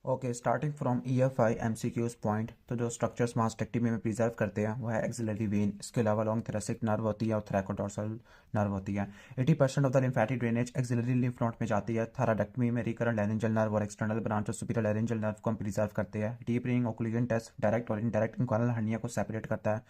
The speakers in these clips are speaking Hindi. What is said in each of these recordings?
Okay, starting from EFI MCQs point. तो जो स्ट्रक्चर्स मास्टेक्टमी में प्रिजर्व करते हैं वो है एक्सिलरी वेन, इसके अलावा लॉन्ग थोरेसिक नर्व होती है और थ्रैकोडोर्सल नर्व होती है। 80% of the lymphatic drainage axillary lymph node में जाती है। थायराइडेक्टमी में रिकरेंट लैरिंजियल नर्व और एक्सटर्नल ब्रांच और सुपीरियर लैरिंजियल नर्व को हम प्रिजर्व करते हैं। Deep ring occlusion test direct और इनडायरेक्ट इंक्वानल हर्निया को सेपरेट करता है।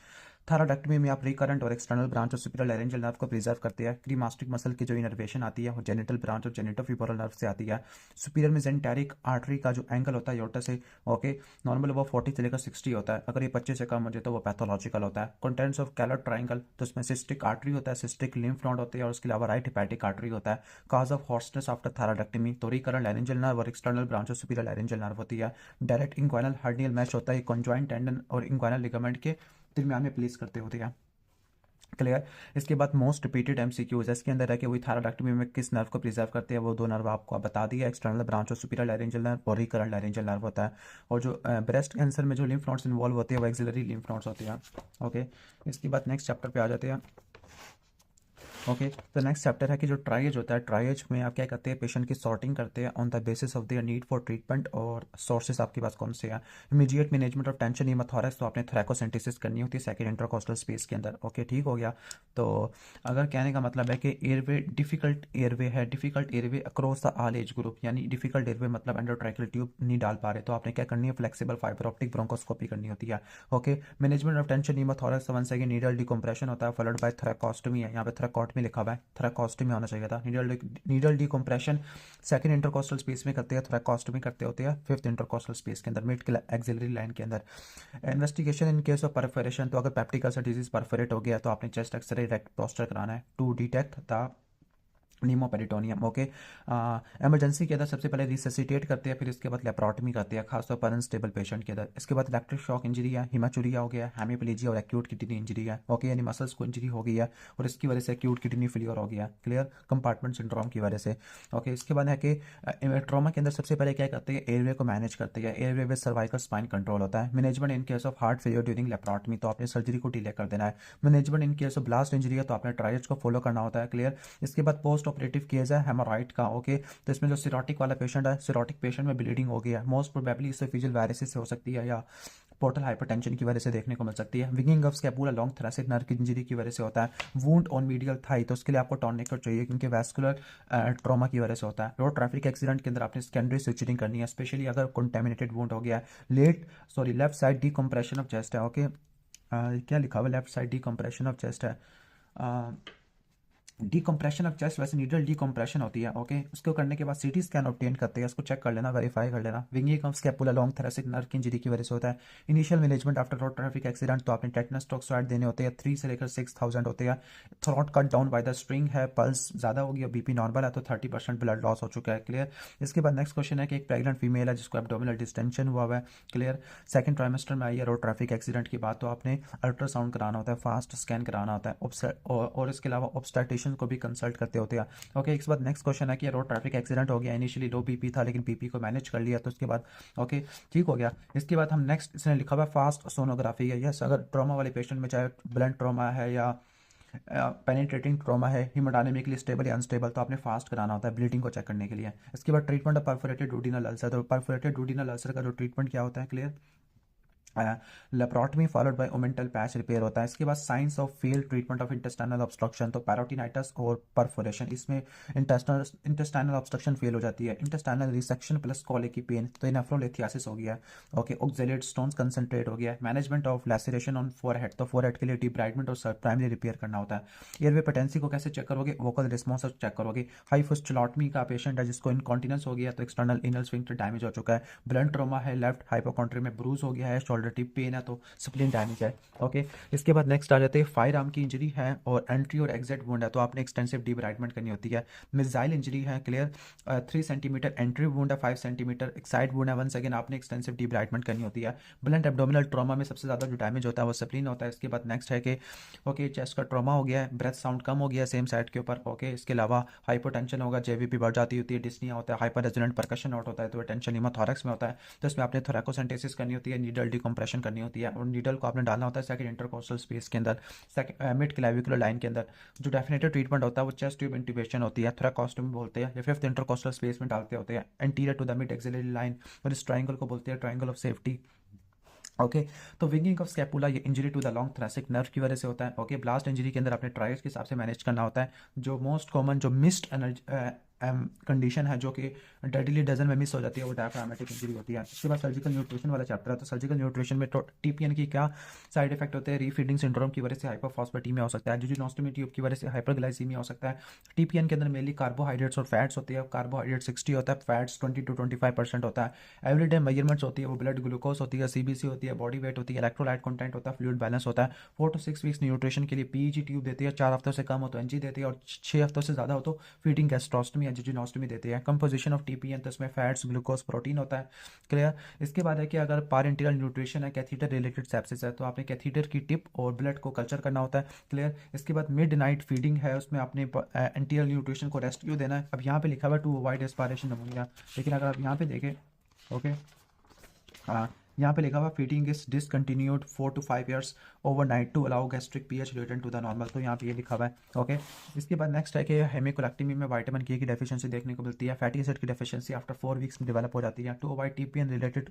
थायराइडेक्टमी में आप रिकरेंट और एक्सटर्नल ब्रांच और सुपीरियर लैरिंजियल नर्व को प्रिजर्व करते हैं। क्रीमास्टिक मसल की जो इनर्वेशन आती है वो जेनिटल ब्रांच और जेनिटोफिब्रोरल नर्व से आती है। सुपीरियर मेसेंटेरिक आर्टरी का जो एंगल होता है योटा से, ओके, नॉर्मल वो 40 से लेकर 60 होता है। अगर ये 25 से कम हो जाए तो वो पैथोलॉजिकल होता है। कंटेंट्स ऑफ कैलर ट्राइंगल, तो उसमें सिस्टिक आर्टरी होता है, सिस्टिक लिम्फ नोड होते हैं और उसके अलावा राइट हेपेटिक आर्टरी होता है। Cause of hoarseness after thyroidectomy, तो रिकरेंट लैरिंजियल नर्व और एक्सटर्नल ब्रांच और सुपीरियर लैरिंजियल नर्व होती है। डायरेक्ट इंक्वाइनल हर्नियल मैच होता है, कॉन्जॉइंट टेंडन और इंक्वाइनल लिगामेंट के दरमियान में प्लेस करते होते हैं। क्लियर। इसके बाद मोस्ट रिपीटेड MCQs इसके अंदर है कि वही थायराइडेक्टमी में किस नर्व को प्रिजर्व करते हैं। वो दो नर्व आपको बता दिया, एक्सटर्नल ब्रांच और सुपीरियर लैरिंजियल नर्व और रिकरेंट लैरिंजियल नर्व होता है। और जो ब्रेस्ट कैंसर में जो लिम्फ नोड्स इन्वॉल्व होते हैं वो एक्सिलरी लिम्फ नोड्स होते हैं। ओके, इसके बाद नेक्स्ट चैप्टर पे आ जाते हैं। ओके, तो नेक्स्ट चैप्टर है कि जो ट्राइएज होता है, ट्राइएज में आप क्या करते हैं, पेशेंट की सॉर्टिंग करते हैं on the basis of their need for treatment और सोर्सेज आपके पास कौन से हैं। इमीडिएट मैनेजमेंट ऑफ टेंशन हीमाथोरैक्स, तो आपने थ्रैकोसेंटिसिस करनी होती है सेकंड इंट्राकोस्टल स्पेस के अंदर। ओके, ठीक हो गया। तो अगर कहने का मतलब है कि एयरवे डिफिकल्ट एयरवे है, difficult airway across the all age group, यानी डिफिकल्ट एयरवे मतलब एंडोट्रैकियल ट्यूब नहीं डाल पा रहे, तो आपने क्या करनी है, फ्लेक्सिबल फाइबर ऑप्टिक ब्रोंकोस्कोपी करनी होती है। Okay, management of tension haemothorax, one second needle decompression होता है फॉलोड बाय थ्रैकोस्टमी है, यहाँ पे थ्रैकोटमी लिखा हुआ है, थ्रैकोस्टमी होना चाहिए था। Needle decompression second intercostal space में करते हैं, थ्रैकोस्टमी करते होते हैं फिफ्थ इंटरकोस्टल स्पेस के अंदर, मिड एक्सिलरी लाइन के अंदर। Investigation in case of perforation, तो अगर पेप्टिक अल्सर डिजीज परफोरेट हो गया तो आपने चेस्ट एक्सरे रेक्ट पोस्टर कराना है to detect the pneumoperitoneum. Okay, emergency के अंदर सबसे पहले रिससिटेट करते हैं, फिर इसके बाद लेप्रोटमी करते हैं, खासतौर पर अनस्टेबल पेशेंट के अंदर। इसके बाद इलेक्ट्रिक शॉक इंजरी है, हिमाचुरिया हो गया, हेमीप्लेजिया और एक्यूट किडनी इंजरी है। ओके, यानी मसल्स को इंजरी हो गई है और इसकी वजह से एक्यूट किडनी फेलियर हो गया। क्लियर, कंपार्टमेंट सिंड्रोम की वजह से। ओके, इसके बाद है कि ट्रॉमा के अंदर सबसे पहले क्या करते हैं, एयरवे को मैनेज करते हैं। Airway with cervical spine control होता है। Management in case of heart failure during laparotomy, तो आपने सर्जरी को डिले कर देना है। Management in case of blast injury है, तो आपने ट्रायज को फॉलो करना होता है। क्लियर। इसके बाद पोस्ट ऑपरेटिव केस है हेमोराइड का। ओके, तो इसमें जो सिरोटिक वाला पेशेंट है, सिरोटिक पेशेंट में ब्लीडिंग हो गया है, मोस्ट प्रोबेबली इससे फीजल वायरसेस से हो सकती है या पोर्टल हाइपरटेंशन की वजह से देखने को मिल सकती है। Winging of scapula long thoracic nerve की इंजरी की वजह से होता है। वुंड ऑन मीडियल थाई, तो उसके लिए आपको टॉर्निकेट चाहिए क्योंकि वैस्कुलर ट्रॉमा की वजह से होता है। रोड ट्रैफिक एक्सीडेंट के अंदर आपने सेकेंडरी स्विचिंग करनी है, स्पेशली अगर कंटेमिनेटेड वुंड हो गया है। Left side decompression of chest है। ओके, क्या लिखा हुआ, left side decompression of chest है। डीकम्प्रेशन ऑफ चेस्ट वैसे नीडल डीकम्प्रेशन होती है। ओके, उसको करने के बाद सीटी स्कैन ऑब्टेन करते हैं, उसको चेक कर लेना, वेरीफाई कर लेना। Winging of scapula long thoracic nerve की इंजरी की वजह से होता है। Initial management after road traffic accident, तो आपने टेटनस टॉक्साइड देने होते हैं, 3 से लेकर 6000 होते हैं। Throat cut down by the string है, पल्स ज़्यादा होगी और बीपी नॉर्मल है, तो 30% ब्लड लॉस हो चुका है। क्लियर। इसके बाद नेक्स्ट क्वेश्चन है कि एक प्रेग्नेंट फीमेल है जिसको एब्डोमिनल डिस्टेंशन हुआ है। क्लियर। सेकंड ट्राइमेस्टर में आई है रोड ट्रैफिक एक्सीडेंट की बात, तो आपने अल्ट्रासाउंड कराना होता है, फास्ट स्कैन कराना होता है, और इसके अलावा ऑब्स्टेट्रिशियन को भी कंसल्ट करते होते हैं। ओके, इसके बाद नेक्स्ट क्वेश्चन है कि रोड ट्रैफिक एक्सीडेंट हो गया, इनिशियली लो बीपी था लेकिन बीपी को मैनेज कर लिया, तो उसके बाद ओके ठीक हो गया। इसके बाद हम नेक्स्ट इसने लिखा हुआ फास्ट सोनोग्राफी है। यस, अगर ट्रॉमा वाले पेशेंट में चाहे ब्लंट ट्रॉमा है या पेनिट्रेटिंग ट्रॉमा है, हीमोडायनेमिकली स्टेबल या अनस्टेबल, तो आपने फास्ट कराना होता है ब्लीडिंग को चेक करने के लिए। इसके बाद treatment of perforated duodenal ulcer, तो परफोरेटेड डुओडेनल अल्सर का जो ट्रीटमेंट क्या होता है, clear, laparotomy followed by omental patch repair होता है। इसके बाद signs of failed treatment of intestinal obstruction, तो पैरोटिनाइटिस और परफोरेशन, इसमें इंटेस्टाइनल ऑब्स्ट्रक्शन फेल हो जाती है, इंटेस्टाइनल रिसेक्शन प्लस कॉलिक की पेन, तो नेफ्रोलिथियासिस हो गया है। ओके, ऑक्जेलेट स्टोन्स कंसंट्रेट हो गया है। मैनेजमेंट ऑफ लैसेरेशन ऑन फोरहेड, तो फोरहेड के लिए डिब्राइडमेंट और प्राइमरी रिपेयर करना होता है। एयरवे पेटेंसी को कैसे चेक करोगे, वोकल रिस्पॉन्स चेक करोगे। हाइफोस्टोलॉटमी का पेशेंट है जिसको इनकॉन्टिनेंस हो गया, तो एक्सटर्नल एनल स्फिंक्टर डैमेज हो चुका है। ब्लंट ट्रॉमा है, लेफ्ट हाइपोकॉन्ट्री में ब्रूज हो गया है, शोल्डर टिप पेन है, तो स्प्लिन डैमेज है। ओके, इसके बाद नेक्स्ट आ जाते हैं फायर आर्म की इंजरी है और एंट्री और एग्जिट वुंड है, तो आपने एक्सटेंसिव डिब्राइडमेंट करनी होती है। मिसाइल इंजरी है, क्लियर, 3 सेंटीमीटर एंट्री वुंड है, 5 सेंटीमीटर एक्साइड वुंड है, 1 सेकेंड आपने एक्सटेंसिव डिब्राइडमेंट करनी होती है। ब्लंट एब्डोमिनल ट्रॉमा में सबसे ज़्यादा जो डैमेज होता है वो स्प्लिन होता है। इसके बाद नेक्स्ट है कि ओके चेस्ट का ट्रॉमा हो गया है, ब्रेथ साउंड कम हो गया है सेम साइड के ऊपर। ओके, इसके अलावा हाइपोटेंशन होगा, जेवीपी बढ़ जाती होती है, डिस्निया होता है, हाइपर रेजोनेंट परकशन आउट होता है, तो टेंशन हीमोथोरैक्स में होता है, तो इसमें आपने थोरैकोसेंटेसिस करनी होती है, नीडल डिकम्प्रेशन कंप्रेशन करनी होती है और नीडल को आपने डालना होता है सेकंड इंटरकोस्टल स्पेस के अंदर, मिड क्लेविकुलर लाइन के अंदर। जो डेफिनेटिव ट्रीटमेंट होता है वो चेस्ट ट्यूब इंट्यूबेशन होती है, थोरैकोस्टोमी बोलते हैं, या फिफ्थ इंटरकोस्टल स्पेस में डालते होते हैं anterior to the mid axillary line, और इस ट्राइंगल को बोलते हैं ट्राइंगल ऑफ सेफ्टी। ओके तो विंगिंग ऑफ स्कैपुला ये injury to the long thoracic nerve की वजह से होता है। ओके ब्लास्ट इंजरी के अंदर अपने ट्रायल्स के हिसाब से मैनेज करना होता है। जो मोस्ट कॉमन जो मिस्ड कंडीशन है जो कि डेडली डजन में मिस हो जाती है वो डायफ्रामेटिक इंजरी होती है। उसके बाद सर्जिकल न्यूट्रिशन वाला चैप्टर है, तो सर्जिकल न्यूट्रिशन में टीपीएन की क्या साइड इफेक्ट होते हैं। रीफीडिंग सिंड्रोम की वजह से हाइपरफॉस्फेटीमिया हो सकता है, जेजुनोस्टोमी ट्यूब की वजह से हाइपरग्लाइसीमिया हो सकता है। टीपीएन के अंदर मेनली कार्बोहाइड्रेट्स और फैट्स होती है, कार्बोहाइड्रेट 60 होता है, फैट्स 20 to 25% होता है। एवरीडे मेजरमेंट्स होती है वो ब्लड ग्लूकोज होती है, सीबीसी होती है, बॉडी वेट होती है, इलेक्ट्रोलाइट कंटेंट होता है, फ्लूइड बैलेंस होता है। 4 to 6 वीक्स न्यूट्रिशन के लिए पीईजी ट्यूब देती है, 4 हफ्तों से कम हो तो एनजी देती है, और 6 हफ्तों से ज़्यादा हो तो फीडिंग गैस्ट्रोस्टमी या जेजुनोस्टोमी देती है। कंपोजिशन ऑफ टीपीएन तो इसमें फैट्स, ग्लूकोज, प्रोटीन होता है। क्लियर। इसके बाद है कि अगर पारेंटियल न्यूट्रिशन है, कैथीटर रिलेटेड सेप्सिस है, तो आपने कैथीटर की टिप और ब्लड को कल्चर करना होता है। क्लियर। इसके बाद मिड नाइट फीडिंग है, उसमें आपने एंटीरियल न्यूट्रिशन को रेस्क्यू देना है। अब यहाँ पे लिखा हुआ है टू अवॉइड एस्पायरेशन नमूनिया, लेकिन अगर आप यहाँ पे देखें, ओके हाँ यहाँ पे लिखा हुआ feeding is discontinued 4 to 5 years overnight to allow gastric pH return to the normal, तो यहाँ पे ये लिखा हुआ है। ओके इसके बाद नेक्स्ट है कि हेमिकोलेक्टमी में विटामिन के की डेफिशिएंसी देखने को मिलती है। फैटी एसिड की डेफिशिएंसी आफ्टर 4 वीक्स में डेवलप हो जाती है। To avoid TPN related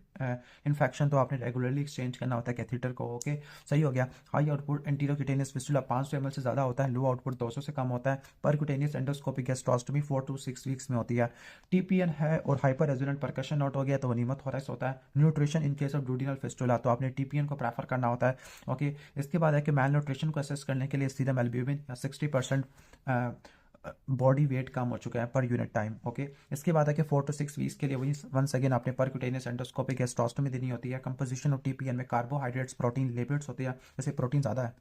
infection तो आपने रेगुलरली एक्सचेंज करना होता है कैथीटर को। ओके सही हो गया। हाई आउटपुट एंटीरोक्यूटेनियस फिस्टुला 500 ml से ज़्यादा होता है, लो आउटपुट 200 से कम होता है। Percutaneous endoscopic gastrostomy 4 to 6 weeks में होती है। टीपीएन है और हाइपर रेजोनेंट परकशन नोट हो गया तो नीमोथोरैक्स होता है। Nutrition in case of duodenal fistula तो आपने टीपीएन को प्रेफर करना होता है। ओके इसके बाद है कि मैल न्यूट्रिशन को असेस करने के लिए सीरम एल्ब्यूमिन या 60% बॉडी वेट कम हो चुका है पर यूनिट टाइम। ओके इसके बाद है कि 4 to 6 वीक्स के लिए वही वंस अगेन आपने परक्यूटेनियस एंडोस्कोपिक गैस्ट्रोस्टोमी देनी होती है। कंपोजिशन ऑफ टीपीएन में कार्बोहाइड्रेट्स, प्रोटीन, लिपिड्स होते हैं, जैसे प्रोटीन ज़्यादा है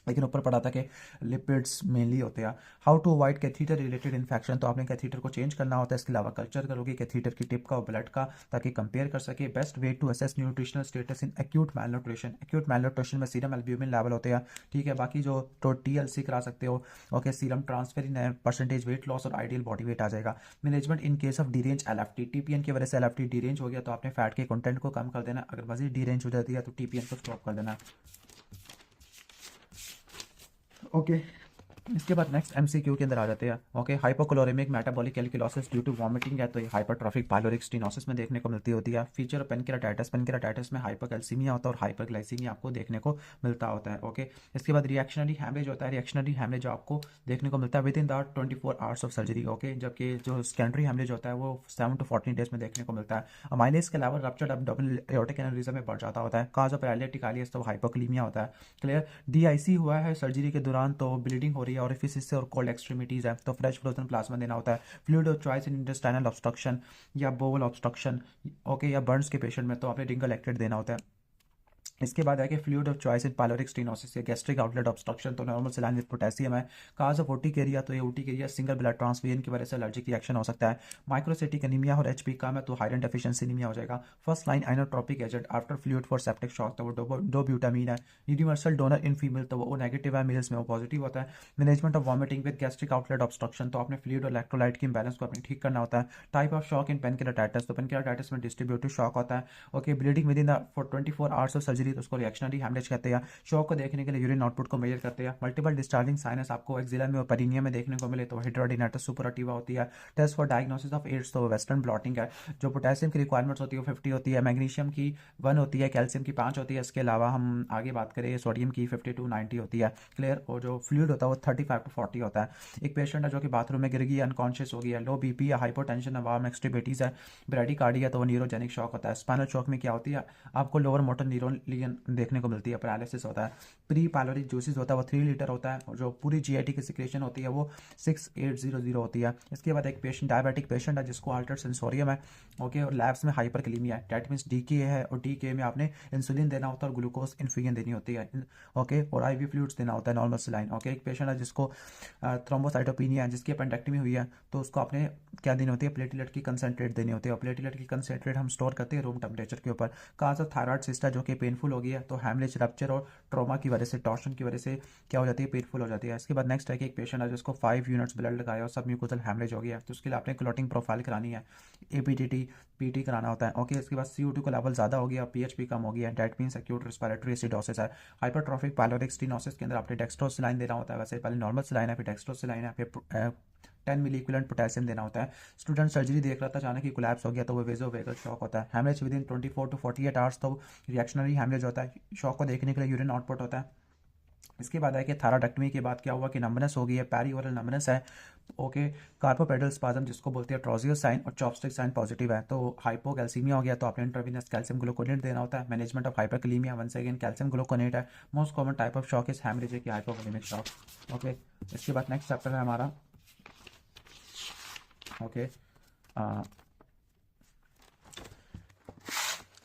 लेकिन ऊपर पढ़ा था कि लिपिड्स मेनली होते हैं। How to avoid catheter related infection तो आपने कैथीटर को चेंज करना होता है। इसके अलावा कल्चर करोगे कैथीटर की टिप का और ब्लड का, ताकि कंपेयर कर सके। Best way to assess nutritional status in acute malnutrition, acute malnutrition में सीरम एल्ब्यूमिन लेवल होते हैं। ठीक है बाकी जो तो टीएलसी करा सकते हो। ओके सीरम ट्रांसफेरिन है, परसेंटेज वेट लॉस और आइडियल बॉडी वेट आ जाएगा। Management in case of derange LFT, TPN की वजह से एलएफटी डीरेंज हो गया तो आपने फैट के कंटेंट को कम कर देना। अगर मजीद डीरेंज हो जाती है तो टीपीएन को स्टॉप कर देना। ओके इसके बाद नेक्स्ट एमसीक्यू के अंदर आ जाते हैं। Okay hypochloraemic metabolic alkalosis due to vomiting है तो ये हाइपरट्रॉफिक पाइलोरिक स्टेनोसिस में देखने को मिलती होती है। फीचर पेनकेराटाइटिस, पेनकेराटाइटिस में हाइपरकैल्सीमिया होता है और हाइपरग्लाइसीमिया आपको देखने को मिलता होता है। ओके इसके बाद रिएक्शनरी हैमरेज होता है। रिएक्शनरी हैमरेज आपको देखने को मिलता है within the 24 hours of surgery. Okay जबकि जो सेकेंडरी हैमरेज होता है वो 7 to 14 डेज में देखने को मिलता है। अमाइलेज के अलावा रप्चर्ड एब्डोमिनल एओर्टिक एनेरिज्म में बढ़ जाता होता है। काज ऑफ पैरालिटिक आलियस तो हाइपोक्लीमिया होता है। क्लियर। डीआईसी हुआ है सर्जरी के दौरान तो ब्लीडिंग हो रही है, ऑरिफिस से और कोल्ड एक्सट्रीमिटीज है तो फ्रेश फ्रोजन प्लाज्मा देना होता है। Fluid of choice in intestinal obstruction या बोवल ऑब्स्ट्रक्शन, ओके या बर्न्स के पेशेंट में तो आपने रिंगल एक्टेड देना होता है। इसके बाद है कि fluid of choice in pyloric stenosis या गैस्ट्रिक आउटलेट ऑब्स्ट्रक्शन तो नॉर्मल सलाइन विद पोटेशियम है। काज ऑफ ओर्टिकेरिया तो ये ओर्टिकेरिया सिंगल ब्लड ट्रांसफ्यूजन की वजह से एलर्जिक रिएक्शन हो सकता है। माइक्रोसिटिक एनीमिया और एचपी कम है तो आयरन डेफिशिएंसी एनीमिया हो जाएगा। First line inotropic agent after fluid for septic shock तो वो दो ब्यूटामीन है। यूनिवर्सल डोनर इन फीमेल तो वो नेगेटिव है, मेल्स में वो पॉजिटिव होता है। Management of vomiting with gastric outlet obstruction तो आपने फ्लूइड और इलेक्ट्रोलाइट की इंबैलेंस को अपने ठीक करना होता है। टाइप ऑफ शॉक इन पेनकेराटाइटिस तो पेनकेराटाइटिस में डिस्ट्रीब्यूटिव शॉक होता है। Okay bleeding with in the 24 hours of surgery तो उसको रिएक्शनरी हैमरेज कहते हैं। शॉक को देखने के लिए यूरिन आउटपुट को मेजर करते हैं। मल्टीपल डिस्चार्जिंग साइनस आपको एक्सिला में और पेरिनियम में देखने को मिले तो हेटेरोडिनेटस सुपरएक्टिवा होती है। Test for diagnosis of AIDS तो वेस्टर्न ब्लॉटिंग है। जो पोटेशियम की रिक्वायरमेंट्स होती है वो 50 होती है, मैग्नीशियम की 1 होती है, कैल्शियम की 5 होती है। इसके अलावा हम आगे बात करें सोडियम की 50 to 90 होती है। क्लियर। और जो फ्लूइड होता है वो 35 to 40 होता है। एक पेशेंट है जो कि बाथरूम में गिर गई, अनकॉन्शियस हो गया, लो बीपी या हाइपोटेंशन है, वार्म एक्सट्रीमिटीज है, ब्रेडिकार्डिया है तो वो न्यूरोजेनिक शॉक होता है। स्पाइनल शॉक में क्या होती है आपको लोअर मोटर न्यूरॉन लीजन देखने को मिलती है, पैरालिसिस होता है। प्री पाइलोरिक जूसिस होता है वो 3 लीटर होता है और जो पूरी जीआईटी की सिक्रेशन होती है वो 6800 होती है। इसके बाद एक पेशेंट डायबिटिक पेशेंट है जिसको अल्टर्ड सेंसोरियम है। ओके और लैब्स में हाइपरकलीमिया है, डेट मींस डीके है और डीके में आपने इंसुलिन देना होता है और ग्लूकोज इन्फ्यूजन देनी होती है। ओके और आईवी फ्लूइड्स देना होता है नॉर्मल सलाइन। ओके एक पेशेंट है जिसको थ्रोम्बोसाइटोपिनिया है, जिसकी अपेंडेक्टमी हुई है तो उसको आपने क्या देनी होती है, प्लेटलेट की कंसेंट्रेट देनी होती है। और प्लेटलेट की कंसेंट्रेट हम स्टोर करते हैं रूम टेम्परेचर के ऊपर। काज ऑफ थायराइड सिस्ट है जो कि पेनफुल पेनफुल हो गई है, तो हैमरेज, रप्चर और ट्रॉमा की वजह से, टॉर्शन की वजह से क्या हो जाती है, पेनफुल हो जाती है। इसके बाद नेक्स्ट है कि एक पेशेंट है जिसको 5 यूनिट्स ब्लड लगाया और सब म्यूकोजल हैमरेज हो गया, तो उसके लिए आपने क्लॉटिंग प्रोफाइल करानी है, एपीटीटी पीटी कराना होता है। ओके, इसके बाद CO2 का लेवल ज़्यादा हो गया, पीएचपी कम हो गया, that means acute respiratory acidosis है। हाइपरट्रॉफिक पायलोरिक स्टेनोसिस के अंदर आपने डेक्सट्रोसिलाइन देना होता है, वैसे पहले नॉर्मल सिलाइन है, फिर डेक्सट्रोसिलाइन है, फिर 10 मिली इक्विवेलेंट पोटेशियम देना होता है। स्टूडेंट सर्जरी देख रहा था, अचानक ही कोलैप्स हो गया, तो वो वेजोवेगल शॉक होता है। Haemorrhage within 24 to 48 hours, तो रिएक्शनरी हैमरेज होता है। शॉक को देखने के लिए यूरिन आउटपुट होता है। इसके बाद है कि थायराइडेक्टमी के बाद क्या हुआ कि नंबनेस हो गई है, पेरी ओरल नंबनेस है। ओके, कार्पोपेडल स्पाज्म जिसको बोलते हैं ट्रोजियल साइन, और चॉपस्टिक साइन पॉजिटिव है, तो हाइपोकैल्सीमिया हो गया, तो आपने इंट्रावेनस कैल्शियम ग्लूकोनेट देना होता है। Management of hyperkalaemia, once again calcium gluconate है। Most common type of shock is haemorrhage की हाइपोवोलेमिक शॉक। ओके, इसके बाद नेक्स्ट चैप्टर है हमारा, ओके,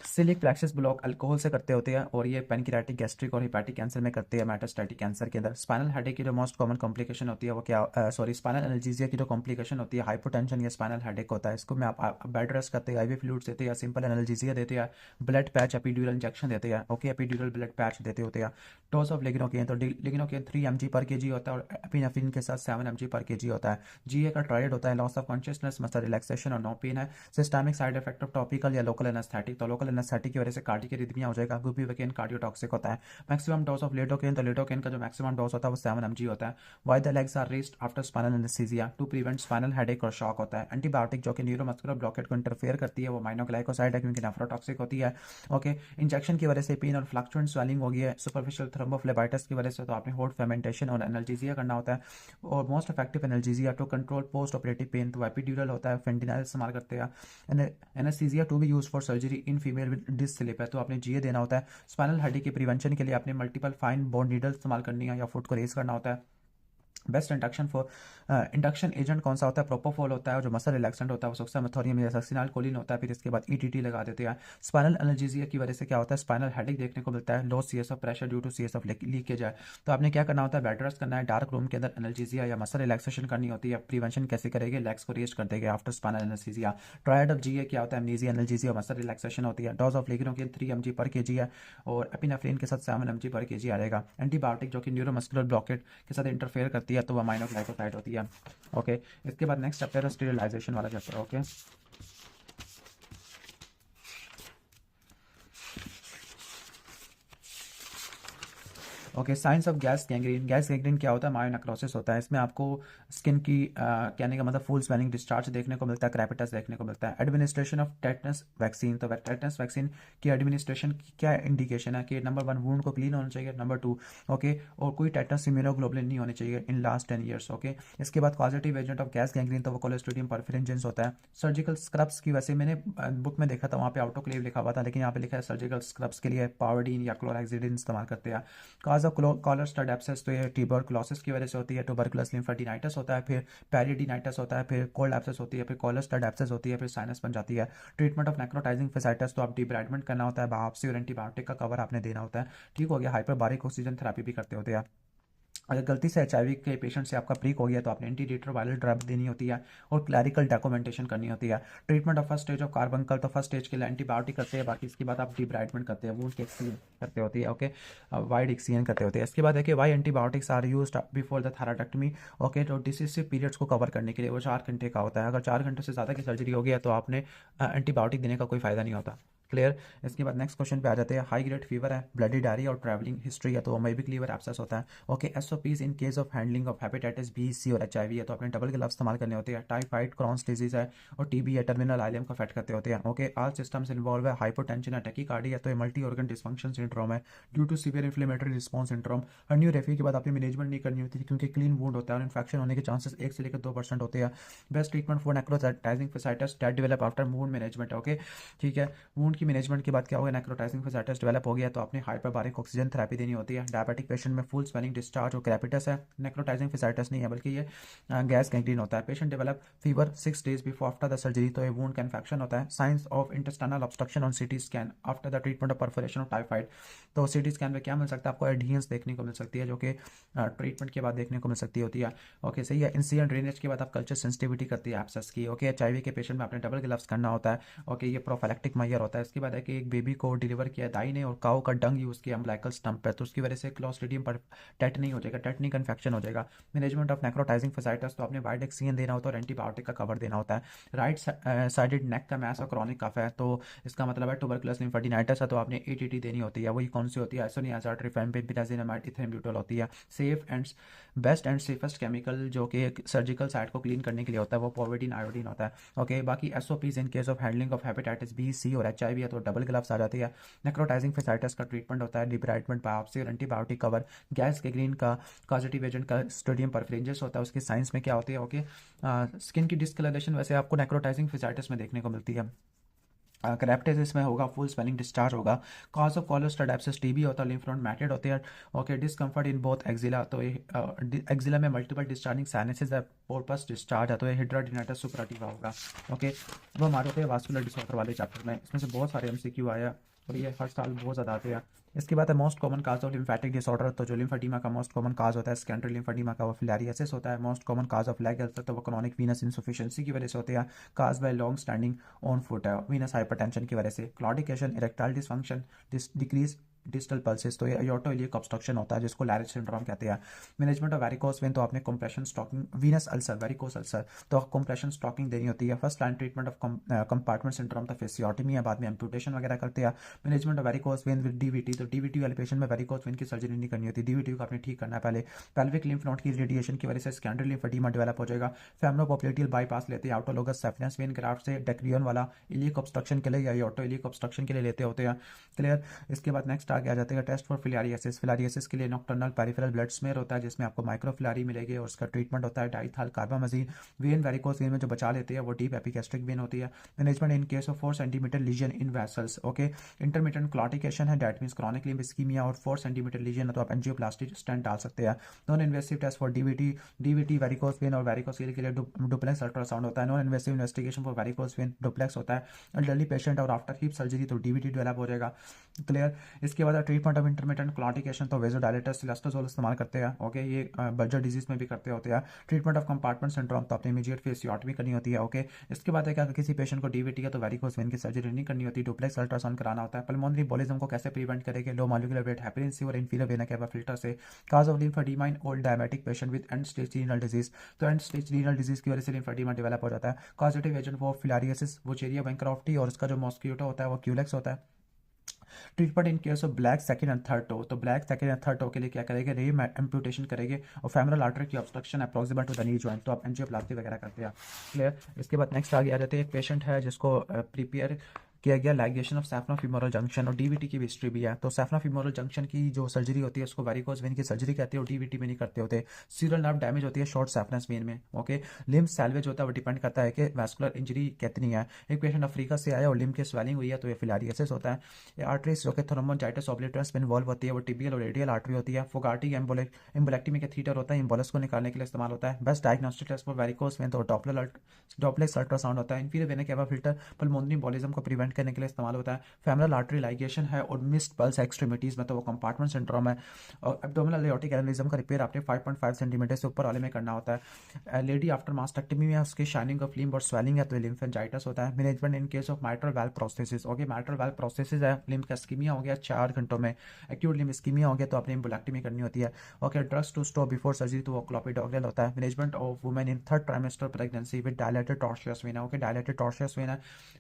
सिलिक प्लेक्सस ब्लॉक अल्कोहल से करते होते हैं, और ये पैनक्रियाटिक, गैस्ट्रिक और हिपैटिक कैंसर में करते हैं, मेटास्टैटिक कैंसर के अंदर। स्पाइनल हेडेक की जो मोस्ट कॉमन कॉम्प्लिकेशन होती है वो क्या, सॉरी, स्पाइनल एनाल्जेसिया की जो कॉम्प्लिकेशन होती है, हाइपोटेंशन या स्पाइनल हेडेक होता है। इसको में आप बेड रेस्ट करते हैं, IV फ्लूइड्स देते हैं, सिंपल एनाल्जेसिया देते हैं, ब्लड पैच एपिड्यूरल इंजेक्शन देते हैं। ओके, एपिड्यूरल ब्लड पैच देते होते हैं। डोज ऑफ लिग्नोकेन, तो लिग्नोकेन 3 mg पर kg होता है, और एपिनेफ्रिन के साथ 7 mg पर kg होता है। GA का ट्रायड होता है, loss of consciousness, muscle relaxation और नो पेन है। Systemic side effect of topical या लोकल एनेस्थेटिक, तो लोकल एनेस्थेटिक की वजह से कार्डियक एरिथमिया हो जाएगा। बुप्रीविकेन कार्डियोटॉक्सिक होता है। मैक्सिमम डोज ऑफ लिडोकेन, तो लिडोकेन का जो मैक्सिमम डोज होता है वो 7 mg होता है। Why the legs are raised after spinal anaesthesia to prevent spinal headache और शॉक होता है। एंटीबायोटिक जो कि न्यूरोमस्कुलर ब्लॉकेट को इंटरफेयर करती है, वो माइनोग्लाइकोसाइड है क्योंकि नेफ्रोटॉक्सिक होती है। ओके, इंजेक्शन की वजह से पेन और फ्लक्चुएंट स्वेलिंग हो गई है। सुपरफिशियल थ्रोम्बोफ्लेबाइटिस की वजह से तो आपने होट फेमेंटेशन और एनाल्जेसिया करना होता है। और most effective analgesia to control post operative pain, तो एपिड्यूरल होता है, फेंटिनाइल इस्तेमाल करते हैं। Anaesthesia to be use for surgery in female with disc slip है, तो आपने GA देना होता है। स्पाइनल हेडेक के प्रिवेंशन के लिए आपने मल्टीपल फाइन बोन नीडल इस्तेमाल करनी है या फुट को रेस करना होता है। बेस्ट इंडक्शन एजेंट कौन सा होता है, प्रोपोफॉल होता है, और जो मसल रिलैक्सेंट होता है वो सक्सामेथोरियम या सक्सिनालकोलिन होता है। फिर इसके बाद ETT लगा देते हैं। स्पाइनल एनाल्जेसिया की वजह से क्या होता है, स्पाइनल हेडेक देखने को मिलता है, low CSF pressure due to CSF leakage है। तो आपने क्या करना होता है, बेड रेस्ट करना है, डार्क रूम के अंदर एनाल्जेसिया या मसल रिलैक्सेशन करनी होती है। प्रिवेंशन कैसे करेंगे, लेग्स को रेस्ट कर देंगे after spinal analgesia. Triad of GA क्या होता है, एमनीजिया, एनाल्जेसिया और मसल रिलैक्सेशन होती है। Dose of lignocaine 3 mg per kg है, और एपिनेफ्रिन के साथ 7 mg पर kg आएगा। एंटीबायोटिक जो कि न्यूरोमस्कुलर ब्लॉकेट के साथ इंटरफेयर करती है, तो वह माइनोग्लाइकोसाइड होती है। ओके, इसके बाद नेक्स्ट चैप्टर है स्टेरिलाइजेशन वाला chapter. Okay, okay, science of gas gangrene. Gas gangrene क्या होता है, मायोनेक्रोसिस होता है। इसमें आपको स्किन की कहने का मतलब फुल स्वेलिंग, डिस्चार्ज देखने को मिलता है, क्रैपिटस देखने को मिलता है। एडमिनिस्ट्रेशन ऑफ टेटनस वैक्सीन, तो टेटनस वैक्सीन की एडमिनिस्ट्रेशन की क्या इंडिकेशन है कि नंबर 1 वुंड को क्लीन होना चाहिए, नंबर 2 ओके, और कोई टेटनस इम्यूनोग्लोबुलिन नहीं होनी चाहिए इन लास्ट 10 ईयर्स। ओके, इसके बाद causative agent of gas gangrene, तो वो कोलेस्ट्रिडियम परफेरेंजेंस होता है। सर्जिकल स्क्रब्स की, वैसे मैंने बुक में देखा था वहाँ पे ऑटोक्लेव लिखा हुआ था, लेकिन यहाँ पे लिखा है सर्जिकल स्क्रब्स के लिए पावरडीन या क्लोराक्सिडिन इस्तेमाल करते हैं। Cause of collar stud abscess, तो ये ट्यूबरकुलोसिस की वजह से होती है। ट्यूबरकुलस लिम्फेडिनाइटिस होता है, फिर पेरिडिनाइटिस होता है, फिर कोल्ड एब्सेस होती है, फिर कॉलर स्टड एब्सेस होती है, फिर साइनस बन जाती है। ट्रीटमेंट ऑफ नेक्रोटाइजिंग फेसाइटिस, तो आप डिब्राइडमेंट करना होता है, बायोप्सी और एंटीबायोटिक का कवर आपने देना होता है। ठीक हो गया। हाइपरबारिक ऑक्सीजन थेरेपी भी करते होते हैं। अगर गलती से HIV के पेशेंट से आपका प्रीक हो गया तो आपने एंटी रिट्रोवायरल ड्रग देनी होती है और क्लैरिकल डॉक्यूमेंटेशन करनी होती है। Treatment of first stage of carbuncle, तो फर्स्ट स्टेज के लिए एंटीबायोटिक करते हैं, बाकी इसके बाद आप डिब्राइडमेंट करते हैं, वुंड की एक्सचेंज करते होती है। ओके, वाइड एक्सचेंज करते होते हैं। इसके बाद है कि why antibiotics are used before the thyroidectomy. Okay, तो डिसीसिव पीरियड्स को कवर करने के लिए वो 4 घंटे का होता है। अगर 4 घंटे से ज़्यादा की सर्जरी हो गया तो आपने एंटीबायोटिक देने का कोई फ़ायदा नहीं होता। क्लियर। इसके बाद नेक्स्ट क्वेश्चन पे आ जाते हैं। हाई ग्रेड फीवर है, ब्लडी डायरिया और ट्रैवलिंग हिस्ट्री है, तो मेबिक लीवर एब्सेस होता है। Okay, SOPs in case of handling of hepatitis B, C और HIV है, तो अपने डबल ग्लव्स इस्तेमाल करने होते हैं। टाइफाइड, क्रॉन्स डिजीज है और TB है, टर्मिनल आइलम को अफेक्ट करते होते हैं। ओके, ऑल सिस्टम्स इन्वॉल्व है, हाइपोटेंशन है, टैकीकार्डी है, तो ये मल्टी ऑर्गन डिस्फंक्शन सिंड्रोम है due to severe inflammatory response syndrome. Herniorrhaphy के बाद आपने मैनेजमेंट नहीं करनी होती क्योंकि क्लीन वुंड होता है और इन्फेक्शन होने के चांसेस 1 से लेकर 2% होते हैं। Best treatment for necrotizing fasciitis that develop after wound management. Okay, ठीक है। वुंड की मैनेजमेंट के बाद क्या होगा, नेक्रोटाइजिंग फेसाइटिस डेवलप हो गया तो आपने हाइपरबारिक ऑक्सीजन थेरेपी देनी होती है। डायबिटिक पेशेंट में फुल स्वेलिंग, डिस्चार्ज और क्रैपिटस है। नेक्रोटाइजिंग फेसाइटिस नहीं है बल्कि ये गैस गैंग्रीन होता है। Patient develop fever 6 days before after the surgery, तो ये वुंड का इन्फेक्शन होता है। Signs of intestinal obstruction on CT scan after the treatment of perforation of typhoid, तो CT स्कैन में क्या मिल सकता है आपको, एडहेरेंस देखने को मिल सकती है जो कि ट्रीटमेंट के बाद देखने को मिल सकती होती है। ओके, सही है। इंसिडेंट ड्रेनेज के बाद आप कल्चर सेंसिटिविटी करती है एब्सेस की। ओके, HIV के पेशेंट में आपने डबल ग्लव्स करना होता है। ओके, ये प्रोफाइलेक्टिक मेजर होता है। इसके बाद है कि एक बेबी को डिलीवर किया दाई ने और काऊ का डंग यूज़ किया अम्बिलिकल स्टम्प पे, तो उसकी वजह से क्लोस्ट्रीडियम पर टेटनी हो जाएगा, टेटनी का इन्फेक्शन हो जाएगा। मैनेजमेंट ऑफ नेक्रोटाइजिंग फेसाइटिस, तो आपने वाइडेक्सियन देना होता है और एंटीबायोटिक का कवर देना होता है। राइट साइडेड नेक का मैस और क्रॉनिक कफ है, तो इसका मतलब है ट्यूबरकुलस लिम्फेडिनाइटिस है, तो आपने एटीटी देनी होती है। वही कौन सी होती है? आइसोनियाजाइड, रिफेम्पिन, पिराजिनामाइड, इथेनब्यूटोल होती है। Safe and best and safest chemical जो कि सर्जिकल साइट को क्लीन करने के लिए होता है वो पोविडीन आयोडीन होता है। ओके, बाकी SOPs in case of handling of hepatitis B, C और एचआईवी है तो डबल ग्लव्स आ जाती है। नेक्रोटाइजिंग फेसाइटिस का ट्रीटमेंट होता है डिब्राइडमेंट, बायोप्सी और एंटीबायोटिक कवर। गैस के ग्रीन का कॉजेटिव एजेंट का स्टोडियम परफ्रेंजेस होता है, उसके साइंस में क्या होती है? ओके, स्किन की डिस्कलरेशन वैसे आपको नेक्रोटाइजिंग फेसाइटिस में देखने को मिलती है। क्रैप्टिस इसमें होगा, फुल स्वेलिंग डिस्चार्ज होगा। कॉज ऑफ कोलोस्टाडाइप्सिस टीबी होता है, लिम्फ नोड मैटेड होते हैं। Okay, discomfort in both axilla, तो ये एक्जिला में मल्टीपल डिस्चार्जिंग साइनसेस है, पोर्पस डिस्चार्ज है, तो ये हिड्राडिनाइटिस सुपराटिवा होगा। ओके, वो हमारे होते हैं वास्कुलर डिसऑर्डर वाले चैप्टर में, इसमें से बहुत सारे एमसीक्यू आया और ये हर साल बहुत ज़्यादा आते हैं। इसके बाद है most common cause of lymphatic disorder, तो जो लिम्फेडिमा का मोस्ट कॉमन काज होता है सेकेंडरी लिम्फेडिमा का वो फिलारियासिस होता है। Most common cause of leg ulcer, तो वो क्रॉनिक वीनस इंसफिशिएंसी की वजह से होते हैं। Cause by long standing on foot है, वीनस हाइपरटेंशन की वजह से। Claudication, erectile dysfunction, decrease distal pulses, तो ये अयोर्टो इलियक ऑब्स्ट्रक्शन होता है जिसको लैरिज सिंड्रोम कहते हैं। मैनेजमेंट ऑफ वेरिकोस वेन, तो आपने compression stocking, venous ulcer, varicose ulcer, तो कंप्रेशन स्टॉकिंग देनी होती है। First line treatment of compartment syndrome, तो फेसियोटमी है, बाद में एम्पुटेशन वगैरह करते हैं। Management of varicose vein with DVT, तो डीवीटी वाले पेशेंट में वेरिकोस वेन की सर्जरी नहीं करनी होती, डीवीटी को आपने ठीक करना है पहले। पेल्विक लिम्फ नोड की रेडिएशन की वजह से सेकेंडरी लिम्फेडिमा डेवलप हो जाएगा। फेमरोपोप्लेटियल बाईपास लेते हैं ऑटोलोगस सेफनेस वेन ग्राफ्ट से, डेक्रियन वाला इलियक ऑब्स्ट्रक्शन के लिए या ऑटो इलियक ऑब्स्ट्रक्शन के लिए लेते होते हैं। क्लियर। इसके बाद नेक्स्ट आगे आ जाते हैं टेस्ट फॉर फिलारियासिस। फिलारियासिस के लिए नॉक्टर्नल पेरिफेरल ब्लड स्मेयर होता है जिसमें आपको माइक्रोफिलारी मिलेगी और उसका ट्रीटमेंट होता है डाइथाल कार्बामजीन। वेन वेरिकोस वेन में जो बचा लेते हैं वो डीप एपिगैस्ट्रिक वेन होती है। Management in case of 4 centimetre lesion in vessels. Okay, intermittent claudication है, that means chronic limb ischaemia, और 4 सेंटीमीटर लीजन है तो आप एंजियोप्लास्टी स्टेंट डाल सकते हैं। Non invasive test for DVT, DVT varicose vein और वेरिकोसील के लिए डुप्लेक्स अल्ट्रासाउंड होता है। Non invasive investigation for varicose vein duplex होता है। एल्डरली पेशेंट और आफ्टर हिप सर्जरी तो डीवीटी डेवलप हो जाएगा। क्लियर। इसके बाद ट्रीटमेंट ऑफ इंटरमिटेंट क्लॉटिकेशन, तो वेजोडाइलेटर्स सिलास्टोजोल इस्तेमाल करते हैं। ओके, ये बल्जर डिजीज में भी करते होते हैं। ट्रीटमेंट ऑफ कंपार्टमेंट सिंड्रोम, तो आपने इमीडिएट फेसियोटमी करनी होती है। ओके, इसके बाद है कि अगर किसी पेशेंट को डीवीटी है तो वेरिकोस वेन की सर्जरी नहीं करनी होती, डुप्लेक्स अल्ट्रासाउंड कराना होता है। पल्मोनरी एम्बोलिज्म को कैसे प्रिवेंट करेंगे? लो मॉलिक्यूलर वेट हेपेरिन और इंफीरियर वेना कैवा फिल्टर से। Cause of lymphoedema in old diabetic patient with end stage renal disease, तो एंड स्टेज रीनल डिजीज की वजह से लिम्फेडिमा डेवलप हो जाता है। Causative agent for filariasis Wuchereria bancrofti, और उसका जो मॉस्किटो होता है वो क्यूलेक्स होता है। Treatment in case of black second and third toe, तो black second and third toe के लिए क्या करेंगे? रीम एम्पुटेशन करेंगे और फेमरल आर्टरी की ऑब्स्ट्रक्शन है proximal to the knee joint, तो आप एंजियोप्लास्टी वगैरह करते हैं। क्लियर। इसके बाद नेक्स्ट आगे आ जाते हैं, एक पेशेंट है जिसको प्रिपेयर किया गया लाइगेशन ऑफ सैफना फीमोरल जंक्शन, और डीवीटी की भी हिस्ट्री भी है। तो सैफना फीमोरल जंक्शन की जो सर्जरी होती है उसको वेरिकोस वेन की सर्जरी कहते हैं और डीवीटी में नहीं करते होते। सीरल नर्व डैमेज होती है शॉर्ट सैफनस वेन में। ओके, लिम्फ सैल्वेज होता है, वो डिपेंड करता है कि वैस्कुलर इंजरी कितनी है। एक पेशेंट अफ्रीका से आया और लिम्फ की स्वेलिंग हुई है तो ये फिलारियासिस होता है। ये आर्टरीज जो कि थ्रोम्बोजाइटिस ऑब्लिटरस में इन्वॉल्व होती है वो टिबियल और रेडियल आर्टरी होती है। फोगाटी एम्बोलेक्टमी के थीटर होता है, एम्बोलस को निकालने के लिए इस्तेमाल होता है। Best diagnostic test for varicose vein तो डॉपलेक्स अल्ट्रासाउंड होता है। Inferior vena cava filter pulmonary embolism को प्रिवेंट करने के लिए इस्तेमाल होता है। फेमरल आर्टरी लाइगेशन है और मिस्ड पल्स एक्सट्रीमिटीज में तो वो कंपार्टमेंट सिंड्रोम है। और एब्डोमिनल एओर्टिक एनेरिज्म का रिपेयर आपने 5.5 सेंटीमीटर से ऊपर वाले में करना होता है। लेडी आफ्टर मास्टेक्टमी में उसकी शाइनिंग ऑफ लिम्फ और स्वेलिंग है तो लिम्फेंजाइटिस होता है। Management in case of mitral valve prosthesis. Okay, mitral valve prosthesis है, लिम्फ का इस्कीमिया हो गया 4 घंटों में, एक्यूट लिम्फ इस्कीमिया हो गया तो आपने एम्बोलेक्टमी करनी होती है। Okay, drugs to stop before surgery तो वो क्लोपिडोग्रेल होता है। Management of women in third trimester pregnancy with dilated tortuous veins. Okay, dilated tortuous veins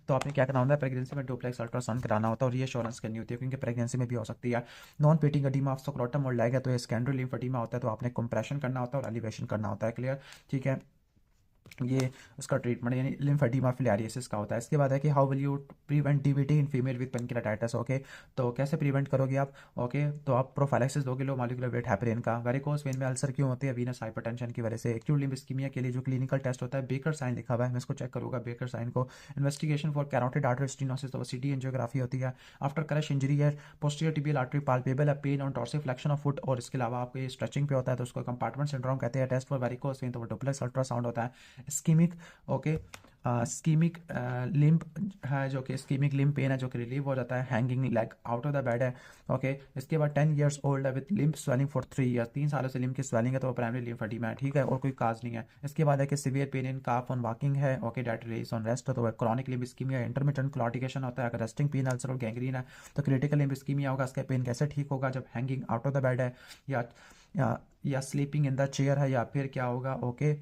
तो आपने क्या करना होता है? प्रेगनेंसी में डुप्लेक्स अल्ट्रासाउंड कराना होता है और ये इंश्योरेंस करनी होती है क्योंकि प्रेगनेंसी में भी हो सकती है। Non painting oedema of scrotum और लेग है तो ये सेकेंडरी लिम्फेडिमा होता है तो आपने कंप्रेशन करना होता है और एलिवेशन करना होता है। क्लियर, ठीक है। ये उसका ट्रीटमेंट यानी लिम्फेडिमा फिलारियासिस का होता है। इसके बाद है कि how will you prevent DVT in female with pancreatitis. Okay, तो कैसे प्रिवेंट करोगे आप? ओके, तो आप प्रोफाइलैक्सिस दोगे लो मॉलिक्यूलर वेट हेपेरिन का। वेरिकोस वेन में अल्सर क्यों होती है? वीनस हाइपरटेंशन की वजह से। एक्यूट लिम्फ इस्कीमिया के लिए जो क्लिनिकल टेस्ट होता है बेकर साइन लिखा हुआ है, मैं इसको चेक करूँगा बेकर साइन को। Investigation for carotid artery stenosis तो सीटी एंजियोग्राफी होती है। आफ्टर क्रश इंजरी है, पोस्टीरियर टिबियल आर्टरी पाल्पेबल है, pain on dorsiflexion of foot, और इसके अलावा आपको स्ट्रेचिंग पे होता है तो उसको कंपार्टमेंट सिंड्रोम कहते हैं। टेस्ट फॉर वेरिकोस वेन तो डुप्लेक्स अल्ट्रासाउंड होता है। इस्कीमिक ओके स्कीमिक लिम्प है, जो कि स्कीमिक लिम्प पेन है जो कि रिलीव हो जाता है, hanging leg out of the bed है। ओके, इसके बाद 10 ईयर्स ओल्ड है with limp swelling for 3 years, 3 सालों से लिम्प की स्वेलिंग है, तो वो प्राइमरी लिम्फ एडिमा है, ठीक है, और कोई काज नहीं है। इसके बाद है कि severe pain in calf on walking है, okay, that relieve on rest, तो chronic limb ischaemia, intermittent claudication होता है, अगर रेस्टिंग पेन अल्सर और गैंग्रीन है तो क्रिटिकल लिम्प इस्कीमिया होगा। इसका पेन कैसे ठीक होगा, जब hanging out of the bed है या या स्लीपिंग इन द चेयर है, या फिर क्या होगा, ओके,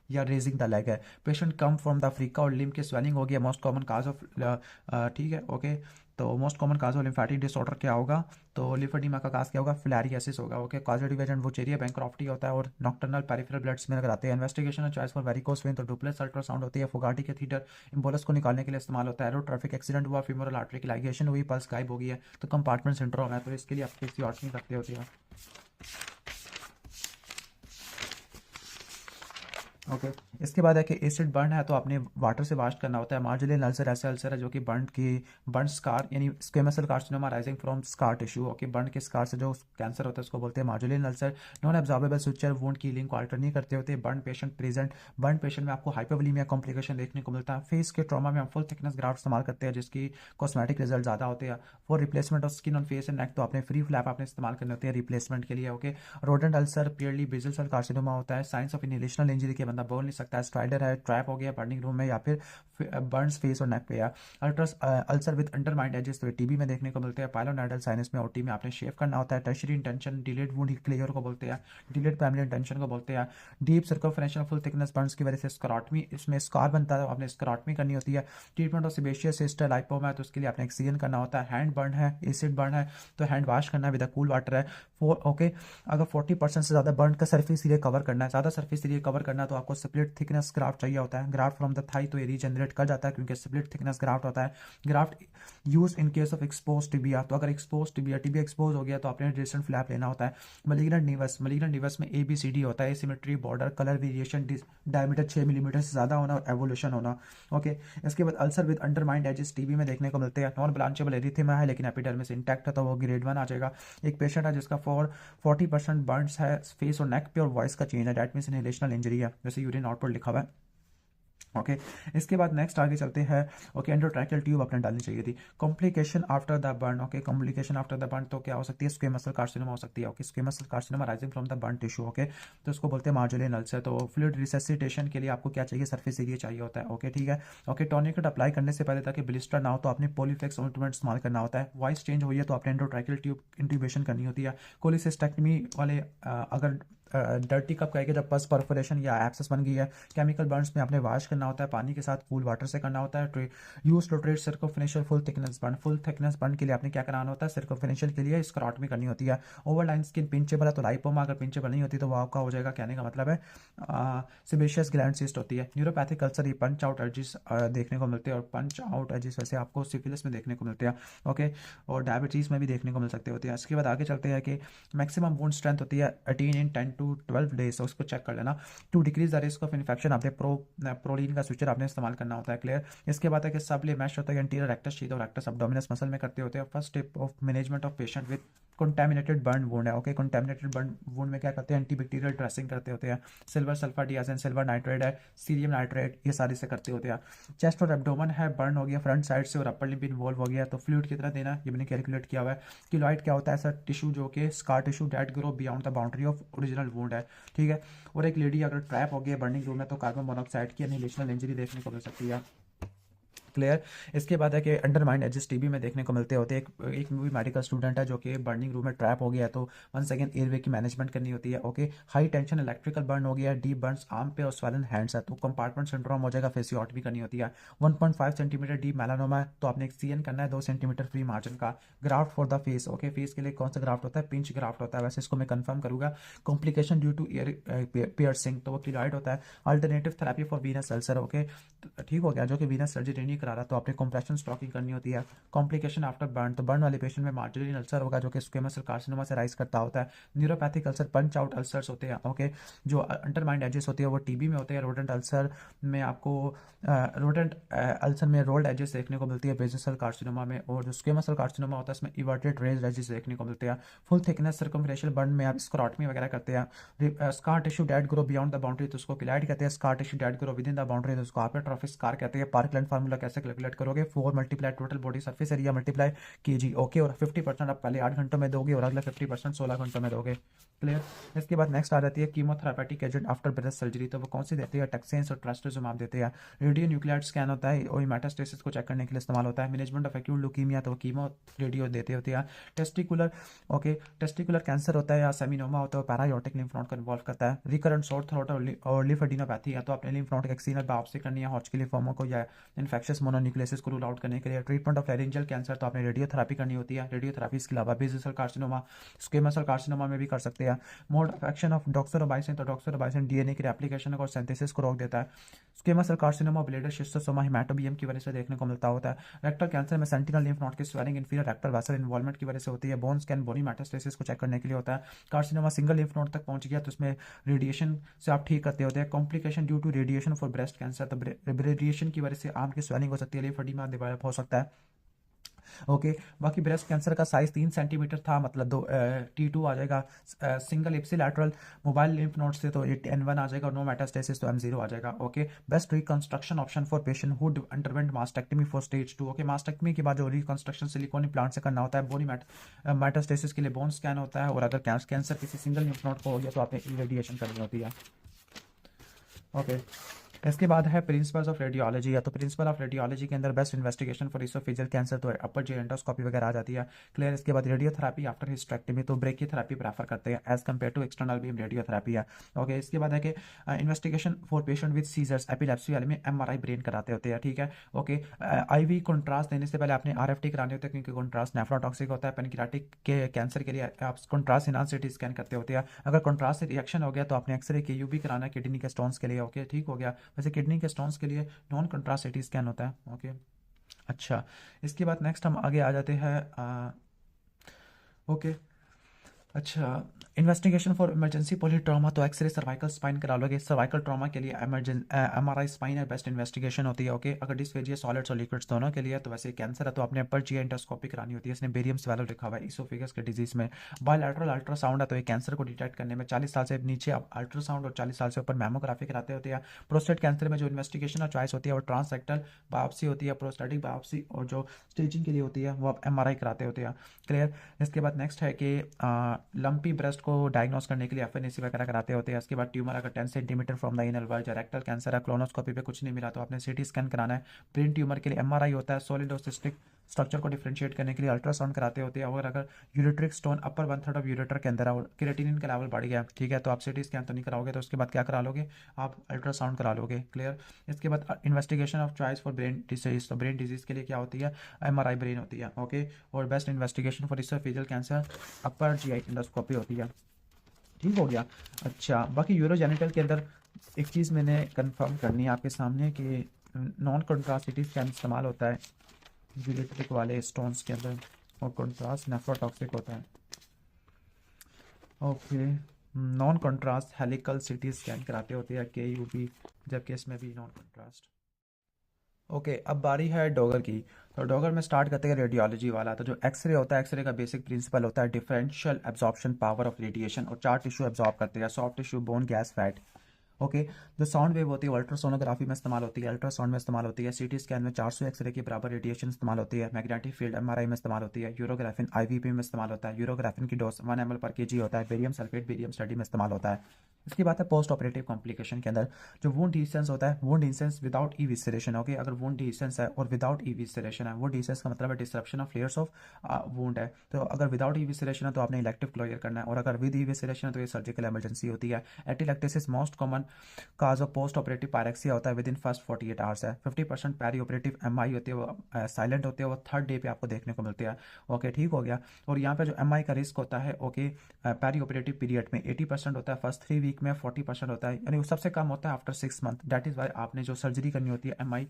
या रेजिंग द लेग है। Patient come from the Africa और लिम्फ की स्वेलिंग होगी, मोस्ट कॉमन काज ऑफ, ठीक है, ओके, तो most common cause of lymphatic disorder क्या होगा, तो लिम्फेडिमा का काज क्या होगा, फिलारियासिस होगा, ओके, कॉजेटिव एजेंट वोचेरिया बैंक्रॉफ्टी होता है और नॉक्टर्नल पेरिफेरल ब्लड स्मेल कराते हैं। Investigation choice for varicose vein, तो डुप्लेक्स अल्ट्रासाउंड होती है, फुगाटी कैथीटर इम्बोलस को निकालने के लिए इस्तेमाल होता है। एरो ट्रैफिक एक्सीडेंट हुआ, फीमोरल आर्टरी की लाइगेशन हुई, पल्स गायब हो गई है, तो कंपार्टमेंट सिंड्रोम है, तो इसके लिए आप किसी और नहीं रखते होती है। ओके, इसके बाद है कि एसिड बर्न है तो आपने वाटर से वाश करना होता है। मार्जिनल अल्सर ऐसे अल्सर है जो कि बर्न स्कार यानी squamous cell carcinoma rising from scar tissue, okay, burn के स्कार से जो कैंसर होता है उसको बोलते हैं marginal ulcer. Non absorbable suture wound की लिंक को अल्टर नहीं करते होते। बर्न पेशेंट में आपको हाइपोवोलीमिया कॉम्प्लिकेशन देखने को मिलता है। फेस के ट्रॉमा में हम फुल थिकनेस ग्राफ्ट इस्तेमाल करते हैं जिसकी कॉस्मेटिक रिजल्ट ज़्यादा होते हैं। For replacement of skin on face and neck तो आपने फ्री फ्लैप आपने इस्तेमाल करने होते हैं रिप्लेसमेंट के लिए, okay. Rodent ulcer purely basal cell carcinoma होता है। साइंस ऑफ इनहेलेशनल इंजरी के बंदा बोल नहीं सकता है। स्ट्राइडर है, ट्रैप हो गया बर्निंग रूम में या फिर बर्न्स फेस और नेक पे है। अल्ट्रस अल्सर विद अंडरमाइंड एजेस तो टीबी में देखने को मिलते हैं। पाइलोनाइडल साइनस में ओटी में आपने शेव करना होता है। Tertiary intention delayed wound clear को बोलते हैं, डिलेड प्राइमरी इंटेंशन को बोलते हैं। डीप सर्कमफरेंशियल फुल थिकनेस बर्न्स की वजह से स्क्राटमी इसमें स्कार बनता है, आपने स्क्राटमी करनी होती है। Treatment of sebaceous cyst lipoma है तो उसके लिए आपने एक्सीजन करना होता है। हैंड बर्न है, एसिड बर्न है तो हैंड वॉश करना है विद कूल वाटर है। ओके, अगर 40% से ज़्यादा बर्न का सरफेस एरिया कवर करना है, ज़्यादा सरफेस एरिया कवर करना है तो आपको स्प्लिट थिकनेस ग्राफ्ट चाहिए होता है। ग्राफ्ट फ्रॉम द थाई तो ये रीजनरेट कर जाता है क्योंकि स्प्लिट थिकनेस ग्राफ्ट होता है। Graft use in case of expose tibia, तो अगर एक्सपोज टिबिया एक्सपोज हो गया तो आपने डिस्टेंट फ्लैप लेना होता है। मलिग्नेंट निवस में ABCD होता है, symmetry, border, colour variation, diameter 6 millimetre से ज़्यादा होना और एवोल्यूशन होना, ओके। इसके बाद ulcer with undermined edges TB में देखने को मिलते हैं। नॉन ब्रांचेबल एरिथेमा है लेकिन एपिडर्मिस इंटैक्ट है तो वो ग्रेड 1 आ जाएगा। एक पेशेंट है जिसका 40% बर्न्स है फेस और नेक पे और वॉइस का चेंज है, डेट मीन्स इनहेलेशनल इंजरी है, जैसे यूरिन आउटपुट लिखा हुआ है, ओके। इसके बाद नेक्स्ट आगे चलते हैं, ओके। एंडोट्रैकियल ट्यूब आपने डालनी चाहिए थी। Complication after the burn, okay, complication after the burn तो क्या हो सकती है, स्क्वेमस सेल कार्सिनोमा हो सकती है, okay, squamous cell carcinoma rising from the burn tissue, okay, तो उसको बोलते हैं मार्जिनल अल्सर। तो फ्लूइड रिससिटेशन के लिए आपको क्या चाहिए, सरफेस एरिया चाहिए होता है, ओके, ठीक है, ओके। टॉर्निकेट अप्लाई करने से पहले ताकि ब्लिस्टर ना हो तो आपने पॉलीफ्लेक्स ऑइंटमेंट इस्तेमाल करना होता है। वॉइस चेंज हुई है तो आपने एंडोट्रैकियल ट्यूब इंट्यूबेशन करनी होती है। कोलिसिस्टेक्टमी वाले अगर डर्टी कब कहेंगे जब पस परफोरेशन या एब्सेस बन गई है। केमिकल बर्न्स में आपने वॉश करना होता है, पानी के साथ कूल वाटर से करना होता है। Use to treat circumferential full thickness burn के लिए आपने क्या कराना होता है, सर्कमफरेंशियल के लिए स्क्राटमी करनी होती है। ओवरलाइन स्किन पिंचेबल है तो लाइपोमा, अगर पिंचेबल नहीं होती तो वो आपका हो जाएगा, कहने का मतलब है सेबेशियस ग्लैंड सिस्ट होती है। न्यूरोपैथिक अल्सर ये पंच आउट एजिस देखने को मिलते हैं और पंच आउट एजिस वैसे आपको सिफिलिस में देखने को मिलते हैं, ओके, और डायबिटीज़ में भी देखने को मिल सकते होते हैं। इसके बाद आगे चलते हैं कि मैक्सिमम बोन स्ट्रेंथ होती है 18 इन 10 to 12 डेज, उसको चेक कर लेना। To decrease the risk of infection आपने प्रोलीन का स्विचर आपने इस्तेमाल करना होता है, क्लियर। इसके बाद है कि सबले मैश होता है एंटीरियर रेक्टस शीथ और रेक्टस एब्डोमिनस मसल में करते होते हैं। First step of management of patient with contaminated burn wound है, ओके। कंटेमिनेटेड बर्न वुंड में क्या करते हैं, एंटीबैक्टीरियल ड्रेसिंग करते होते हैं। सिल्वर सल्फर डियाजेन, सिल्वर नाइट्रेट है, सीरियम नाइट्रेट, ये सारी से करते होते हैं। चेस्ट और एब्डोमन है बर्न हो गया फ्रंट साइड से और अपर लिम्ब इन्वॉल्व हो गया तो फ्लूइड कितना देना ये मैंने कैलकुलेट किया हुआ है। किलोइड क्या होता है, ऐसा टिश्यू जो कि scar tissue that grow beyond the boundary of original wound है, ठीक है। और एक लेडी अगर ट्रैप हो गया बर्निंग रूम में तो कार्बन मोनोऑक्साइड की इनहेलेशनल इंजरी देखने को मिल सकती है, क्लियर। इसके बाद है कि अंडरमाइंड एजेस टीबी में देखने को मिलते होते हैं। एक भी मेडिकल स्टूडेंट है जो कि बर्निंग रूम में ट्रैप हो गया है तो वंस अगेन एयरवे की मैनेजमेंट करनी होती है, okay. High tension electrical burn हो गया, डीप बर्न्स आर्म पे और स्वेलन हैंड्स है तो कंपार्टमेंट सिंड्रोम हो जाएगा, फेसियोट भी करनी होती है। 1.5 सेंटीमीटर डीप मेलानोमा है तो आपने एक सीएन करना है 2 सेंटीमीटर फ्री मार्जिन का। Graft for the face, okay, face के लिए कौन सा ग्राफ्ट होता है, पिंच ग्राफ्ट होता है, वैसे इसको मैं कंफर्म करूंगा। Complication due two year piercing तो वो क्लियड होता है। Alternative therapy for venous ulcer, okay, ठीक हो गया, जो कि वीनस सर्जरी नहीं करा रहा है तो आपने कंप्रेशन स्टॉकिंग करनी होती है। कॉम्प्लिकेशन आफ्टर बर्न, तो बर्न वाले पेशेंट में मार्जिनल अल्सर होगा जो कि स्क्वेमस सेल कार्सिनोमा से राइज करता होता है। Neuropathic ulcer punch out ulcers होते हैं, ओके, जो अंडरमाइंड एजेस होती है वो टीबी में होते हैं। रोडेंट अल्सर में आपको रोडेंट अल्सर में रोल्ड एजेस देखने को मिलती है बेसल सेल कार्सिनोमा में, और जो स्क्वेमस सेल कार्सिनोमा होता है इसमें इवर्टेड रेज एजेस देखने को मिलते हैं। फुल थिकनेस सर्कमफेरेंशियल बर्न में आप स्क्रोटमी वगैरह करते हैं। Scar tissue dead grow beyond the boundary, तो उसको किलाइड कहते हैं। Scar tissue dead grow with in the boundary, तो उसको हाइपरट्रॉफिक स्कार कहते हैं। पार्कलैंड फार्मूला कैसे कैलकुलेट करोगे, 4 multiply total body surface area multiply KG, okay, और 50% आप पहले 8 घंटों में दोगे और अगला 50% 16 घंटों में दोगे। क्लियर। इसके बाद नेक्स्ट आ जाती है कीमोथेरापेटिक एजेंट आफ्टर ब्रेस्ट सर्जरी, तो वो कौन सी देती है, टैक्सेंस और ट्रास्टोजोम आप देते हैं। रेडियो न्यूक्लियर स्कैन होता है और मेटास्टेसिस को चेक करने के लिए इस्तेमाल होता है। मैनेजमेंट ऑफ एक्यूट ल्यूकीमिया, तो कीमो रेडियो देते होते हैं। टेस्टिकुलर, ओके, टेस्टिकुलर कैंसर होता है या सेमिनोमा होता है, पैरायोटिक लिम्फ नोड को इन्वॉल्व करता है। रिकरेंट शॉर्ट थ्रोट और लिम्फेडिनोपैथी है, तो अपने लिम्फ नोड एक्सीनल बायोप्सी करनी है हॉटस्किन लिम्फोमा को या इन्फेक्शियस मोनोन्यूक्लियोसिस को रूल आउट करने के लिए। ट्रीटमेंट ऑफ लैरिंजियल कैंसर, तो आपने रेडियोथेरेपी करनी होती है। रेडियोथेरेपी इसके अलावा basal cell carcinoma, squamous cell carcinoma में भी कर सकते हैं। Mode of action of doxorubicin, तो डॉक्सोरोबाइसिन डीएनए की रेप्लिकेशन और सिंथेसिस को रोक देता है। Squamous cell carcinoma bladder Schistosoma haematobium की वजह से देखने को मिलता होता है। रेक्टल कैंसर में सेंटिनल लिम्फ नोड की swelling inferior rectal vessel involvement की वजह से होती है। बोन स्कैन बोनी मेटास्टेसिस को चेक करने के लिए होता है। कार्सिनोमा सिंगल लिम्फ नोड तक पहुंच गया तो उसमें रेडिएशन से आप ठीक करते होते हैं। Complication due to radiation for breast cancer, तो रेडिएशन की वजह से आर्म की स्वेलिंग हो सकती है, लिम्फेडिमा डेवलप हो सकता है। ओके, बाकी ब्रेस्ट कैंसर का साइज 3 सेंटीमीटर था, मतलब T2 आ जाएगा। Single ipsilateral mobile lymph node से तो N1 आ जाएगा, नो मेटास्टेसिस तो M0 आ जाएगा। Okay, best reconstruction option for patient who underwent mastectomy for stage 2। Okay, mastectomy के बाद जो रिकंस्ट्रक्शन सिलिकॉन इम्प्लांट से करना होता है। बोनी मेटास्टेसिस के लिए बोन स्कैन होता है, और अगर कैंसर किसी सिंगल लिम्फ नोड को हो गया तो आपने इरेडिएशन करनी होती है। ओके, इसके बाद है प्रिंसिपल्स ऑफ रेडियोलॉजी, या तो प्रिंसिपल ऑफ रेडियोलॉजी के अंदर best investigation for oesophageal cancer, तो अपर जी एंडोस्कोपी वगैरह आ जाती है। क्लियर। इसके बाद रेडियोथेरेपी आफ्टर हिस्टेक्टमी, तो ब्रेकियोथेरेपी प्रेफर करते हैं as compare to external beam radiotherapy है। ओके, इसके बाद है कि investigation for patient with seizures epilepsy वाले में MRI ब्रेन कराते होते हैं, ठीक है। ओके, IV कंट्रास्ट देने से पहले आपने RFT कराने होते हैं क्योंकि कंट्रास्ट नेफ्रोटॉक्सिक होता है। पेनक्रियाटिक के कैंसर के लिए आप कंट्रास्ट इनहांस CT स्कैन करते होते हैं। अगर कंट्रास्ट से रिएक्शन हो गया तो आपने एक्सरे KUB कराना है किडनी के स्टोन्स के लिए। ओके, ठीक हो गया। वैसे किडनी के स्टोन्स के लिए नॉन कंट्रास्ट CT स्कैन होता है। ओके, अच्छा, इसके बाद नेक्स्ट हम आगे आ जाते हैं। ओके, अच्छा, investigation for emergency poly trauma, तो एक्सरे सर्वाइकल स्पाइन करा लोगे। सर्वाइकल ट्रॉमा के लिए MRI स्पाइन है बेस्ट इन्वेस्टिगेशन होती है। ओके, अगर डिस्फेजिया सॉलिड्स और लिक्विड्स दोनों के लिए, तो वैसे कैंसर है तो आपने अपर GI एंडोस्कोपी करानी होती है। इसने बेरियम स्वेलो लिखा हुआ है इसोफेगस के डिजीज में। बायलैटरल अल्ट्रासाउंड है तो ये कैंसर को डिटेक्ट करने में 40 साल से नीचे आप अल्ट्रासाउंड और 40 साल से ऊपर मैमोग्राफी कराते होते हैं। प्रोस्टेट कैंसर में जो इन्वेस्टिगेशन और चॉइस होती है वो ट्रांसरेक्टल बायोप्सी होती है, प्रोस्टेटिक बायोप्सी, और जो स्टेजिंग के लिए होती है वो आप MRI कराते होते हैं। क्लियर। इसके बाद नेक्स्ट है कि लंपी ब्रेस्ट को डायग्नोस करने के लिए FNAC वगैरह कराते होते हैं। इसके बाद ट्यूमर अगर 10 centimetre from the anal verge, rectal cancer है, क्लोनोस्कोपी पे कुछ नहीं मिला तो आपने CT स्कैन कराना है। ब्रेन ट्यूमर के लिए MRI होता है। सॉलिड और सिस्टिक स्ट्रक्चर को डिफरेंशिएट करने के लिए अल्ट्रासाउंड कराते होते हैं। और अगर ureteric stone upper 1/3 of ureter के अंदर और क्रिएटिनिन का लेवल बढ़ गया, ठीक है, तो आप CT स्कैन तो नहीं कराओगे, तो उसके बाद क्या करा लोगे, आप अल्ट्रासाउंड करा लोगे। क्लियर। इसके बाद investigation of choice for brain disease, तो ब्रेन डिजीज के लिए क्या होती है, MRI ब्रेन होती है। ओके, और best investigation for oesophageal cancer upper GI endoscopy होती है। ठीक हो गया। अच्छा, बाकी यूरोजेनिटल के अंदर एक चीज़ मैंने कंफर्म करनी है आपके सामने कि नॉन कंट्रास्ट CT स्कैन इस्तेमाल होता है यूरेट्रिक वाले स्टोन्स के अंदर, और कंट्रास्ट नेफ्रोटॉक्सिक होता है। Okay, non contrast helical CT scan कराते होते हैं KUB, जबकि इसमें भी नॉन कंट्रास्ट। ओके, अब बारी है डॉगर की। तो डॉगर में स्टार्ट करते हैं रेडियोलॉजी वाला। तो जो एक्सरे होता है, एक्सरे का बेसिक प्रिंसिपल होता है differential absorption power of radiation, और 4 टिश्यू एब्जॉर्ब करते हैं, soft tissue, bone, gas, fat. Okay, जो साउंड वेव होती है अल्ट्रासोनोग्राफी में इस्तेमाल होती है, अल्ट्रासाउंड में इस्तेमाल होती है। CT स्कैन में 400 एक्सरे के बराबर रेडिएशन इस्तेमाल होती है। मैग्नेटिक फील्ड MRI में इस्तेमाल होती है। यूरोग्राफिन IVP में इस्तेमाल होता है। यूरोग्राफिन की डोज 1 ml पर kg होता है। बेरियम सल्फेट बेरियम स्टडी में इस्तेमाल होता है। इसकी बात है पोस्ट ऑपरेटिव कॉम्प्लिकेशन के अंदर, जो वुंड डिसेंस होता है, वुंड डिसेंस विदाउट इविसरेशन। ओके, अगर वुंड डिसेंस है और विदाउट इविसरेशन है, वुंड डिसेंस का मतलब है disruption of layers of wound है, तो अगर विदाउट इविसरेशन है तो आपने इलेक्टिव क्लोजर करना है, और अगर विद इविसरेशन है तो ये सर्जिकल इमरजेंसी होती है। Atelectasis most common cause of post operative pyrexia होता है विद इन फर्स्ट 48 आवर्स है। 50% पेरी ऑपरेटिव एमआई होती है वो साइलेंट होती है, वो थर्ड डे पे आपको देखने को मिलती है। ओके, ठीक हो गया। और यहाँ पे जो एमआई का रिस्क होता है ओके पेरी ऑपरेटिव पीरियड में 80% होता है, फर्स्ट 3 वीक में 40% होता है, यानी वो सबसे कम होता है after 6 month. That is why आपने जो सर्जरी करनी होती है एमआई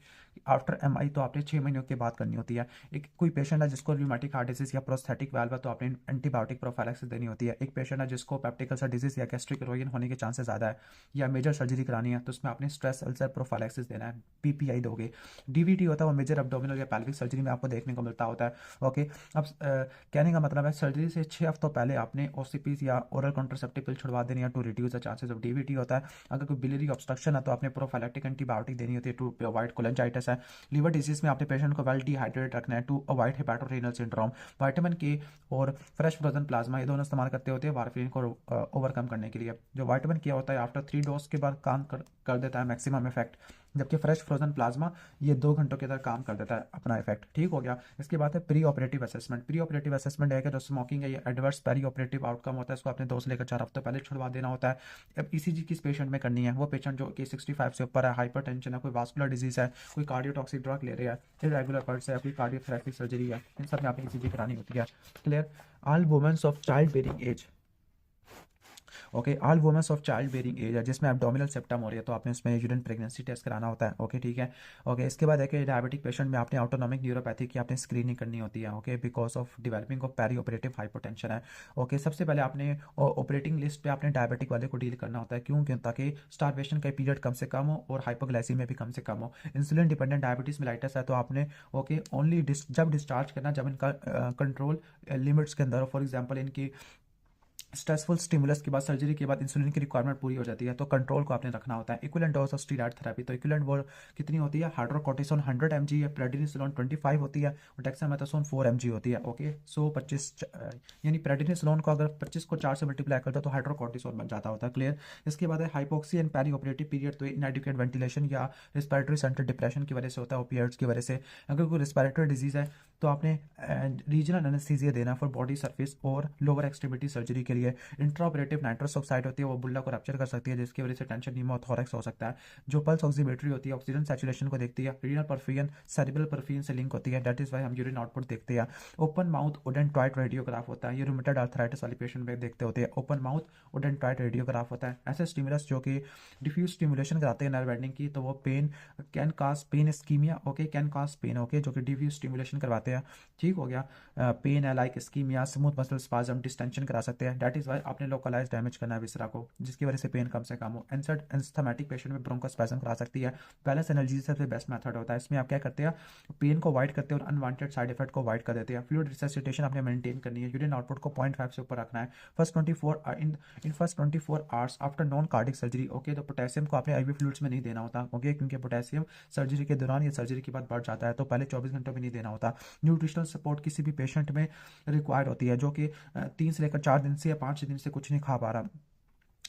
आफ्टर एमआई तो आपने 6 महीनों के बाद करनी होती है। एक कोई पेशेंट है जिसको रूमेटिक हार्ट डिजीज या प्रोस्थेटिक वाल्व है तो आपने एंटीबायोटिक प्रोफाइलैक्सिस देनी होती है। एक पेशेंट है जिसको पेप्टिक अल्सर डिजीज या गैस्ट्रिक इरोजन होने के चांसेस ज़्यादा है या मेजर सर्जरी करानी है तो उसमें आपने स्ट्रेस अल्सर प्रोफाइलैक्सिस देना है, पीपीआई दोगे। डीवीटी होता है वो मेजर एब्डोमिनल या पेल्विक सर्जरी में आपको देखने को मिलता होता है। ओके, अब कहने का मतलब है सर्जरी से 6 हफ्तों पहले आपने ओसीपीज या ओरल कॉन्ट्रासेप्टिव पिल छुड़वा देनी है to reduce the chances of DVT होता है। अगर कोई बिलियरी ऑब्स्ट्रक्शन है तो आपने प्रोफाइलैक्टिक एंटीबायोटिक देनी होती है टू अवॉइड कोलेंजाइटिस है। लीवर डिजीज में आपने पेशेंट को वेल डिहाइड्रेट रखना है टू अवॉइड हेपेटोरेनल सिंड्रोम। विटामिन के और फ्रेश फ्रोजन प्लाज्मा ये दोनों इस्तेमाल करते होते हैं वारफिन को ओवरकम करने के लिए। जो विटामिन के होता है आफ्टर 3 डोज के बाद काम कर देता है मैक्सिमम इफेक्ट, जबकि फ्रेश फ्रोजन प्लाज्मा ये 2 घंटों के अंदर काम कर देता है अपना इफेक्ट। ठीक हो गया। इसके बाद है pre operative assessment. Pre operative assessment है कि जो स्मोकिंग है ये एडवर्स पेरी ऑपरेटिव आउटकम होता है, इसको आपने 2 से लेकर 4 हफ्ते पहले छुड़वा देना होता है। अब ईसीजी किस पेशेंट में करनी है, वो पेशेंट जो कि 65 से ऊपर है, हाइपरटेंशन है, कोई वास्कुलर डिजीज है, कोई कार्डियोटॉक्सिक ड्रग ले रहा है, इरेगुलर पल्स है, कोई कार्डियोथेरेपी सर्जरी है, इन सब में आपने ईसीजी करानी होती है। Clear. All womens of child bearing age, okay, all womens of child bearing age है जिसमें एब्डोमिनल सेप्टम हो रही है तो आपने उसमें यूरिन प्रेगनेंसी टेस्ट कराना होता है। ओके, ठीक है। ओके, इसके बाद है कि डायबिटिक पेशेंट में आपने ऑटोनॉमिक न्यूरोपैथी की आपने स्क्रीनिंग करनी होती है। Okay, because of developing of peri operative hypotension है। ओके, सबसे पहले आपने ऑपरेटिंग लिस्ट पे आपने डायबिटिक वाले को डील करना होता है। क्यों? ताकि स्टारवेशन का पीरियड कम से कम हो और हाइपोग्लाइसीमिया भी कम से कम हो। इंसुलिन डिपेंडेंट डायबिटीज मेलाइटस है तो आपने ओके ओनली जब डिस्चार्ज करना जब इनका कंट्रोल लिमिट्स के अंदर हो। फॉर एग्जाम्पल इनकी स्ट्रेसफुल स्टिमुलस के बाद सर्जरी के बाद इंसुलिन की रिक्वायरमेंट पूरी हो जाती है तो कंट्रोल को आपने रखना होता है। Equivalent dose of steroid therapy, तो इक्विवेलेंट वो कितनी होती है, हाइड्रोकोर्टिसोन 100 mg है, प्रेडिनिसोलोन 25 होती है और डेक्सामेथासोन 4 mg होती है। ओके, सो 25 यानी प्रेडिनिसोलोन को अगर 25 को 4 से मल्टीप्लाई करता तो हाइड्रोकोर्टिसोन बन जाता होता है। क्लियर। इसके बाद है हाइपोक्सी एंड पेरी ऑपरेटिव पीरियड, तो इनएडिक्वेट वेंटिलेशन या रिस्पिरेटरी सेंटर डिप्रेशन की वजह से होता है, ओपिएट्स की वजह से। अगर कोई रिस्पिरेटरी डिजीज है तो आपने रीजनल एनेस्थीसिया देना फॉर बॉडी सरफेस और लोअर एक्सट्रीमिटी सर्जरी के लिए। इंट्राऑपरेटिव नाइट्रस ऑक्साइड होती है वो बुल्ला को रप्चर कर सकती है जिसकी वजह से टेंशन न्यूमोथोरैक्स हो सकता है। जो पल्स ऑक्सीमेट्री होती है ऑक्सीजन सैचुरेशन को देखती है। रीनल परफ्यूजन सेरिब्रल परफ्यूजन से लिंक होती है, दैट इज वाई हम यूरिन आउटपुट देखते हैं। ओपन माउथ ओडेंटॉइड रेडियोग्राफ होता है, ये रूमेटॉइड आर्थराइटिस वाले पेशेंट में देखते होते हैं। ओपन माउथ ओडेंटॉइड रेडियोग्राफ होता है। ऐसे स्टिमुलस जो कि डिफ्यूज स्टिमुलेशन कराते हैं नर्व एंडिंग की तो वो pain can cause pain ischaemia, okay, can cause pain, okay, जो कि डिफ्यूज स्टिमुलेशन करवाते हैं। ठीक हो गया। पेन है like ischaemia, smooth muscle spasm, distension करा सकते हैं। दैट इज वाई आपने लोकलाइज डैमेज करना है विसरा को जिसकी वजह से पेन कम से कम हो। एंस्थमेटिक पेशेंट में ब्रोंकोस्पैज्म करा सकती है। बैलेंस एनाल्जेसिस सबसे बेस्ट मेथड होता है। इसमें आप क्या करते हैं, पेन को अवॉइड करते हैं और अनवांटेड साइड इफेक्ट को अवॉइड कर देते हैं। फ्लूइड रिससिटेशन आपने मेंटेन करनी है। यूरिन आउटपुट को 0.5 से ऊपर रखना है। First 24 hours after non cardiac surgery. Okay, तो पोटेशियम को आपने आईवी फ्लूइड्स में नहीं देना होता। ओके, क्योंकि पोटेशियम सर्जरी के दौरान या सर्जरी के बाद बढ़ जाता है तो पहले 24 घंटों में नहीं देना होता। न्यूट्रिशनल सपोर्ट किसी भी पेशेंट में रिक्वायर्ड होती है जो कि 3 से लेकर 4 दिन से या 5 दिन से कुछ नहीं खा पा रहा।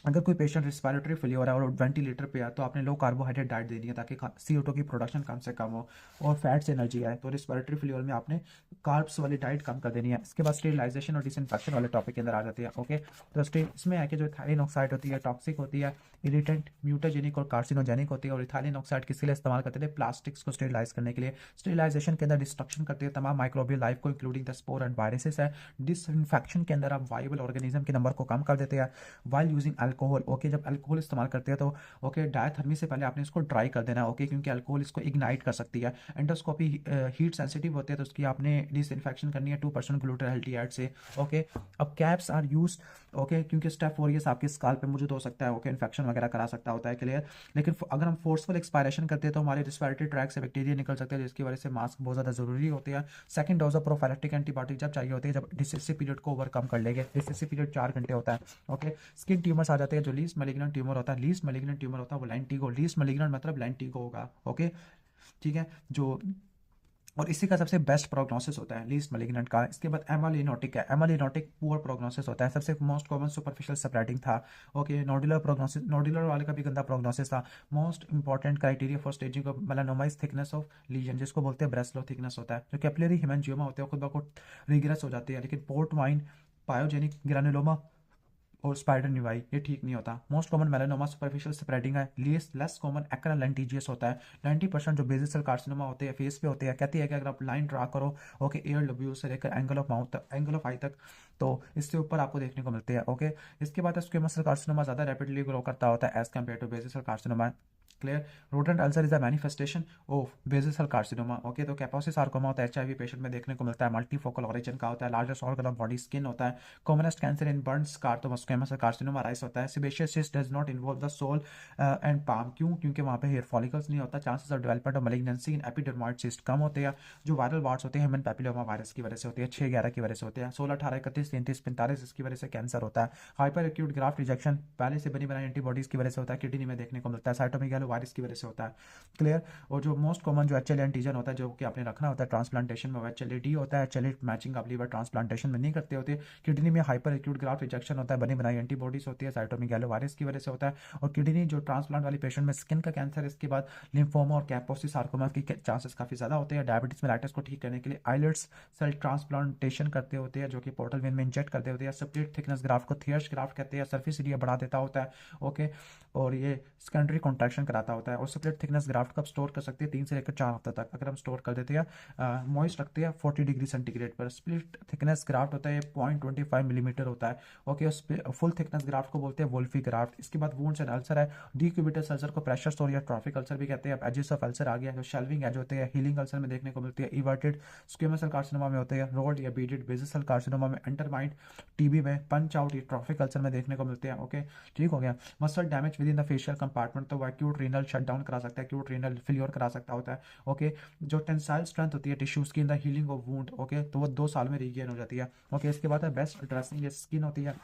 अगर कोई पेशेंट रिस्पिरेटरी फेलियर है और वेंटिलेटर पे है तो आपने लो कार्बोहाइड्रेट डाइट देनी है ताकि CO2 की प्रोडक्शन कम से कम हो और फैट से एनर्जी आए। तो रिस्पिरेटरी फेलियर में आपने कार्ब्स वाली डाइट कम कर देनी है। इसके बाद स्टेरिलाइजेशन और डिसइंफेक्शन वाले टॉपिक के अंदर आ जाती है। ओके, तो इसमें है कि जो इथाइलिन ऑक्साइड होती है टॉक्सिक होती है, इरिटेंट, म्यूटाजेनिक और कार्सिनोजेनिक होती है। और इथाइलिन ऑक्साइड किसके लिए इस्तेमाल करते थे, प्लास्टिक्स को स्टेरिलाइज करने के लिए। स्टेरिलाइजेशन के अंदर डिस्ट्रक्शन करती है तमाम माइक्रोबियल लाइफ को including the spore and viruses है। डिसइंफेक्शन के अंदर आप वायबल ऑर्गेनिज्म के नंबर को कम कर देते हैं वाइल यूजिंग अल्कोहल। ओके, जब अल्कोहल इस्तेमाल करते हैं तो ओके डायथर्मी से पहले आपने इसको ड्राई कर देना है। ओके, क्योंकि अल्कोहल इसको इग्नाइट कर सकती है। एंडोस्कोपी हीट सेंसिटिव होती है तो उसकी आपने डिसइंफेक्शन करनी है 2% ग्लूटाल्डिहाइड से। ओके, अब कैप्स आर यूज्ड, ओके, क्योंकि स्टेफ ओरियस आपके स्काल पे मौजूद हो सकता है। ओके, इन्फेक्शन वगैरह करा सकता होता है। क्लियर। लेकिन अगर हम फोर्सफुल एक्सपायरेशन करते हैं तो हमारे रिस्पिरेटरी ट्रैक से बैक्टीरिया निकल सकते हैं जिसकी वजह से मास्क बहुत ज़्यादा जरूरी होती है। Second dose of prophylactic antibiotic जब चाहिए होती है जब डिसेसिव पीरियड को ओवरकम कर लेंगे। डिसेसिव पीरियड 4 घंटे होता है। ओके, स्किन ट्यूमर्स आ जाते हैं जो लीस्ट मैलिग्नेंट ट्यूमर होता है। लीस्ट मैलिग्नेंट ट्यूमर होता है वो लेंटिगो, लीस्ट मैलिग्नेंट मतलब लेंटिगो होगा। ओके, ठीक है, जो और इसी का सबसे बेस्ट प्रोग्नोसिस होता है लीस्ट मैलिग्नेंट का। इसके बाद एमालिनोटिक है। एमालिनोटिक पुअर प्रोग्नोसिस होता है। सबसे मोस्ट कॉमन सुपरफिशियल स्प्रेडिंग था। ओके, नोडुलर प्रोग्नोसिस, नोडुलर वाले का भी गंदा प्रोग्नोसिस था। Most important criteria for staging of melanoma is thickness of legion जिसको बोलते हैं ब्रेस्लो थिकनेस होता है। जो कैपिलरी हेमेंजियोमा होते हैं खुद ब खुद रिग्रेस हो जाती है। लेकिन पोर्ट वाइन पायोजेनिक ग्रैनुलोमा और स्पाइडर न्यूवाई, ये ठीक नहीं होता। Most common melanoma superficial spreading है, लेस कॉमन एक्रा लेंटिजियस होता है। 90% जो बेसिल सेल कार्सिनोमा होते हैं फेस पे होते हैं। कहती है कि अगर आप लाइन ड्रा करो ओके एयर लब्यू से लेकर एंगल ऑफ माउथ तक, एंगल ऑफ आई तक, तो इससे ऊपर आपको देखने को मिलते हैं। ओके, इसके बाद स्क्वेमस सेल कार्सिनोमा ज़्यादा रैपिडली ग्रो करता होता है as compare to basal cell carcinoma. Clear. Rodent ulcer is a manifestation of basal cell carcinoma. Okay, तो कैपोसिस सार्कोमा होता है एचआईवी पेशेंट में देखने को मिलता है। मल्टीफोकल ऑरिजिन का होता है, largest organ of body skin होता है। Commonest cancer in burn scar तो स्क्वेमस सेल कार्सिनोमा राइस होता है। Sebaceous cyst does not involve the sole and palm, क्यों? क्योंकि वहाँ पे हेयर फॉलिकल्स नहीं होता। Chances of development of malignancy in epidermoid cyst कम होते हैं। जो वायरल वार्ड्स होते हैं ह्यूमन पैपिलोमा वायरस की वजह से होती है, 6-11 की वजह से होते हैं। 16, 18, 31, 33, 45 इसकी वजह से कैंसर होता है। हाइपर एक्यूट ग्राफ्ट रिजेक्शन पहले से बनी बनाई एंटीबॉडीज की वजह से होता है, किडनी में देखने को मिलता है। साइटोमेगालो वायरस की वजह से होता है। क्लियर। और जो मोस्ट कॉमन जो एचएल एंटीजन होता है जो कि आपने रखना होता है ट्रांसप्लांटेशन में, एचएल डी होता है। एचएल मैचिंग आप लीवर ट्रांसप्लांटेशन में नहीं करते होते। किडनी में हाइपर एक्यूट ग्राफ्ट रिजेक्शन होता है, बनी बनाई एंटीबॉडीज होती है, साइटोमेगालो वायरस की वजह से होता है। और किडनी जो ट्रांसप्लांट वाली पेशेंट में स्किन का कैंसर, इसके बाद लिम्फोमा और कैपोसिस सार्कोमा की चांसेस काफी ज्यादा होते हैं। डायबिटीज मेलाइटिस को ठीक करने के लिए आइलेट्स सेल ट्रांसप्लांटेशन करते होते हैं, जो कि पोर्टल वेन में इंजेक्ट करते होते हैं। स्प्लिट थिकनेस ग्राफ्ट को थियर्स ग्राफ्ट कहते हैं, सरफेस एरिया बढ़ा देता होता है। ओके, और ये सेकेंडरी कॉन्ट्रैक्शन कराता होता है। और स्प्लिट थिकनेस ग्राफ्ट कब स्टोर कर सकते हैं? 3 से लेकर 4 हफ्ते तक अगर हम स्टोर कर देते हैं, मॉइस्ट रखते हैं 40 डिग्री सेंटीग्रेड पर। स्प्लिट थिकनेस ग्राफ्ट होता है 0.25 मिलीमीटर होता है। ओके, फुल थिकनेस ग्राफ्ट को बोलते हैं वोल्फी ग्राफ्ट। इसके बाद वुंड्स एंड अल्सर है। डीक्यूबिटस अल्सर को प्रेशर सोर या ट्रॉफिक अल्सर भी कहते हैं। अब एजेस ऑफ अल्सर आ गया, जो शेल्विंग एज होते हैं हीलिंग अल्सर में देखने को मिलती है। इवर्टेड स्क्वेमस सेल कार्सिनोमा में होते हैं। रोल्ड या बीडेड बेसिल सेल कार्सिनोमा में, अंडरमाइंड टीबी में, पंच आउट या ट्रॉफिक अल्सर में देखने को मिलते हैं। ओके, ठीक हो गया। Muscle damage with in the facial compartment, तो वो एक्यूट रीनल शटडाउन करा सकता है, एक्यूट रीनल फेलियर करा सकता होता है। ओके, जो टेंसाइल स्ट्रेंथ होती है टिश्यूज की in the healing of wound, okay, तो वो 2 साल में रीगेन हो जाती है। ओके, इसके बाद है बेस्ट ड्रेसिंग स्किन होती है।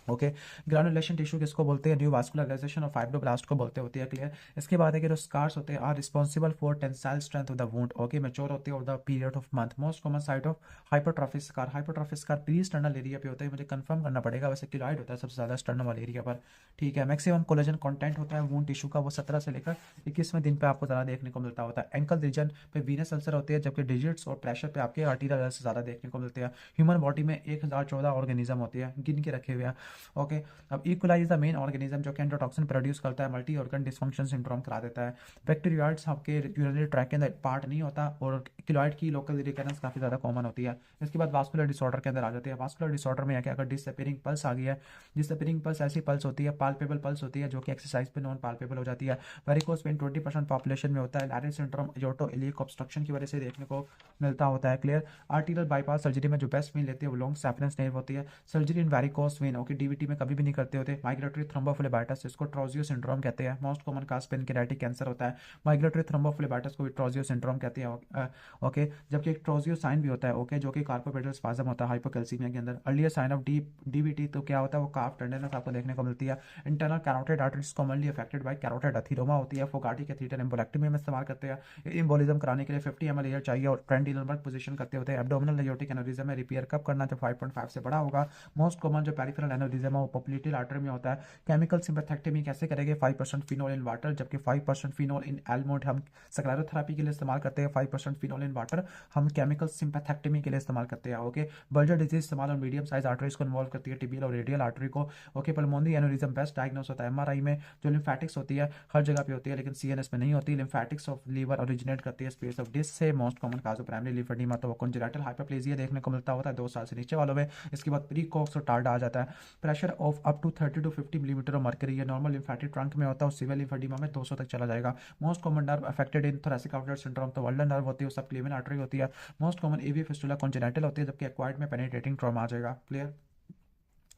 ओके, ग्रानुलेशन टिश्यू किसको बोलते हैं? न्यू वास्कुलराइजेशन और फाइब्रोब्लास्ट को बोलते होती है। क्लियर। इसके बाद है कि जो स्कार्स होते हैं are responsible for tensile strength of the wound. Okay, mature होते हैं over the period of month. Most common site of hypertrophy scar, hypertrophy scar pre sternal area पे होता है, मुझे कंफर्म करना पड़ेगा, वैसे किलॉइड होता है सबसे ज्यादा स्टर्नल वाले एरिया पर। ठीक है। मैक्सिमम कोलेजन कंटेंट होता है वुंड टिश्यू का, वो 17 से लेकर 21वें दिन पे आपको ज्यादा देखने को मिलता होता है। एंकल रीजन पे वीनस अल्सर होते हैं, जबकि डिजिट्स और प्रेशर पे आपके आर्टीरियल अल्सर ज्यादा देखने को मिलते हैं। ह्यूमन बॉडी में 1014 ऑर्गेनिज्म होती है, गिन के रखे हुए हैं। ओके, अब इक्वलाई इज द मेन ऑर्गेनिज्म जो कि एंडोटॉक्सिन प्रोड्यूस करता है, मल्टी ऑर्गन डिसफंक्शन सिंड्रोम करा देता है। बैक्टीरियाइड्स आपके यूरिनरी ट्रैक के अंदर पार्ट नहीं होता, और किलॉइड की लोकल रिकरेंस काफी ज्यादा कॉमन होती है। इसके बाद वास्कुलर डिसऑर्डर के अंदर आ जाते हैं। वास्कुलर डिसऑर्डर में क्या, अगर डिसअपीयरिंग पल्स आ गई है, डिसअपीयरिंग पल्स ऐसी पल्स होती है, पाल्पेबल पल्स होती है, जो कि एक्सरसाइज पे नॉन पाल्पेबल हो जाती है। वेरिकोस वेन 20% पॉपुलेशन में होता है। लैरिंज सिंड्रोम एयोर्टो इलियक ऑब्स्ट्रक्शन की वजह से देखने को मिलता होता है। क्लियर। आर्टीरियल बाईपास सर्जरी में जो बेस्ट वेन लेते हैं वो लॉन्ग सैफरेंस नर्व होती है। Surgery in varicose when, okay, DVT में कभी भी नहीं करते होते। माइग्रेटरी थ्रोम्बोफ्लेबाइटिस, इसको ट्रोजियो सिंड्रोम कहते हैं। मोस्ट कॉमन काज पेनक्रियाटिक कैंसर होता है। माइग्रेटरी थ्रोम्बोफ्लेबाइटिस को भी ट्रोजियो सिंड्रोम कहते हैं। ओके, जबकि एक ट्रोजियो साइन भी होता है, ओके, जो कि कार्पोपेटल स्पाज्म होता है हाइपोकैल्सीमिया के अंदर। अर्लियर साइन ऑफ डीवीटी तो क्या होता है, वो काफ टेंडरनेस आपको देखने को मिलती है। Internal carotid arteries commonly affected by carotid atheroma होती है। फोगाटी कैथीटर एम्बोलेक्टमी में इस्तेमाल करते हैं। एम्बोलिज्म कराने के लिए 50 ml एयर चाहिए और ट्रेंडिलबर्ग पोजीशन करते होते हैं। एब्डोमिनल एयोर्टिक एनोरिज्म में रिपेयर कब करना, जब 5.5 से बड़ा होगा। मोस्ट कॉमन जो पेरिफेरल एनोरिज्म है वो पोप्लिटेल आर्टरी में होता है। केमिकल सिंपैथेक्टमी कैसे करेंगे? 5% फिनोल इन वाटर, जबकि 5% फिनोल इन एल्मोंड हम स्क्लेरोथेरेपी के लिए इस्तेमाल करते हैं। 5% फिनोल इन वाटर हम केमिकल सिंपैथेक्टमी के लिए इस्तेमाल करते हैं। ओके, बल्जर डिजीज इस्तेमाल और मीडियम साइज आर्टरीज को इन्वॉल्व करती है, टिबियल और रेडियल आर्टरी को। Okay, pulmonary aneurysm best diagnose होता है एमआरआई में। जो लिम्फेटिक्स होती है हर जगह पे होती है, लेकिन सीएनएस में नहीं होती। लिम्फेटिक्स ऑफ लीवर ओरिजिनेट करती है स्पेस ऑफ डिस्क से। Most common cause of primary lymphoedema तो कंजेनिटल हाइपरप्लेजिया देखने को मिलता होता है 2 साल से नीचे वालों में। इसके बाद प्रीकॉक्स और टार्डा आ जाता है। Pressure of up to 30 to 50 millimetre of mercury, ये नॉर्मल लिम्फेटिक ट्रंक में होता है, और सिविल लिम्फेडिमा में 200 तक चला जाएगा। Most common nerve affected in thoracic outlet syndrome तो वर्ल्डर नर्व होती है, सबक्लेवियन आर्टरी होती है। मोस्ट कॉमन एवी फिस्टुला कंजेनिटल होती है, जबकि एक्वायर्ड में पेनिट्रेटिंग ट्रॉमा आ जाएगा। क्लियर।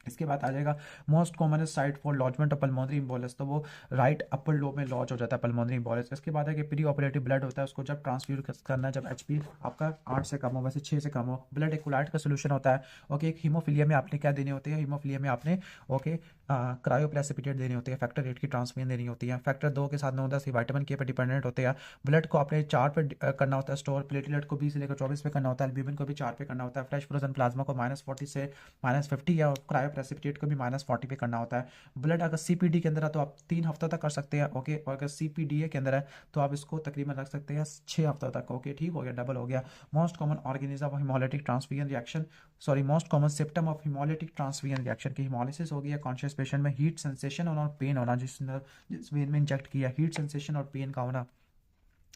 इसके बाद आ जाएगा most common site for lodgement of pulmonary embolus, तो वो राइट अपर लोब में लॉज हो जाता है पल्मोनरी इम्बोलस। इसके बाद है कि प्री ऑपरेटिव ब्लड होता है, उसको जब ट्रांसफ्यूज करना है, जब एचपी आपका 8 से कम हो, वैसे 6 से कम हो। ब्लड इक्वलाइट का सोल्यूशन होता है। ओके, एक हीमोफिलिया में आपने क्या देने होते हैं? हीमोफिलिया में आपने ओके क्रायोप्रेसिपिटेट देनी होती है, फैक्टर 8 की ट्रांसफ्यूजन देनी होती है। फैक्टर 2 के साथ 9-10 विटामिन के पे डिपेंडेंट होते हैं। ब्लड को आपने 4 पे करना होता है स्टोर। प्लेटलेट को 20 से लेकर 24 पे करना होता है। एल्ब्यूमिन को भी 4 पे करना होता है। फ्रेश फ्रोजन प्लाज्मा को -40 से -50 या क्रायो प्रेसिपिटेट को भी -40 पे करना होता है। ब्लड अगर CPD के अंदर है तो आप 3 हफ्तों तक कर सकते हैं, ओके, और अगर CPDA के अंदर है तो आप इसको तकरीबन रख सकते हैं 6 हफ्तों तक, ओके, ठीक हो गया, डबल हो गया। Most common organism of haemolytic transfusion reaction, sorry, most common symptom of haemolytic transfusion reaction की हिमोलिसिस हो गया कॉन्शियस पेशेंट में, हीट सेंसेशन और पेन होना, जिस वेन में इंजेक्ट किया, हीट सेंसेशन और पेन का होना,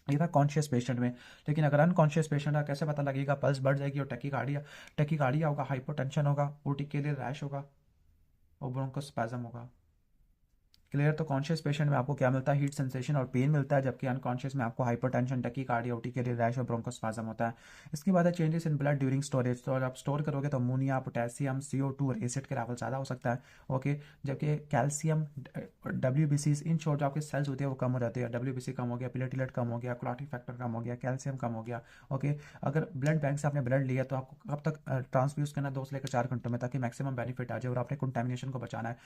ये था कॉन्शियस पेशेंट में। लेकिन अगर अनकॉन्शियस पेशेंट है कैसे पता लगेगा? पल्स बढ़ जाएगी और टैकीकार्डिया होगा, हाइपोटेंशन होगा, उर्टिकेरियल रैश होगा और ब्रोंकोस्पैज्म होगा। क्लियर? तो कॉन्शियस पेशेंट में आपको क्या मिलता है? हीट सेंसेशन और पेन मिलता है, जबकि अनकॉन्शियस में आपको हाइपरटेंशन, टैकीकार्डिया, उर्टिकेरियल रैश और ब्रोंकोस्पाज्म होता है। इसके बाद है changes in blood during storage. तो अगर आप स्टोर करोगे तो अमोनिया, पोटेशियम, CO2 और एसिड के लेवल ज़्यादा हो सकता है, ओके, जबकि कैल्शियम, WBC, इन शॉर्ट जो आपके सेल्स होते हैं वो कम हो जाते हैं, WBC कम हो गया, प्लेटलेट कम हो गया, क्लॉटिंग फैक्टर कम हो गया, कैल्शियम कम हो गया, ओके। अगर ब्लड बैंक से आपने ब्लड लिया तो आपको कब तक ट्रांसफ्यूज करना है? 2 से लेकर 4 घंटों में, ताकि मैक्सिमम बेनिफिट आ जाए और आपने कंटामिनेशन को बचाना है।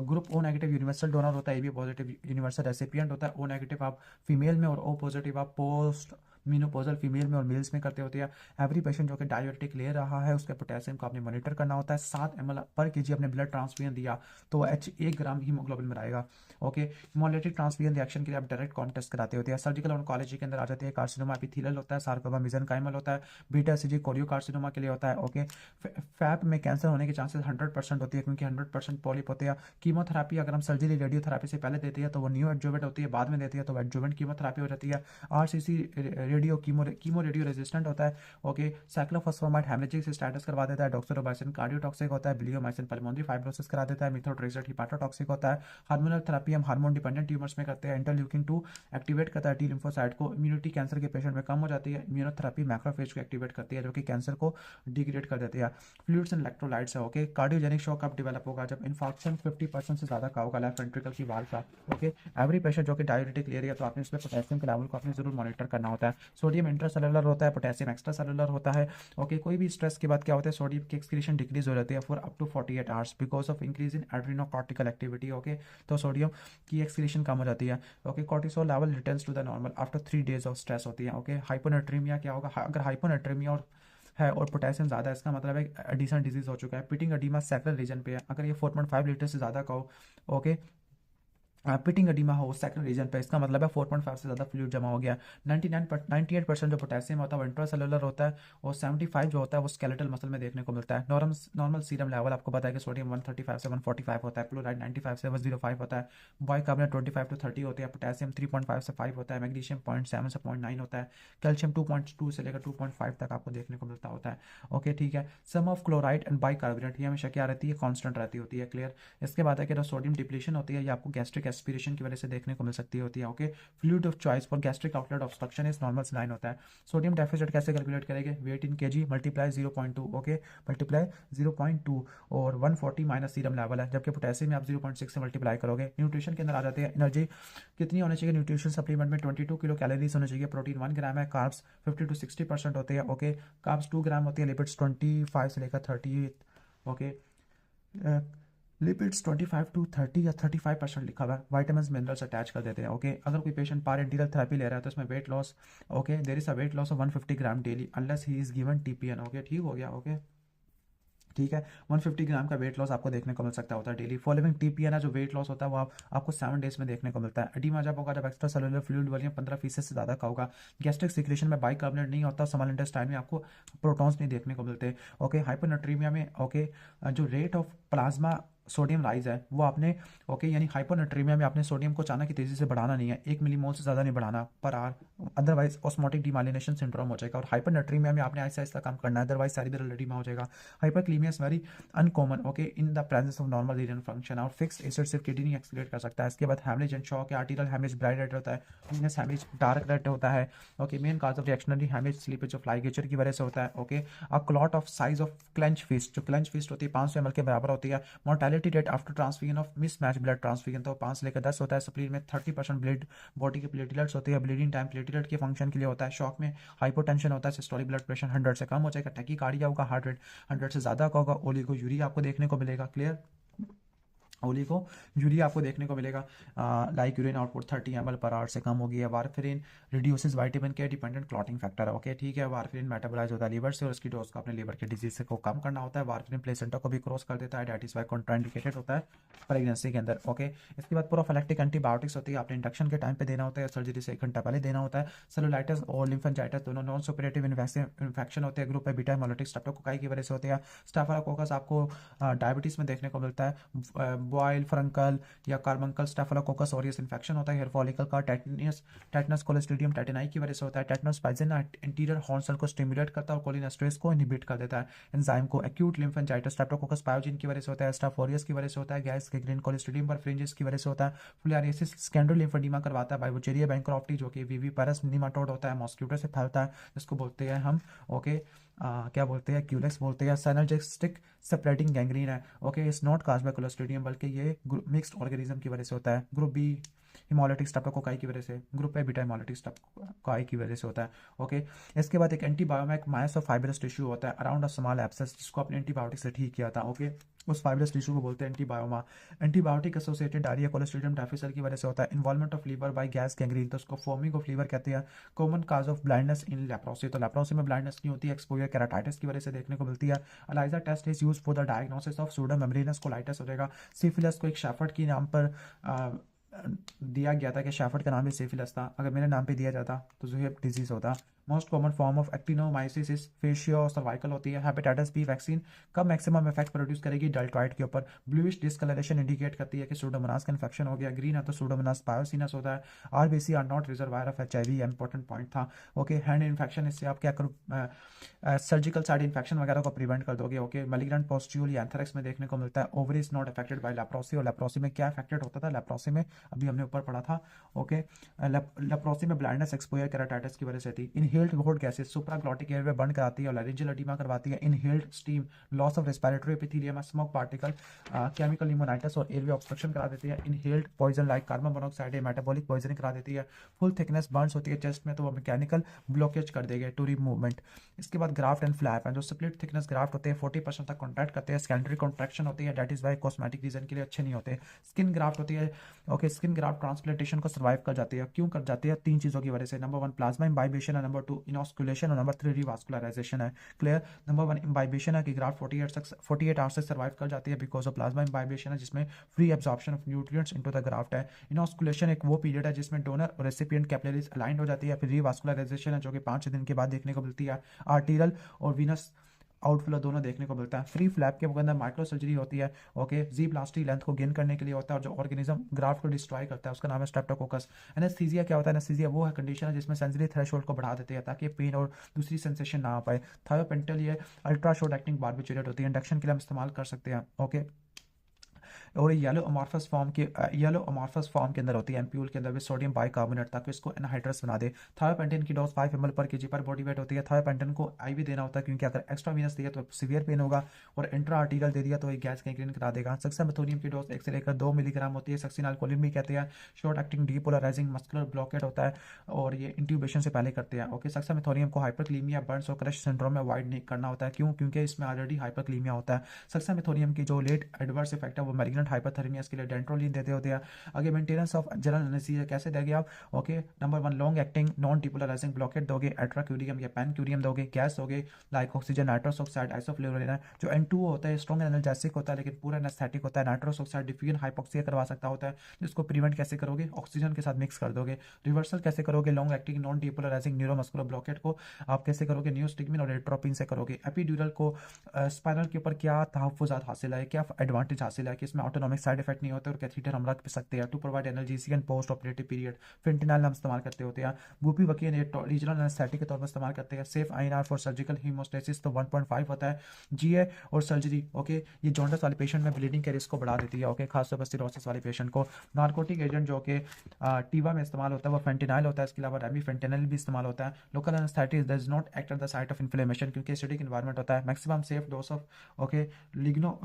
Group O negative universal donor होता है, AB पॉजिटिव यूनिवर्सल रेसिपिएंट होता है। O नेगेटिव आप फीमेल में और O पॉजिटिव आप पोस्ट मीनोपॉजल फीमेल में और मेल्स में करते होते हैं। एवरी पेशेंट जो कि डायबिटिक ले रहा है उसके पोटेशियम को आपने मॉनिटर करना होता है। 7 ml पर केजी अपने ब्लड ट्रांसफ्यूजन दिया तो H 1 ग्राम हीमोग्लोबिन में रहेगा, ओके। हिमोलिटिक ट्रांसफ्यूजन रिएक्शन के लिए आप डायरेक्ट कॉन्टेस्ट कराते होते हैं। सर्जिकल ऑन्कोलॉजी के अंदर आ जाते हैं, कार्सिनोमा एपिथेलियल होता है, सार्कोमा मेसेनकाइमल होता है, बीटा CG कोरियोकार्सिनोमा के लिए होता है, ओके। फैप में कैंसर होने के चांसेस 100% होती है, क्योंकि 100% पॉलिप होते हैं। कीमोथेरापी अगर हम सर्जरी रेडियोथेरापी से पहले देते हैं तो वो न्यू एडजुवेंट होती है, बाद में देती है तो एडजुवेंट कीमोथेरापी हो जाती है। RCC radio chemo radio resistant होता है, ओके। साइक्लोफॉस्फेमाइड हेमरेजिक स्टेटस करवा देता है। डॉक्सोरोबाइसिन कार्डियोटॉक्सिक होता है। ब्लियोमाइसिन पल्मोनरी फाइब्रोसिस करा देता है। मिथोट्रेक्सेट हिपाटोटॉक्सिक होता है। हार्मोनल थेरेपी हम हार्मोन डिपेंडेंट ट्यूमर्स में करते हैं। इंटरल्यूकिन 2 एक्टिवेट करता है T लिम्फोसाइट को। इम्यूनिटी कैंसर के पेशेंट में कम हो जाती है। इम्यूनोथेरेपी मैक्रोफेज को एक्टिवेट करती है, जो कि कैंसर को डिग्रेड कर देती है। फ्लूइड्स एंड इलेक्ट्रोलाइट्स है, ओके। कार्डियोजेनिक शॉक कब डेवलप होगा? जब इन्फॉर्क्शन 50% से ज़्यादा का होगा लेफ्ट वेंट्रिकल की वाल का, ओके। एवरी पेशेंट जो कि डायबिटिक ले रही है तो आपने इसमें पोटेशियम के लेवल को आपने जरूर मॉनिटर करना होता है। सोडियम इंट्रासेलुलर होता है, पोटेशियम एक्स्ट्रा सेलुलर होता है, ओके। कोई भी स्ट्रेस के बाद क्या होता है? सोडियम की एक्सक्रीशन डिक्रीज हो जाती है for up to 48 hours because of increase in adrenocortical activity, okay. तो सोडियम की एक्सक्रीशन कम हो जाती है, ओके। Cortisol level returns to the normal after 3 days of stress होती है, ओके। हाइपोनेट्रीमिया क्या होगा? अगर हाइपोनेट्रीमिया और है और पोटेशियम ज़्यादा है, इसका मतलब है एडिशन डिजीज हो चुका है। पिटिंग एडीमा सैक्रल रीजन पे है, अगर ये 4.5 लीटर से ज़्यादा का हो, ओके। पिटिंग एडिमा हो सेक्रेटरी रीजन पे, इसका मतलब है 4.5 से ज़्यादा फ्लूइड जमा हो गया। 98% जो पोटेशियम होता है वो इंट्रासेलुलर होता है और 75 जो होता है वो स्केलेटल मसल में देखने को मिलता है। नॉर्मल सीरम लेवल आपको पता है कि सोडियम 135 से 145 होता है, क्लोराइड 95 से 105 होता है, बाइकार्बोनेट 25 to 30 होते हैं, पोटेशियम 3.5 से 5 होता है, मैग्नीशियम 0.7 से 0.9 होता है, कैल्शियम 2.2 से लेकर 2.5 तक आपको देखने को मिलता होता है, ओके, ठीक है। सम ऑफ क्लोराइड एंड बाइकार्बोनेट ये हमेशा क्या रहती है? कॉन्स्टेंट रहती होती है, क्लियर। इसके बाद है कि सोडियम डिप्लीशन होती है, ये आपको गैस्ट्रिक एस्पिरेशन की वजह से देखने को मिल सकती होती है, okay. Fluid of choice for gastric outlet obstruction is normal saline होता है। सोडियम डेफिसिट कैसे कैलकुलेट करेंगे? वेट इन केजी मल्टीप्लाई 0.2, ओके, मल्टीप्लाई 0.2 और 140 माइनस सीरम लेवल है, जबकि पोटेशियम में आप 0.6 से मल्टीप्लाई करोगे। न्यूट्रिशन के अंदर आ जाते हैं। एनर्जी कितनी होनी चाहिए? न्यूट्रिशन सप्लीमेंट में 22 किलो कैलोरीज होनी चाहिए। प्रोटीन 1 ग्राम है। कार्ब्स 50 to 60% होते हैं, ओके। कार्ब्स 2 ग्राम होती है। लिपिड्स 25 से लेकर 30, ओके। लिपिड्स 25 to 30 या 35% लिखा हुआ है। वाइटामिन मिनरल्स अटैच कर देते हैं, ओके। अगर कोई पेशेंट पारेंटियल थेरेपी ले रहा है तो इसमें weight loss, okay, there is a weight loss of 150 gram daily unless he is given TPN, okay, ठीक हो गया, ओके, ठीक है। 150 ग्राम का वेट लॉस आपको देखने को मिल सकता होता है डेली। फॉलोइंग TPN है जो वेट लॉस होता है वो आपको 7 डेज में देखने को मिलता है। एडिमा जब होगा जब एक्स्ट्रा सेलुलर फ्लूइड वॉल्यूम 15% से ज़्यादा का होगा। गैस्ट्रिक सिक्रेशन में बाइकार्बोनेट नहीं होता। स्मॉल इंटेस्टाइन में आपको प्रोटॉन्स नहीं देखने को मिलते, ओके। हाइपोनेट्रीमिया में, ओके, जो rate of plasma sodium rise है वो आपने, ओके, यानी हाइपोनेट्रीमिया में आपने सोडियम को अचानक की तेजी से बढ़ाना नहीं है, 1 मिलीमोल से ज़्यादा नहीं बढ़ाना per hour, otherwise osmotic demyelination syndrome हो जाएगा। और हाइपोनेट्रीमिया में आपने ऐसा ऐसा काम करना है, अदरवाइज सेरिब्रल एडिमा हो जाएगा। Hyperkalaemia is very uncommon, okay, in the presence of normal रीजन फंक्शन। और फिक्स एसिड सिर्फ किडनी एक्सक्रीट कर सकता है। इसके बाद haemorrhage and shock, arterial haemorrhage bright red होता है, वीनस हैमरेज डार्क रेड होता है, okay. Main cause of reactionary haemorrhage slippage of ligature की वजह से होता है, okay. A clot of size of clench fist, जो क्लेंच फिस्ट होती है 500 ml के बराबर होती है। Mortality rate after transfusion of mismatch blood transfusion तो 5 से लेकर 10 होता है। स्प्लीन में 30% ब्लड बॉडी के प्लेटलेट्स होते हैं। ब्लीडिंग टाइम प्लेटलेट के फंक्शन के लिए होता है। शॉक में हाइपोटेंशन होता है। सिस्टोलिक ब्लड प्रेशर 100 से कम हो जाएगा। टैकीकार्डिया होगा, हार्ट रेट 100 से ज़्यादा का होगा। ओलिगोयूरिया आपको देखने को मिलेगा, क्लियर। ओलिगो यूरिया आपको देखने को मिलेगा, like urine output 30 ml per hour से कम हो गई है। वारफेरिन रिड्यूसेस विटामिन के डिपेंडेंट क्लॉटिंग फैक्टर है, ओके ठीक है। वारफेरिन मेटाबोलाइज होता है लीवर से और उसकी डोज को अपने लीवर के डिजीज से को कम करना होता है। वारफेरिन प्लेसेंटा को भी क्रॉस कर देता है, डेट इज वाई कॉन्ट्राइंडिकेटेड होता है प्रेगनेंसी के अंदर, ओके। इसके बाद प्रोफिलैक्टिक एंटीबायोटिक्स होती है, आपने इंडक्शन के टाइम पे देना होता है, सर्जरी से 1 घंटा पहले देना होता है। सेलुलाइटिस और लिम्फेंजाइटिस दोनों नॉन सुपरेटिव इन्फेक्शन होते हैं, ग्रुप है बीटा हेमोलिटिक स्ट्रेप्टोकोकाई की वजह से होते हैं। स्टाफिलोकोकस आपको डायबिटीज में देखने को मिलता है। बॉयल फ्रंकल या कार्बंकल स्टेफिलोकोकस ऑरियस इन्फेक्शन होता है। हेयर फॉलिकल का टेटनस कोलेस्ट्रीडियम टेटेनाई की वजह से होता है। Tetanus poison anterior horn cell को स्टिमुलेट करता है और कोलिनेस्ट्रेस को इनहिबिट कर देता है। एंजाइम को एक्यूट लिम्फेंजाइटिस स्ट्रेप्टोकोकस पायोजिन की वजह से होता है। स्टाफ ऑरियस की वजह से होता है। गैस ग्रीन कोलेस्ट्रीडियम पर फ्रिंजेस की वजह से होता है। फिलारियासिस स्कैंडल लिम्फेडिमा करवाता है। बाइवोचेरिया बैंक्रॉफ्टी जो कि वीवी पैरस निमाटोड होता है, मॉस्किटो से फैलता है, जिसको बोलते हैं हम, ओके, क्या बोलते हैं, क्यूलेक्स बोलते हैं। सिनर्जिस्टिक स्प्रेडिंग गैंग्रीन है, okay, is not caused by clostridium, बल्कि ये मिक्स्ड ऑर्गेनिज्म की वजह से होता है। ग्रुप बी हिमोलिटिक स्ट्रेप्टोकोकाई की वजह से, group A beta haemolytic streptococci की वजह से होता है, ओके। इसके बाद एक antibiotic mice of fibrous tissue होता है अराउंड अ स्मॉल एब्सेस, जिसको अपने एंटीबायोटिक से ठीक किया था, ओके। उस फाइब्रस टिश्यू को बोलते हैं antibioma. Antibiotic associated diarrhoea clostridium difficile की वजह से होता है। Involvement of liver by gas gangrene, तो उसको फोमिंग ऑफ लीवर कहते हैं। Common cause of blindness in leprosy, तो लेप्रोसी में ब्लाइंडनेस नहीं होती है, एक्सपोजर केराटाइटिस की वजह से देखने को मिलती है। ELISA test is use for the diagnosis of pseudo membranous colitis हो जाएगा। सिफिलिस को एक शेफर्ड की नाम पर दिया गया था कि शेफर्ड का नाम भी सिफिलिस था, अगर मेरे नाम पे दिया जाता तो जुहेब डिजीज होता। Most common form of actinomycosis is facio cervical होती है। हेपेटाइटिस बी वैक्सीन कब मैक्सिमम इफेक्ट प्रोड्यूस करेगी, डेल्टॉइड के ऊपर। ब्लूइश डिस्कलरेशन इंडिकेट करती है कि सूडोमोनास का इन्फेक्शन हो गया। ग्रीन है तो सूडोमोनास बायोसिनस होता है। RBC are not reservoir of HIV, important point था, ओके। हैंड इन्फेक्शन, इससे आप क्या करो, सर्जिकल साइड इन्फेक्शन वगैरह को प्रिवेंट कर दोगे, ओके। मैलिग्नेंट पोस्ट्यूल या एंथ्रेक्स में देखने को मिलता है। Ovary is not affected by leprosy, और लेप्रोसी में क्या अफेक्टेड होता था, लेप्रोसी में अभी हमने ऊपर पढ़ा था, ओके। लेप्रोसी में ब्लाइंडनेस एक्सपोजर केराटाइटिस की वजह से थी। Inhaled hot gases supraglottic airway बंद कराती है और लैरिंजियल एडिमा करवाती है। Inhaled steam loss of respiratory epithelium, smoke particle chemical pneumonitis और एयरवे ऑब्स्ट्रक्शन करा देती है। Inhaled poison like carbon monoxide metabolic poisoning करा देती है। फुल थिकनेस बर्न्स होती है चेस्ट में, तो वो मैकेनिकल ब्लॉकेज कर देगी टू रिमूव मूवमेंट। इसके बाद ग्राफ्ट एंड फ्लैप है, जो स्प्लिट थिकनेस ग्राफ्ट होते हैं 40% तक कॉन्ट्रैक्ट करते हैं। सेकेंडरी कॉन्ट्रैक्शन होती है, that is why cosmetic reason के लिए अच्छे नहीं होते। स्किन ग्राफ्ट होती है, ओके। स्किन ग्राफ्ट ट्रांसप्लांटेशन को सर्वाइव कर जाती है, क्यों कर जाती है, 3 चीजों की वजह से। नंबर 1 प्लाज्मा इम्बाइबेशन है, नंबर 2 इनॉस्कुलेशन और नंबर 3 रिवास्कुलराइजेशन है, क्लियर। नंबर 1 इम्बाइबेशन है कि ग्राफ्ट 48 आवर्स तक सर्वाइव कर जाती है बिकॉज ऑफ प्लाज्मा इम्बाइबेशन है, जिसमें free absorption of nutrients into the graft है। इनॉस्कुलेशन एक वो पीरियड है जिसमें डोनर और रेसिपिएंट कैपिलरीज अलाइंड हो जाती है। फिर रिवास्कुलराइजेशन है जो कि 5 दिन के बाद देखने को मिलती है। आर्टीरियल और वीनस आउटफ्लो दोनों देखने को मिलता है। फ्री फ्लैप के अंदर माइक्रो सर्जरी होती है, ओके। जी प्लास्टिक लेंथ को गेन करने के लिए होता है, और जो ऑर्गेनिज्म ग्राफ्ट को डिस्ट्रॉय करता है उसका नाम है स्ट्रेप्टोकोकस। एनेस्थीसिया क्या होता है, एनेस्थीसिया वो है कंडीशन है जिसमें सेंसरी थ्रेशोल्ड को बढ़ा देते हैं ताकि पेन और दूसरी सेंसेशन ना आ पाए। थायोपेंटल ये अल्ट्रा शॉर्ट एक्टिंग बार्बिचुरेट होती है, इंडक्शन के लिए हम इस्तेमाल कर सकते हैं, ओके। और येलो अमॉर्फस फॉर्म के अंदर होती है एम्प्यूल के अंदर विद सोडियम बाइकार्बोनेट, ताकि इसको एनहाइड्रस बना दे। थायोपेंटेन की डोज 5 ml पर केजी पर बॉडी वेट होती है। थायोपेंटेन को आईवी देना होता है, क्योंकि अगर एक्स्ट्रा वीनस दिया तो सीवियर पेन होगा, और इंट्रा आर्टीरियल दे दिया तो ये गैस गैंग्रीन करा देगा। सक्सामेथोनियम की डोज 1 से लेकर 2 मिलीग्राम होती है। सक्सिनाल्कोलिन भी कहते हैं, short acting depolarising muscular blockade होता है, और ये इंट्यूबेशन से पहले करते हैं, ओके। सक्सामेथोनियम को हाइपरक्लीमिया, बर्न्स और क्रश सिंड्रोम में अवॉइड नहीं करना होता है, क्यों, क्योंकि इसमें ऑलरेडी हाइपरक्लीमिया होता है। सक्सामेथोनियम की जो लेट एडवर्स इफेक्ट है वो मैलिग्नेंट हाइपरथर्मिया के लिए डेंट्रोलिन देते होते हैं। आगे मेंटेनेंस ऑफ जनरल एनेस्थीसिया कैसे देंगे आप, okay. Number 1 long acting non depolarising blockade दोगे, एट्राक्यूरियम या पैनक्यूरियम दोगे। गैस दोगे like oxygen, nitrous oxide, isoflurane. जो N2 होता है स्ट्रॉन्ग एनाल्जेसिक होता है लेकिन पूरा एनेस्थेटिक होता है। नाइट्रस ऑक्साइड डिफ्यूजन हाइपोक्सिया करवा सकता होता है, जिसको प्रिवेंट कैसे करोगे, ऑक्सीजन के साथ मिक्स कर दोगे। रिवर्सल कैसे करोगे long acting non depolarising neuromuscular blockade को, आप कैसे करोगे, नियोस्टिग्मिन और एट्रोपिन से करोगे। एपिड्यूरल को स्पाइनल के ऊपर क्या तहफ़्फ़ुज़ात हासिल है, क्या एडवांटेज हासिल है कि इसमें ऑटोनॉमिक साइड इफेक्ट नहीं होते और कैथीटर हम रख सकते हैं to provide analgesic and post operative period. Fentanyl हम इस्तेमाल करते होते हैं। बुपीवकीन रीजनल एनेस्थेटिक के तौर पर इस्तेमाल करते हैं। Safe INR for surgical haemostasis तो 1.5 होता है। GA और सर्जरी, ओके। ये जॉन्डिस वाले पेशेंट में ब्लीडिंग के रिस्क को बढ़ा देती है, ओके, खासतौर पर सिरोसिस वाले पेशेंट को। नार्कोटिक एजेंट जो कि टीवा में इस्तेमाल होता है वो फेंटिनाइल होता है, इसके अलावा रेमीफेंटेनिल भी इस्तेमाल होता है। Local anaesthetic does not act at the site of inflammation, क्योंकि एसिडिक एनवायरनमेंट होता है। Maximum safe dose of, okay, ligno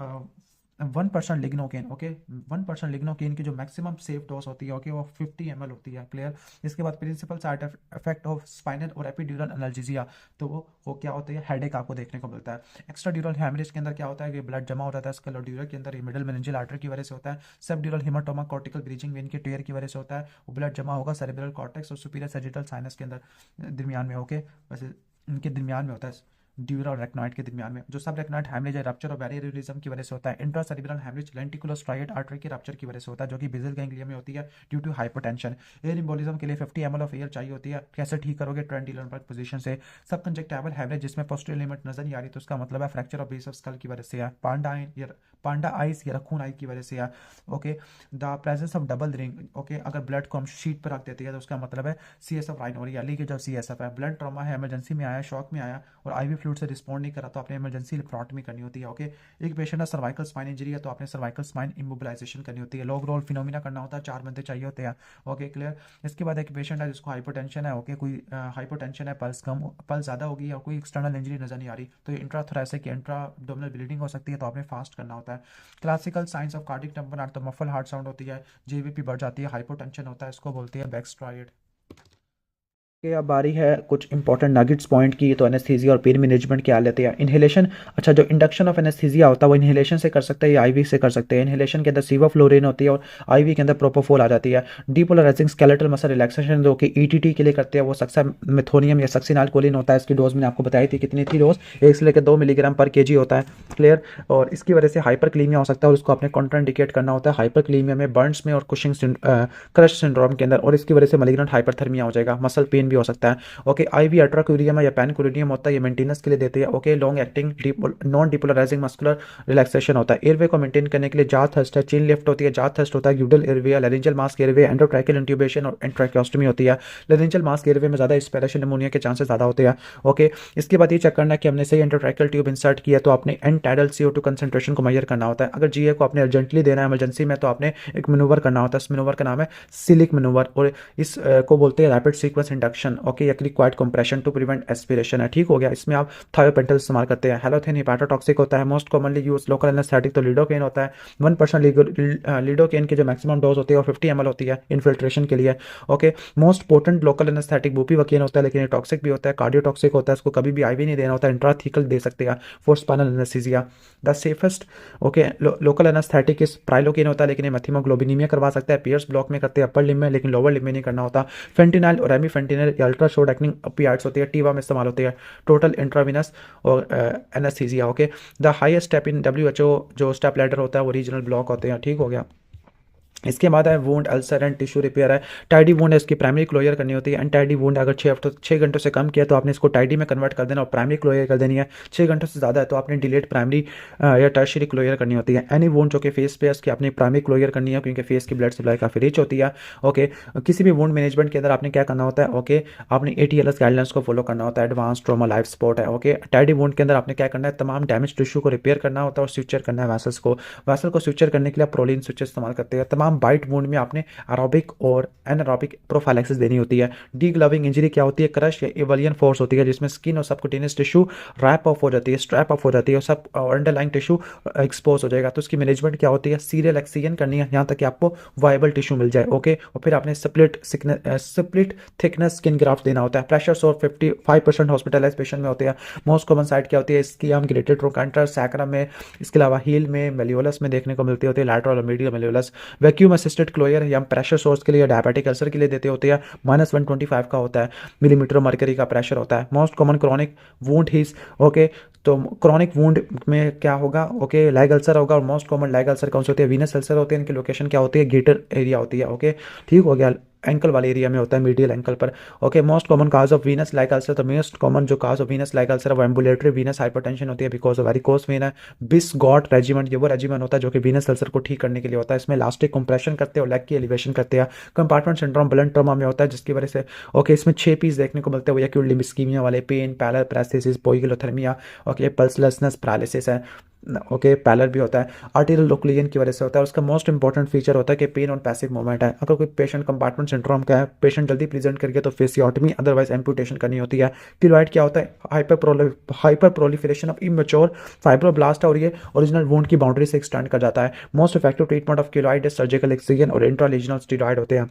1% lignocaine, okay 1% lignocaine की जो मैक्सिमम सेफ डोज होती है, ओके वो 50 ml होती है, क्लियर। इसके बाद principal side effect of spinal और एपिड्यूरल एनाल्जेसिया, तो वो क्या होती है, हेडेक आपको देखने को मिलता है। एक्स्ट्रा ड्यूरल हैमरेज के अंदर क्या होता है कि ब्लड जमा हो जाता है स्क्लेरोड्यूरल के अंदर, मिडल मेनिंजियल आर्टरी की वजह से होता है। सब ड्यूरल हिमाटोमा कॉर्टिकल ब्रीचिंग वेन के टेयर की वजह से होता है, वो ब्लड जमा होगा सेरेब्रल कॉर्टेक्स और सुपीरियर सैजिटल साइनस के अंदर दरमियान में, ओके वैसे इनके दरमियान में होता है, ड्यूरा और रेक्नॉइड के दरमियान में। जो सब रेक्नॉइड हैमरेज है रप्चर और बैरियरिज्म की वजह से होता है। Intracerebral haemorrhage lenticular STRIDE artery के रप्चर की वजह से होता है, जो कि बेसल गैंग्लिया में होती है due to hypertension. Air embolism के लिए 50 ml ऑफ एयर चाहिए होती है। कैसे ठीक करोगे, 20 लंबर पोजीशन से। सब कंजक्टिवल हैमरेज जिसमें पोस्टीरियर लिमिट नजर नहीं आ रही, तो उसका मतलब है fracture of base of skull की वजह से है। पांडा आइस या रखून आई की वजह से है, okay. The presence of double ring, okay अगर ब्लड को हम शीट पर रख देते हैं तो उसका मतलब है CSF rhinorrhoea, leakage of CSF है। ब्लड ट्रॉमा है, इमरजेंसी में आया, शॉक में आया और IV फ्लूइड से रिस्पॉन्ड नहीं करा, तो आपने इमरजेंसी लेप्रोटमी करनी होती है, ओके। एक पेशेंट है सर्वाइकल स्पाइन इंजरी है, तो आपने सर्वाइकल स्पाइन इमोबिलाइजेशन करनी होती है। लॉग रोल फिनोमिना करना होता है, 4 बंदे चाहिए होते हैं, ओके क्लियर। इसके बाद एक पेशेंट है जिसको हाइपरटेंशन है, ओके कोई हाइपरटेंशन है, पल्स ज़्यादा होगी या कोई एक्सटर्नल इंजरी नजर नहीं आ रही, तो इंट्राथोरेसिक इंट्रा एब्डोमिनल ब्लीडिंग हो सकती है, तो आपने फास्ट करना होता है। Classical science of cardiac tamponade, तो मफल हार्ट साउंड होती है, JVP बढ़ जाती है, हाइपोटेंशन होता है, इसको बोलते हैं बैकस्ट्राइड। कि अब बारी है कुछ इंपॉर्टेंट नगेट्स पॉइंट की। तो एनेस्थीसिया और पेन मैनेजमेंट क्या लेते हैं। इनहेलेशन, अच्छा जो इंडक्शन ऑफ एनेस्थीसिया होता है वो इनहेलेशन से कर सकते हैं या IV से कर सकते हैं। इनहेलेशन के अंदर सीवाफ्लोरिन होती है और IV के अंदर प्रोपोफोल आ जाती है। डीपोलराइजिंग स्केलेटल मसल रिलैक्सेशन जो कि ETT के लिए करते हैं वो सक्सामेथोनियम या सक्सिनाइलकोलिन होता है। इसकी डोज मैंने आपको बताई थी, कितनी थी डोज, 1 से लेकर 2 मिलीग्राम पर kg होता है, क्लियर। और इसकी वजह से हाइपरक्लीमिया हो सकता है और उसको आपने कॉन्ट्राइंडिकेट करना होता है हाइपरक्लीमिया में, बर्न्स में और कुशिंग क्रश सिंड्रोम के अंदर, और इसकी वजह से मैलिग्नेंट हाइपरथर्मिया हो जाएगा, मसल पेन भी हो सकता है, ओके। IV अल्ट्राक्यूरियम या पैनक्यूरियम होता है, ये मेंटेनेंस के लिए देते हैं, okay. Long acting non depolarising muscular relaxation होता है। एयरवे को मेंटेन करने के लिए जा थ्रस्ट है, चेन लिफ्ट होती है, जा थ्रस्ट होता है, Guedel airway, laryngeal mask airway, endotracheal intubation और एंट्रैकियोस्टमी होती है। लैरिंजियल मास्क एयरवे में ज़्यादा एस्पिरेशन निमोनिया के चांसेस ज़्यादा होते हैं, ओके। इसके बाद ये चेक करना है कि हमने सही एंडोट्रैकियल ट्यूब इंसर्ट किया, तो आपने एंड टाइडल CO2 कंसंट्रेशन को मेजर करना होता है। अगर GA को आपने अर्जेंटली देना है इमरजेंसी में, तो आपने एक मनूवर करना होता है, इस मनूवर का नाम है सिलिक मनूवर, और इस को बोलते हैं रैपिड सीक्वेंस इंडक्शन, ओके, या required compression to prevent aspiration है, ठीक हो गया। इसमें आप थायोपेंटल इस्तेमाल करते हैं। हेलोथेन हिपैटोटॉक्सिक होता है, most commonly use local anaesthetic तो लिडोकेन होता है। 1% लिडोकेन की जो मैक्सिमम डोज होती है वो 50 ml होती है इन्फिल्ट्रेशन के लिए, okay. Most potent local anaesthetic bupivacaine होता है, लेकिन ये टॉक्सिक भी होता है, कार्डियोटॉक्सिक होता है, इसको कभी भी IV नहीं देना होता है, इंट्राथीकल दे सकते हैं for spinal anaesthesia. The safest, okay, local anaesthetic इस प्राइलोकेन होता है, लेकिन ये मेथिमोग्लोबिनीमिया करवा सकता है, पियर्स ब्लॉक में करते हैं अपर लिम में, लेकिन लोअर लिम में नहीं करना होता। फेंटिनाइल और रेमीफेंटिनाइल या अल्ट्रा शॉर्ट एक्टिंग ओपियाइड्स होती है, टीवा में इस्तेमाल होती है। टोटल इंट्राविनस और anaesthesia, okay. The highest step in WHO जो स्टेप लैडर होता है वो रीजनल ब्लॉक होते हैं, ठीक हो गया। इसके बाद है wound ulcer and tissue repair है। टाइडी वुंड है, इसकी प्राइमरी क्लोजर करनी होती है। एंड टाइडी वुंड अगर 6 घंटों से कम किया तो आपने इसको टाइडी में कन्वर्ट कर देना और प्राइमरी क्लोजर कर देनी है। 6 घंटों से ज़्यादा है तो आपने डिलेट प्राइमरी या टर्शियरी क्लोजर करनी होती है। एनी वुंड जो कि फेस पे है उसकी आपने प्राइमरी क्लोजर करनी है, क्योंकि फेस की ब्लड सप्लाई काफ़ी रिच होती है, ओके। किसी भी वुंड मैनेजमेंट के अंदर आपने क्या करना होता है, ओके, आपने ATLS गाइडलाइंस को फॉलो करना होता है, एडवांस ट्रॉमा लाइफ सपोर्ट है, ओके। टाइडी वुंड के अंदर आपने क्या करना है, तमाम डैमेज टिश्यू को रिपेयर करना होता है और स्यूचर करना है वैसल्स को। वैसल को स्यूचर करने के लिए आप प्रोलिन स्यूचर इस्तेमाल करते हैं। तमाम बाइट वुंड में आपने एरोबिक और एनारोबिक प्रोफाइलैक्सिस देनी होती है। डी ग्लविंग इंजरी क्या होती है, क्रश या एवलियन फोर्स होती है, जिसमें स्किन और सबक्यूटेनियस टिश्यू रैप ऑफ हो जाती है, स्ट्रैप ऑफ हो जाती है और सब अंडरलाइंग टिश्यू एक्सपोज हो जाएगा। तो उसकी मैनेजमेंट क्या होती है, सीरियल एक्सीजन करनी है यहाँ तक कि आपको वायबल टिश्यू मिल जाए, ओके। और फिर आपने स्प्लिट थिकनेस स्किन ग्राफ्ट देना होता है। प्रेशर सोर 55% हॉस्पिटलाइज पेशेंट में होते हैं। मोस्ट कॉमन साइट क्या होती है इसकी, हम ग्रेटेड ट्रोकांटर सैक्रम में, इसके अलावा हील में, मेलियोलस में देखने को मिलती होती है, लैटरल और मीडियल मेलियोलस। वैक्यूम असिस्टेड क्लोजर या प्रेशर सोर्स के लिए डायबिटिक अल्सर के लिए देते होते हैं। -125 का होता है मिलीमीटर मर्करी का प्रेशर होता है। Most common chronic wound his, okay. तो क्रॉनिक वुंड में क्या होगा, ओके, लैग अल्सर होगा। और मोस्ट कॉमन लैग अल्सर कौन से होते हैं, वीनस अल्सर होते हैं। इनकी लोकेशन क्या होती है, गेटर एरिया होती है, ओके, ठीक हो गया। एंकल वाले एरिया में होता है, मीडियल एंकल पर, okay. Most common cause of Venus like ulcer, तो मोस्ट कॉमन जो cause of Venus like ulcer वो एम्बुलेटरी वीनस हाइपरटेंशन होती है बिकॉज ऑफ वेरिकोस वेन है। बिस गॉट रेजिमेंट, ये वो रेजिमेंट होता है जो कि वीनस अल्सर को ठीक करने के लिए होता है। इसमें इलास्टिक कंप्रेशन करते हैं और लेग की एलिवेशन करते हैं। कंपार्टमेंट सिंड्रोम ब्लंट ट्रॉमा में होता है, जिसकी वजह से, ओके, इसमें 6 पीस देखने को मिलते हैं। वो एक्यूट लिम्ब इस्कीमिया वाले, pain, pallor paralysis, poikilothermia, okay, pulselessness paralysis है। ओके पैलर भी होता है, आर्टीरियल ओक्लूजन की वजह से होता है। उसका मोस्ट इंपॉर्टेंट फीचर होता है कि पेन ऑन पैसिव मूवमेंट है। अगर कोई पेशेंट कंपार्टमेंट सिंड्रोम का है, पेशेंट जल्दी प्रेजेंट करके तो फेसियोटमी अदरवाइज एम्पुटेशन करनी होती है। केलॉइड क्या होता है, hyper proliferation of immature fibroblast है और ये ओरिजिनल वुंड की बाउंड्री से एक्सटेंड कर जाता है। Most effective treatment of keloid है सर्जिकल एक्सिजन और इंट्रालीजनल स्टेरॉइड होते हैं।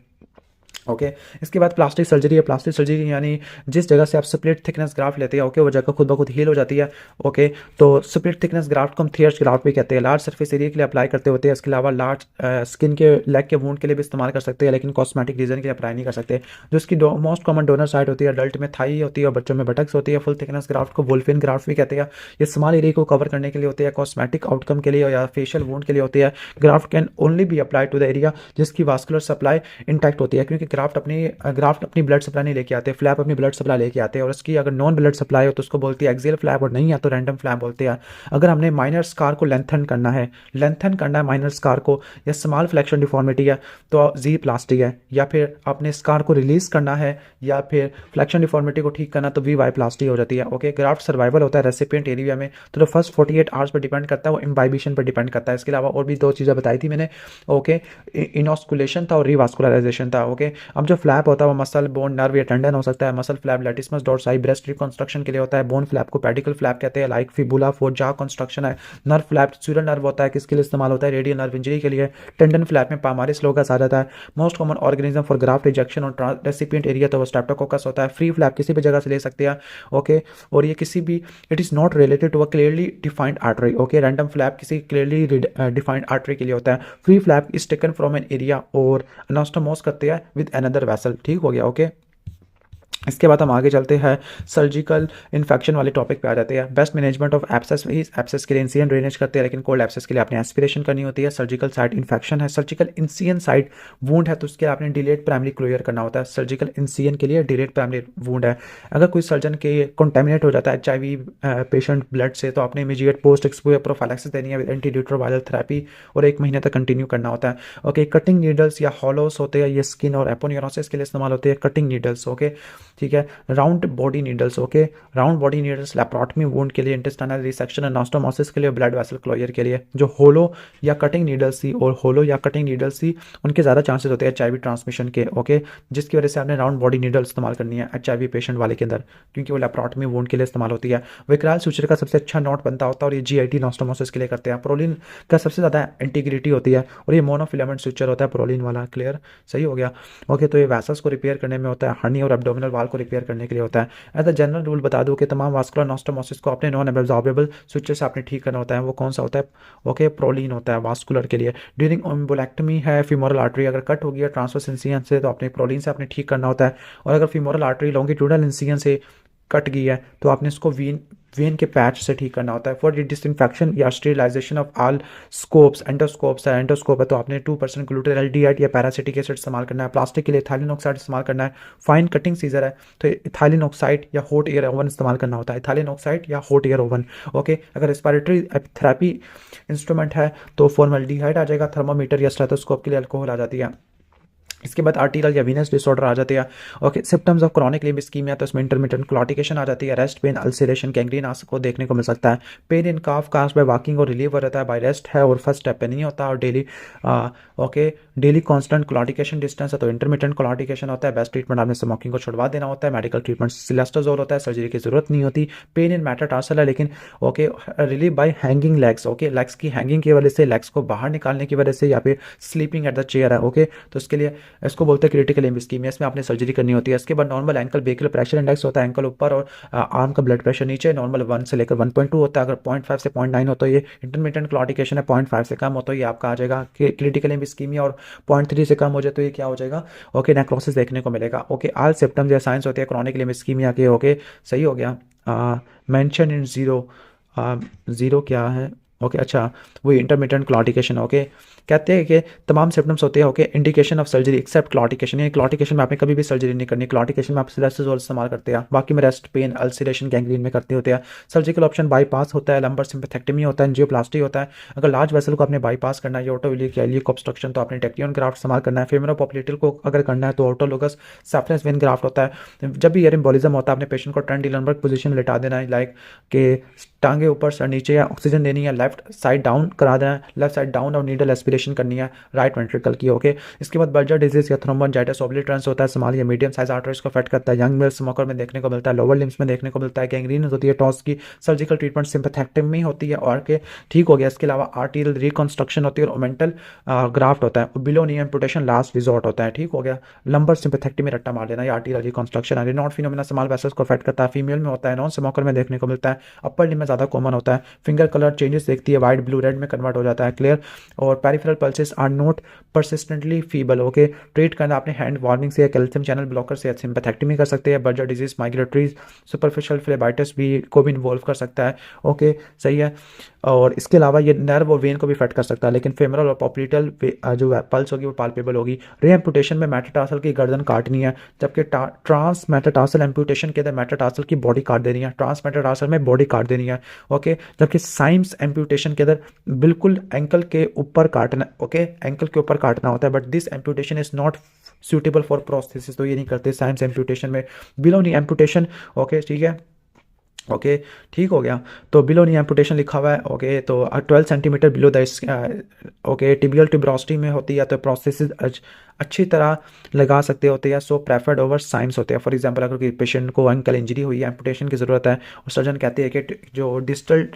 ओके इसके बाद प्लास्टिक सर्जरी है। प्लास्टिक सर्जरी यानी जिस जगह से आप स्प्लिट थिकनेस ग्राफ्ट लेते हैं, ओके वो जगह खुद ब खुद हील हो जाती है। ओके तो स्प्लिट थिकनेस ग्राफ्ट को हम थियर्स ग्राफ्ट भी कहते हैं। लार्ज सरफेस एरिया के लिए अप्लाई करते होते हैं। इसके अलावा लार्ज स्किन के लेग के वुंड के लिए भी इस्तेमाल कर सकते हैं, लेकिन कॉस्मेटिक रीजन के लिए अप्लाई नहीं कर सकते। जो इसकी मोस्ट कॉमन डोनर साइड होती है अडल्ट में थाई होती है और बच्चों में बटक्स होती है। फुल थिकनेस ग्राफ्ट को वुल्फिन ग्राफ्ट भी कहते हैं। ये स्मॉल एरिया को कवर करने के लिए होती है, कॉस्मेटिक आउटकम के लिए या फेशियल वुंड के लिए होती है। Graft can only be apply to the area जिसकी वास्कुलर सप्लाई इंटैक्ट होती है, क्योंकि ग्राफ्ट अपनी ब्लड सप्लाई नहीं लेके आते, फ्लैप अपनी ब्लड सप्लाई लेके आते हैं। और इसकी अगर नॉन ब्लड सप्लाई हो तो उसको बोलती है एक्सियल फ्लैप, और नहीं है तो रैंडम फ्लैप बोलते हैं। अगर हमने माइनर स्कार को लेंथन करना है माइनर स्कार को, या स्मॉल फ्लेक्शन डिफॉर्मिटी है तो जी प्लास्टिक है, या फिर आपने स्कार को रिलीज करना है या फिर फ्लेक्शन डिफॉर्मिटी को ठीक करना तो वी वाई प्लास्टिक हो जाती है। ओके ग्राफ्ट सर्वाइवल होता है रेसिपिएंट एरिया में, तो फर्स्ट 48 आवर्स पर डिपेंड करता है, वो इम्बाइबिशन पर डिपेंड करता है। इसके अलावा और भी दो चीज़ें बताई थी मैंने। ओके इनॉस्कुलेशन था और रिवास्कुलराइजेशन था। ओके अब जो फ्लैप होता है वो मसल, बोन, नर्व या टेंडन हो सकता है। Muscle flap लैटिसमस dorsi breast reconstruction के लिए होता है। बोन फ्लैप को पेडिकल फ्लैप कहते हैं, लाइक फिबुला फोजा कंस्ट्रक्शन है। नर्व फ्लैप सूरल नर्व होता है, किसके लिए इस्तेमाल होता है, रेडियल नर्व इंजरी के लिए। टेंडन फ्लैप में पामारिस लोकस आ जाता है। Most common organism for graft rejection और रेसिपिएंट एरिया तो वो स्ट्रेप्टोकोकस होता है। फ्री फ्लैप किसी भी जगह से ले सकते हैं। ओके और ये किसी भी, it is not related to a clearly defined artery. Okay random flap किसी क्लियरली डिफाइंड आर्टरी के लिए होता है। Free flap is taken from an area और अनास्टोमोस करते हैं विद अनदर वेसल। ठीक हो गया। ओके इसके बाद हम आगे चलते हैं सर्जिकल इन्फेक्शन वाले टॉपिक पे आ जाते हैं। Best management of abscess, abscess के लिए इंसियन ड्रेनेज करते हैं, लेकिन कोल्ड एब्सेस के लिए आपने एस्पिरेशन करनी होती है। सर्जिकल साइट इन्फेक्शन है, सर्जिकल इंसियन साइट वुंड है तो उसके लिए आपने डिलेड प्राइमरी क्लोजर करना होता है। सर्जिकल इंसियन के लिए डिलेड प्राइमरी वुंड है। अगर कोई सर्जन के कंटेमिनेट हो जाता है HIV पेशेंट ब्लड से तो आपने इमीडिएट पोस्ट एक्सपोजर प्रोफाइलैक्सिस देनी है विद एंटी रिट्रोवायरल थेरेपी और 1 महीने तक कंटिन्यू करना होता है। ओके कटिंग नीडल्स या हॉलोस होते हैं, ये स्किन और एपोन्यूरोसिस के लिए इस्तेमाल होते हैं कटिंग नीडल्स। ओके ठीक है round body needles. Okay round body needles laparotomy wound के लिए, इंटेस्टाइनल रिसेक्शन और नास्टोमोसिस के लिए, ब्लड वेसल क्लोजर के लिए। जो होलो या कटिंग नीडल्स थी उनके ज़्यादा चांसेस होते हैं HIV ट्रांसमिशन के। ओके जिसकी वजह से आपने राउंड बॉडी नीडल इस्तेमाल करनी है HIV पेशेंट वाले के अंदर, क्योंकि वो लैप्रोटमी वुंड के लिए इस्तेमाल होती है। विकराल सूचर का सबसे अच्छा नोट बनता होता है और ये GIT नास्टोमोसिस के लिए करते हैं। प्रोलिन का सबसे ज़्यादा इंटीग्रिटी होती है और ये मोनोफिलामेंट सूचर होता है प्रोलिन वाला। क्लियर सही हो गया। ओके तो ये वैसल्स को रिपेयर करने में होता है, हर्नी और एब्डोमिनल वाल को रिपेयर करने के लिए होता है। एज अ जनरल रूल बता दूं कि तमाम वास्कुलर नास्टोमोसिस को अपने नॉन एब्जॉर्बेबल सूचर से आपने ठीक करना होता है। वो कौन सा होता है, ओके प्रोलिन होता है वास्कुलर के लिए। ड्यूरिंग एम्बोलेक्टमी है, फीमोरल आर्टरी अगर कट हो गई है ट्रांसवर्स इंसिजन से तो अपने प्रोलिन से आपने ठीक करना होता है। और अगर फीमोरल आर्टरी लॉन्गिट्यूडनल इंसिजन से कट गई है तो आपने इसको वेन के पैच से ठीक करना होता है। फॉर डिसइंफेक्शन या sterilisation of all scopes, endoscope है तो आपने 2% ग्लूटाल्डिहाइड या पैरासिटिक एसिड इस्तेमाल करना है। प्लास्टिक के लिए इथाइलिन ऑक्साइड इस्तेमाल करना है। फाइन कटिंग सीजर है तो इथाइलिन ऑक्साइड या हॉट एयर ओवन इस्तेमाल करना होता है। इथाइलिन ऑक्साइड या हॉट एयर ओवन। ओके अगर रेस्पिरेटरी थेरेपी इंस्ट्रूमेंट है तो फॉर्मल्डिहाइड आ जाएगा। थर्मोमीटर या स्टेथोस्कोप के लिए अल्कोहल आ जाती है। इसके बाद आर्टीरियल या वीनस डिसऑर्डर आ जाते हैं। Okay symptoms of chronic limb ischaemia तो इसमें इंटरमिटेंट क्लॉटिकेशन आ जाती है, रेस्ट पेन, अल्सरेशन, गैंग्रीन आपको देखने को मिल सकता है। Pain in calf caused by walking और रिलीव हो रहता है बाय रेस्ट है और फर्स्ट स्टेप पे नहीं होता। और डेली कांस्टेंट क्लॉटिकेशन डिस्टेंस है तो इंटरमिटेंट क्लॉटिकेशन होता है। बेस्ट ट्रीटमेंट आपने स्मोकिंग को छुड़वा देना होता है। मेडिकल ट्रीटमेंट सिलेस्टोजोल होता है, सर्जरी की जरूरत नहीं होती। पेन इन मेटाटार्सल है लेकिन okay relieve bye hanging legs. Okay legs की हैंगिंग की वजह से, लेग्स को बाहर निकालने की वजह से या फिर स्लीपिंग एट द चेयर है। ओके तो इसके लिए इसको बोलते हैं क्रिटिकल लिम्ब इस्कीमिया, इसमें आपने सर्जरी करनी होती है। इसके बाद नॉर्मल एंकल बेकल प्रेशर इंडेक्स होता है, एंकल ऊपर और आर्म का ब्लड प्रेशर नीचे। नॉर्मल 1 से लेकर 1.2 होता है। अगर 0.5 से 0.9 हो तो ये इंटरमिटेंट क्लॉटिकेशन है, 0.5 से कम हो तो ये आपका आ जाएगा क्रिटिकल लिम्ब इस्कीमिया, और 0.3 से कम हो जाए तो ये क्या हो जाएगा, ओके नेक्रोसिस देखने को मिलेगा। ओके ऑल सिम्टम्स या साइंस होते हैं क्रॉनिक लिम्ब इस्कीमिया के। ओके सही हो गया। मेंशन इन जीरो क्या है, ओके अच्छा वो इंटरमिटेंट क्लॉटिकेशन। ओके कहते हैं कि तमाम सिम्टम्स होते हैं okay indication of surgery except claudication, यानी क्लॉटिकेशन में आपने कभी भी सर्जरी नहीं करनी। क्लॉटिकेशन में आप सिलेस्टोजोल इस्तेमाल करते हैं, बाकी में रेस्ट पेन, अल्सरेशन, गैंग्रीन में करते होते हैं। सर्जिकल ऑप्शन बाईपास होता है, लंबर सिम्पैथेक्टमी होता है, एंजियोप्लास्टी होता है। अगर लार्ज वेसल को आपने बाईपास करना है, ऑटोइलिक या इलियक ऑब्स्ट्रक्शन तो आपने टेक्टियन ग्राफ्ट इस्तेमाल करना है। फेमोरोपोप्लेटल को अगर करना है तो ऑटोलोगस सैफ्रस वेन ग्राफ्ट होता है। जब भी ईयर एम्बोलिज्म होता है अपने पेशेंट को ट्रेंडिलनबर्ग पोजीशन में लेटा देना है, लाइक के टांगे ऊपर सर नीचे या ऑक्सीजन देनी है, लेफ्ट साइड डाउन करा देना है, लेफ्ट साइड डाउन और नीडल एस्पिरेशन करनी है राइट वेंट्रिकल की। ओके, इसके बाद बर्जर डिजीज या थ्रोम्बोनजाइटिस ओब्लिटरेंस होता है, स्मॉल या मीडियम साइज आर्टरीज को अफेक्ट करता है, यंग मेल स्मोकर में देखने को मिलता है, लोअर लिम्स में देखने को मिलता है, गैंग्रीन होती है टॉस की, सर्जिकल ट्रीटमेंट सिंपैथेक्टमी होती है और के ठीक हो गया। इसके अलावा आर्टियल रिकंस्ट्रक्शन होती है और ओमेंटल ग्राफ्ट होता है, below knee amputation last resort होता है। ठीक हो गया, लंबर सिंपैथेक्टमी रट्टा मार देना, या आर्टियल रिकंस्ट्रक्शन है। नॉट फिनोमिना स्मॉल वेसल्स को अफेक्ट करता है, फीमेल में होता है, नॉन स्मोकर में देखने को मिलता है, अपर लिम्ब में ज़्यादा कॉमन होता है, फिंगर कलर चेंजेस देखती है, वाइट ब्लू रेड में कन्वर्ट हो जाता है। क्लियर, और peripheral pulses are not persistently feeble. Okay, treat करना अपने हैंड वार्निंग से या कैल्शियम चैनल ब्लॉकर से सिंपैथेक्टमी कर सकते हैं। Berger disease migratory superficial phlebitis भी को भी इन्वॉल्व कर सकता है। ओके, सही है। और इसके अलावा ये नर्व और वेन को भी अफेक्ट कर सकता है, लेकिन फेमरल और पॉप्लिटल जो पल्स होगी वो पाल्पेबल होगी। रे एम्पुटेशन में मेटाटार्सल की गर्दन काटनी है, जबकि ट्रांस मेटाटार्सल एम्पुटेशन के अंदर मेटाटार्सल की बॉडी काट देनी है, ट्रांस मेटाटार्सल में बॉडी काट देनी है। ओके, जबकि साइम्स एम्पुटेशन के अंदर बिल्कुल एंकल के ऊपर काटना, ओके, एंकल के ऊपर काटना होता है, but this amputation is not suitable for prosthesis, तो ये नहीं करते साइंस एम्पुटेशन में। बिलो नी एम्पुटेशन, ओके ठीक है, ओके ठीक हो गया। तो बिलो नी एम्पुटेशन लिखा हुआ है। ओके, तो 12 centimetre below the okay tibial tuberosity में होती है, तो प्रोस्थेसिस अच्छी तरह लगा सकते होते हैं, सो प्रेफर्ड ओवर साइंस होते हैं। फॉर एग्जांपल अगर कोई पेशेंट को एंकल इंजरी हुई है, एम्पुटेशन की ज़रूरत है, और सर्जन कहते हैं कि जो डिस्टल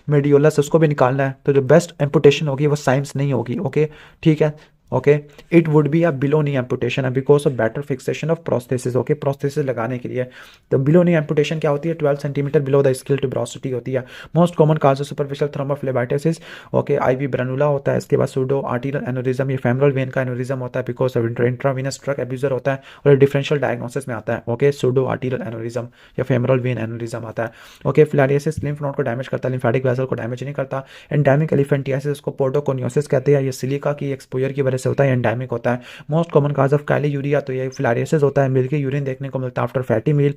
मेडियोलस उसको भी निकालना है, तो जो बेस्ट एम्पुटेशन होगी वो साइंस नहीं होगी। ओके ठीक है, okay, it would be a below knee amputation है because of better fixation of prosthesis. Okay, prosthesis लगाने के लिए तो बिलो नी एम्पुटेशन क्या होती है, 12 centimetre below the skill tuberosity होती है। Most common cause of superficial thrombophlebitis, okay, IV branula होता है, इसके बाद सूडो आर्टियल एनोरिज्म, ये फेमरल वेन का एनोरिज्म होता है because of intravenous drug abuser होता है, और डिफरेंशियल डायग्नोसिस में आता है। ओके, सूडो आर्टियल एनोरिज्म या फेमरल वेन एनोरिज्म आता है। ओके, फिलारियासिस लिम्फ नोड को डैमेज करता है, लिम्फेटिक वेसल को डैमेज नहीं करता। एंडेमिक एलिफेंटियासिस को पोर्टोकोनियोसिस कहते हैं, ये सिलिका की एक्सपोजर की वजह से होता है, एंडेमिक होता है। Most common cause of Kali urea, तो ये फिलारियासिस होता है, मिल्की यूरिन देखने को मिलता है आफ्टर फैटी मील।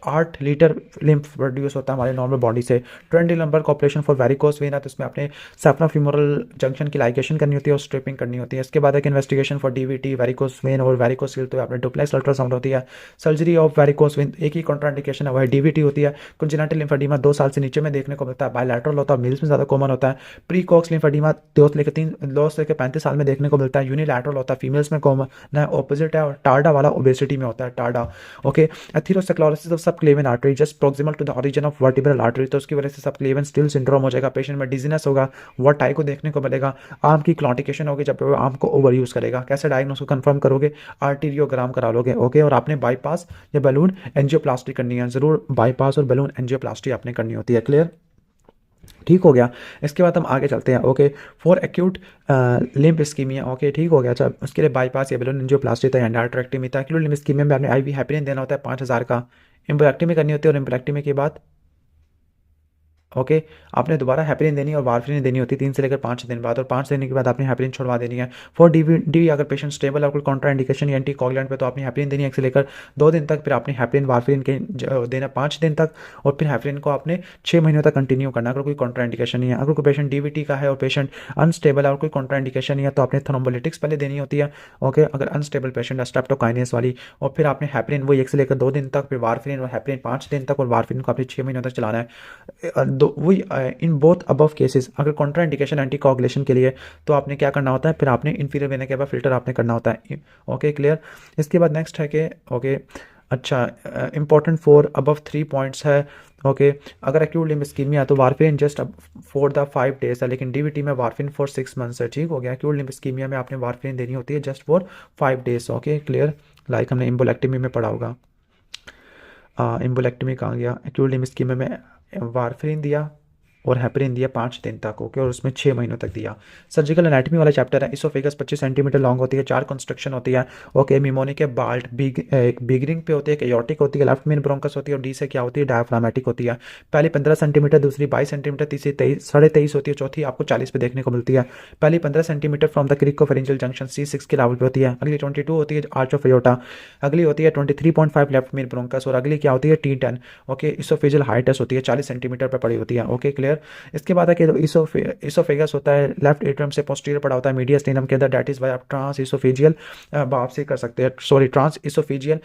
8 लीटर लिम्फ प्रोड्यूस होता है हमारे नॉर्मल बॉडी से। 20 नंबर का ऑपरेशन फॉर वेरिकोस वेन है, तो इसमें अपने सैफना फीमोरल जंक्शन की लाइगेशन करनी होती है और स्ट्रिपिंग करनी होती है। इसके बाद एक investigation for DVT varicose vein और वेरिकोसिल, तो आपने डुप्लेक्स अल्ट्रासाउंड होती है। सर्जरी ऑफ वेरिकोस वेन एक ही कॉन्ट्राइंडिकेशन है, वह डीवीटी होती है। कंजेनिटल लिम्फेडिमा 2 साल से नीचे में देखने को मिलता है, बायलैटरल होता है, मेल्स में ज़्यादा कॉमन होता है। प्रीकॉक्स लिम्फेडिमा 2 से लेकर 35 साल में देखने को मिलता है, यूनिलैटरल होता है, फीमेल्स में कॉमन है, ऑपोजिट है, और टार्डा वाला ओबेसिटी में होता है, tarda. Okay, atherosclerosis of subclavian artery just proximal to the origin of vertebral artery, तो उसकी वजह से सबक्लेवियन स्टिल सिंड्रोम हो जाएगा, पेशेंट में डिजीनेस होगा, वर्ट आई को देखने को मिलेगा, आर्म की क्लॉटिकेशन होगी जब वो आर्म को ओवर यूज करेगा। कैसे डायग्नोस को कंफर्म करोगे, आर्टीरियोग्राम करा लोगे। ओके, और आपने बाईपास या बैलून एंजियोप्लास्टी करनी है, जरूर बाईपास और बैलून एंजियोप्लास्टी आपने करनी होती है। क्लियर, ठीक हो गया। इसके बाद हम आगे चलते हैं। Okay, for acute limb ischaemia, okay ठीक हो गया। अच्छा, उसके लिए बाईपास या बैलून एंजियोप्लास्टी था, एंडार्ट्रेक्टमी था। एक्यूट लिम्फ इस्कीमिया में आपने आईवी हेपरिन देना होता है 5000 का, एम्बोलेक्टमी करनी होती है, और एम्बोलेक्टमी के बाद ओके आपने दोबारा हेपरिन देनी और वारफरिन देनी होती है 3 से लेकर 5 दिन बाद, और 5 दिन के बाद आपने हेपरिन छोड़वा देनी है। फॉर डी अगर पेशेंट स्टेबल और कोई कॉन्ट्राइंडिकेशन या एंटी कोगुलेंट पे, तो आपने हेपरिन देनी है 1 से लेकर 2 दिन तक, फिर आपने हेपरिन वारफरिन के देना 5 दिन तक, और फिर हेपरिन को आपने 6 महीनों तक कंटिन्यू करना अगर कोई कॉन्ट्राइंडिकेशन नहीं है। अगर कोई पेशेंट डीवीटी का है और पेशेंट अनस्टेबल है और कोई कॉन्ट्राइंडिकेशन नहीं है, तो आपने थ्रोम्बोलिटिक्स पहले देनी होती है। ओके, अगर अनस्टेबल पेशेंट है स्ट्रेप्टोकाइनेस वाली, और फिर आपने हेपरिन वो 1 से लेकर 2 दिन तक, फिर वारफरिन और हेपरिन 5 दिन तक, और वारफरिन को आपने 6 महीनों तक चलाना है। वही इन बोथ अबव केसेस अगर कॉन्ट्राइंडिकेशन एंटीकोगुलेशन के लिए, तो आपने क्या करना होता है, फिर आपने इंफीरियर वेना के बाद फिल्टर आपने करना होता है। Okay clear. इसके बाद नेक्स्ट है कि ओके अच्छा इंपॉर्टेंट फॉर अबव 3 पॉइंट्स है। ओके, अगर एक्यूट लिम्फ इस्कीमिया तो वारफिन जस्ट फॉर द 5 डेज है, लेकिन डीवीटी में वारफिन फॉर 6 मंथ्स है। ठीक हो गया। एक्यूट लिम्फ इस्कीमिया में आपने वारफिन देनी होती है just for 5 days. Okay clear, like हमने एम्बोलेक्टमी में पढ़ा होगा। एम्बोलेक्टमी कहाँ गया, एक्यूट लिम्फ इस्कीमिया में वारफिन दिया और हेपरिन दिया 5 दिन तक। ओके, और उसमें 6 महीनों तक दिया। सर्जिकल एनाटमी वाला चैप्टर है। इसोफेगस 25 सेंटीमीटर लॉन्ग होती है, 4 कंस्ट्रक्शन होती है। ओके, मिमोनिक के बाल्ट बिगरिंग पे होती है, एयोर्टिक होती है, लेफ्ट मेन ब्रोंकस होती है, और डी से क्या होती है, डायफ्रामेटिक होती है। पहली 15 सेंटीमीटर, दूसरी 22 सेंटीमीटर, तीसरी 23.5 होती है, चौथी आपको 40 पे देखने को मिलती है। पहली 15 centimetre from the cricopharyngeal junction C6 के लेवल पे होती है। अगली 22 होती है आर्च ऑफ एयोर्टा। अगली होती है 23.5 लेफ्ट मेन ब्रोंकस, और अगली क्या होती है T10। ओके, इसोफेजियल हाइटस होती है 40 सेंटीमीटर पर पड़ी होती है। Okay clear. क्लियर। इसके बाद है कि जो इसोफेगस होता है लेफ्ट एट्रियम से पोस्टीरियर पड़ा होता है मीडियस्टिनम के अंदर, दैट इज वाई आप ट्रांस इसोफेजियल बायोप्सी कर सकते हैं, सॉरी ट्रांस इसोफेजियल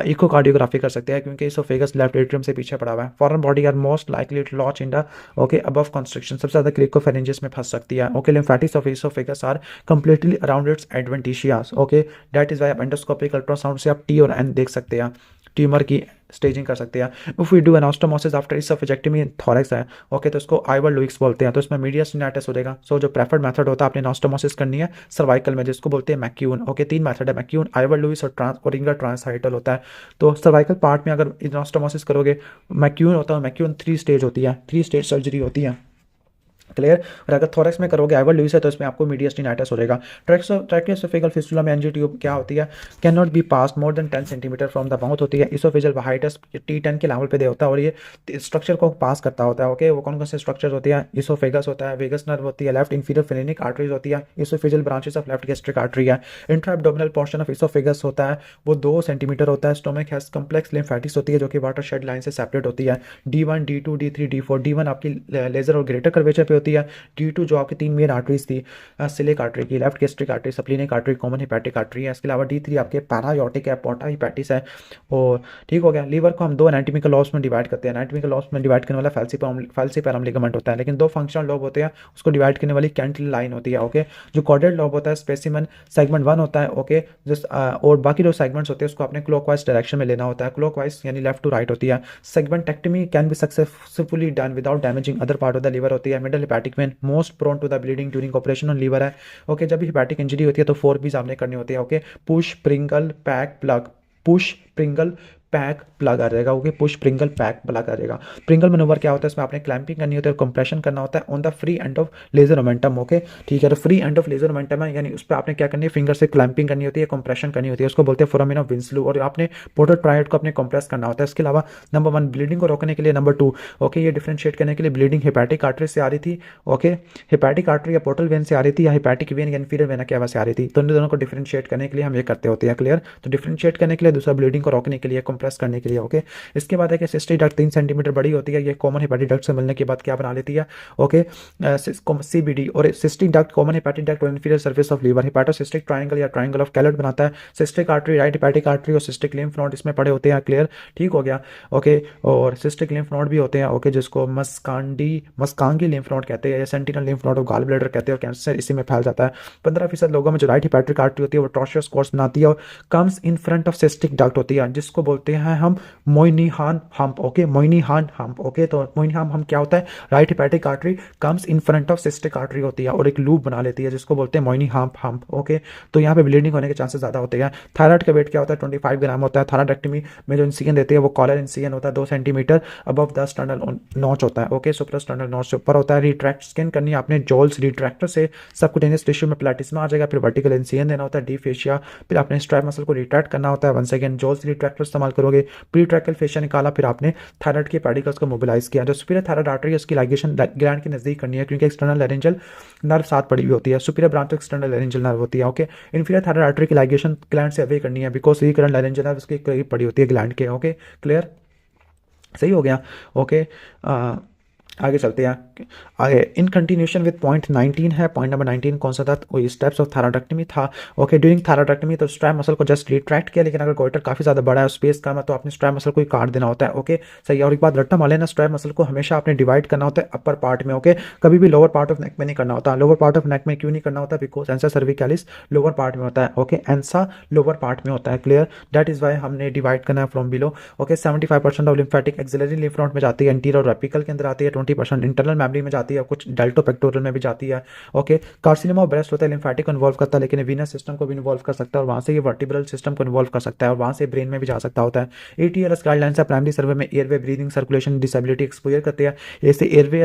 इकोकार्डियोग्राफी कर सकते हैं, क्योंकि इसोफेगस लेफ्ट एट्रियम से पीछे पड़ा हुआ है। Foreign body are most likely to lodge in the okay above constriction, सबसे ज़्यादा क्रिकोफेरेंजियस में फंस सकती है। Okay lymphatics of oesophagus are completely around its adventitia. Okay that is why आप एंडोस्कोपिक अल्ट्रासाउंड से आप टी और एन देख सकते हैं, ट्यूमर की स्टेजिंग कर सकते हैं। If we do anastomosis after oesophagectomy thorax है, ओके तो इसको आइवर लुइक्स बोलते हैं, तो इसमें मीडियस्टिनाइटिस हो जाएगा। सो जो प्रेफर्ड मेथड होता है आपने एनास्टोमोसिस करनी है सर्वाइकल में, जिसको बोलते हैं मैक्यून। ओके 3 मेथड है, मैक्यून, आइवर लुइस और रिंगर ट्रांसहाइटल होता है। तो सर्वाइकल पार्ट में अगर एनास्टोमोसिस करोगे मैक्यून होता है, मैक्यून 3 स्टेज होती है, 3 स्टेज सर्जरी होती है, क्लियर। और अगर थोरैक्स में करोगे आइवर लुइस है तो इसमें आपको मीडियस्टिनाइटिस हो जाएगा। ट्रैकियोएसोफेगल फिस्टुला में एंजी ट्यूब क्या होती है, can not be pass more than 10 centimetre from the mouth होती है। इसोफेजियल हाइटस T10 के लेवल पे दे होता है और ये स्ट्रक्चर को पास करता होता है। ओके वो कौन कौन से स्ट्रक्चर होती है, इसोफेगस होता है, वेगस नर्व होती है, लेफ्ट इंफीरियर फेरेनिक आर्टरीज होती है, oesophageal branches of left gastric artery है। Intra abdominal portion of oesophagus होता है वो 2 सेंटीमीटर होता है। स्टोमक हैज कम्प्लेक्स लिम्फेटिक्स होती है जो कि वाटर शेड लाइन से सेपरेट होती है। D1 D2 D3 D4, D1 आपकी लेजर और ग्रेटर कर्वेचर पे होती है, D2 जो आपकी 3 मेन आर्टरीज थी, सिलिक आर्टरी की, left gastric artery, splenic artery, common hepatic artery है। इसके अलावा D3 आपके पैरायोटिक है, पोर्टा हिपैटिस है। और ठीक हो गया। लीवर को हम 2 एनाटॉमिकल लॉब्स में डिवाइड करते हैं। एनाटॉमिकल लॉब्स में डिवाइड करने वाला फैल्सीपैरम लिगामेंट होता है, लेकिन 2 फंक्शनल लोब होते हैं, उसको डिवाइड करने वाली कैंटिल लाइन होती है। ओके जो कॉर्डेड लोब होता है स्पेसिमन सेगमेंट 1 होता है। ओके और बाकी जो सेगमेंट्स होते हैं उसको अपने क्लॉकवाइज डायरेक्शन में लेना होता है, क्लॉकवाइज यानी लेफ्ट टू राइट होती है। Segmentectomy can be successfully done without damaging other part of the liver होती है। Middle hepatic vein most prone to the bleeding during operation on liver है। ओके जब भी हिपैटिक इंजरी होती है तो 4 P's आपने करनी होती है। Okay push Pringle pack plug, push Pringle pack plug आ जाएगा। Okay push Pringle pack plug आ जाएगा। प्रिंगल मैनूवर क्या होता है, इसमें आपने क्लैंपिंग करनी होती है और कंप्रेशन करना होता है on the free end of lesser omentum. Okay ठीक है, तो free end of lesser omentum है, यानी उस पर आपने क्या करनी है, फिंगर से क्लैंपिंग करनी होती है, कंप्रेशन करनी होती है, उसको बोलते हैं फोरामेन ऑफ विंसलू, और आपने पोर्टल ट्रायड को अपने कंप्रेस करना होता है। इसके अलावा नंबर 1 ब्लीडिंग को रोकने के लिए, नंबर 2 ओके ये डिफ्रेंशिएट करने के लिए ब्लीडिंग हिपैटिक आर्टरी से आ रही थी, ओके हिपैटिक आर्टरी या पोर्टल वेन से आ रही थी, या हिपैटिक वेन या इन्फीरियर वेना कैवा से आ रही थी, तो इन दोनों को डिफ्रेंशिएट करने के लिए हम ये करते होते हैं। क्लियर, तो डिफ्रेंशिएट करने के लिए, दूसरा ब्लीडिंग को रोकने के लिए, कंप्रेस करने के लिए। ओके इसके बाद है कि सिस्टिक डक्ट 3 सेंटीमीटर बड़ी होती है, ये कॉमन हिपैटिक डक्ट से मिलने के बाद क्या बना लेती है, ओके CBD। और cystic duct common hepatic duct और inferior surface of liver hepatocystic triangle या ट्रायंगल ऑफ कैलेट बनाता है। Cystic artery, right hepatic artery और सिस्टिक लिम्फ नोड इसमें पड़े होते हैं। क्लियर, ठीक हो गया। ओके और सिस्टिक लिम्फ नोड भी होते हैं, ओके जिसको मस्कांगी लिम्फ नोड कहते हैं या सेंटिनल लिम्फ नोड और गॉल ब्लैडर कहते हैं, और कैंसर इसी में फैल जाता है। 15% लोगों में जो राइट हिपैटिक आर्टरी होती है वो टॉर्शियस कोर्स बनाती है और comes in front of cystic duct होती है, जिसको बोलते हैं हम Moynihan hump. Okay Moynihan hump. Okay तो मोइनीहान हम्प क्या होता है, right hepatic artery comes in front of cystic artery होती है और एक लूप बना लेती है, जिसको बोलते हैं मोइनीहान हम्प। ओके तो यहाँ पे ब्लीडिंग होने के चांसेस ज़्यादा होते हैं। थायराइड का वेट क्या होता है, 25 ग्राम होता है। थायराइडेक्टमी में जो इंसिजन देते हैं वो कॉलर इंसिजन होता है, 2 centimetre above the sternal notch होता है। ओके सुपर स्टर्नल नॉच से ऊपर होता है। रिट्रैक्ट स्कैन करनी है आपने जॉल्स रिट्रैक्टर से, सबक्यूटेनियस टिश्यू में प्लेटिस्मा आ जाएगा, फिर वर्टिकल इंसिजन देना होता है डी फेशिया, फिर आपने स्ट्रैप मसल को रिट्रैक्ट करना होता है। वंस अगेन जॉल्स रिट्रैक्टर इस्तेमाल करोगे, प्री ट्रैकल फेशिया निकाला, फिर आपने थायराइड के पेडिकल्स को मोबिलाइज किया। जो सुपीरियर थायराइड आर्टरी है उसकी लाइगेशन ग्लैंड के नजदीक करनी है, क्योंकि एक्सटर्नल लैरिंजल नर्व साथ पड़ी हुई होती है। Superior branch external laryngeal nerve होती है। ओके इन्फीरियर थायराइड आर्टरी की लाइगेशन ग्लैंड से अवे करनी है, बिकॉज रिकरेंट लैरिंजल नर्व उसके करीब पड़ी होती है ग्लैंड के। ओके क्लियर, सही हो गया। ओके आगे चलते हैं। आगे इन कंटिन्यूशन विद पॉइंट 19 है। पॉइंट नंबर 19 कौन सा था, वही स्टेप्स ऑफ थायराइडेक्टमी था। ओके ड्यूरिंग थायराइडेक्टमी तो स्ट्रैप मसल को जस्ट रिट्रैक्ट किया, लेकिन अगर गोइटर काफ़ी ज़्यादा बड़ा है, स्पेस कम है, तो आपने स्ट्रैप मसल को ही काट देना होता है। ओके सही है। और एक बात रट्टा मार लेना, स्ट्रैप मसल को हमेशा आपने डिवाइड करना होता है अपर पार्ट में। ओके कभी भी लोअर पार्ट ऑफ नेक में नहीं करना होता। लोअर पार्ट ऑफ नेक में क्यों नहीं करना होता, बिकॉज एंसा सर्विकैलिस लोअर पार्ट में होता है। ओके एंसा लोअर पार्ट में होता है। क्लियर, दैट इज वाई हमने डिवाइड करना है from below. Okay 75% of lymphatic axillary lymph node में जाती है, एंटीरियर और एपिकल के अंदर आती है, 20% इंटरनल मेमोरी में जाती है, कुछ डेल्टो पेक्टोरल में भी जाती है। ओके कार्सिनोमा ऑफ ब्रेस्ट होता है, लिम्फेटिक को इन्वॉल्व करता है, लेकिन वीनस सिस्टम को भी इन्वॉल्व कर सकता है, और वहां से ये वर्टिब्रल सिस्टम को इन्वॉल्व कर सकता है, और वहां से ब्रेन में भी जा सकता होता है। ATLS गाइडलाइंस है प्राइमरी सर्वे में airway breathing circulation disability exposure करते हैं। ऐसे एयरवे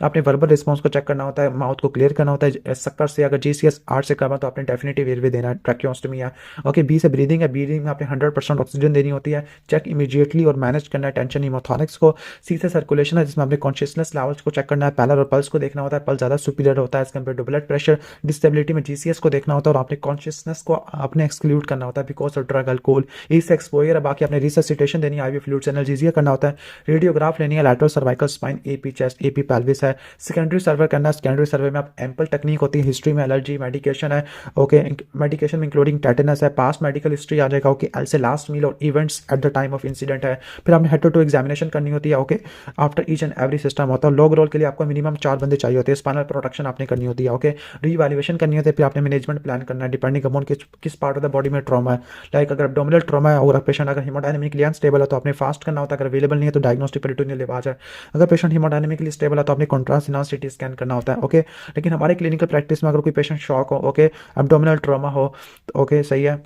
आपने वर्बल रिस्पॉन्स को चेक करना होता है, माउथ को क्लियर करना होता है। शक्कर से अगर GCS 8 से करना तो आपने डेफिनेटिव एयरवे देना है, ट्रैकियोस्टमी है। ओके B से ब्रीदिंग है, ब्रीदिंग में आपने 100% ऑक्सीजन देनी होती है, चेक इमीडिएटली और मैनेज करना है टेंशन हिमोथोरैक्स को। C से सर्कुलेशन है, जिसमें आपने कॉन्शियस कॉन्शियसनेस लेवल्स को चेक करना है, पैलर और पल्स को देखना होता है, पल्स ज़्यादा सुपीरियर होता है as compare to blood pressure. Disability में जीसीएस को देखना होता है, और आपने कॉन्शियसनेस को आपने एक्सक्लूड करना होता है बिकॉज ऑफ ड्रग, अल्कोहल, इससे एक्सपोजर है। बाकी आपने रिससिटेशन देनी है, आईवी फ्लूइड्स, एनाल्जेसिया करना होता है, रेडियोग्राफ लेनी है, lateral cervical spine, AP chest, AP pelvis है, सेकेंडरी सर्वे करना है। सेकेंडरी सर्वे में आप एम्पल टेक्निक होती है, हिस्ट्री में एलर्जी, मेडिकेशन है, ओके, मेडिकेशन में इंक्लूडिंग टेटेनस है, पास्ट मेडिकल हिस्ट्री आ जाएगा, ओके, एल से लास्ट मील और events at the time of incident है। फिर आपने हेड टू एग्जामिनेशन करनी होती है, okay, after each and every system होता है। लॉग रोल के लिए आपको मिनिमम 4 बंदे चाहिए होते हैं, स्पाइनल प्रोटेक्शन आपने करनी होती है, ओके, रीवैल्यूएशन करनी होती है, फिर आपने मैनेजमेंट प्लान करना है डिपेंडिंग अपॉन किस पार्ट ऑफ द बॉडी में ट्रॉमा है। लाइक अगर एब्डोमिनल ट्रॉमा है और पेशेंट अगर हीमोडायनेमिकली अनस्टेबल है तो आपने फास्ट करना होता है, अगर अवेलेबल नहीं है तो डायग्नोस्टिक पेरिटोनियल लिवाज है। अगर पेशेंट हीमोडायनेमिकली स्टेबल है तो आपने कॉन्ट्रास्ट सिनास सीटी स्कैन करना होता है, ओके। लेकिन हमारे क्लिनिकल प्रैक्टिस में अगर कोई पेशेंट शॉक हो, ओके, एब्डोमिनल ट्रॉमा हो, ओके, सही है,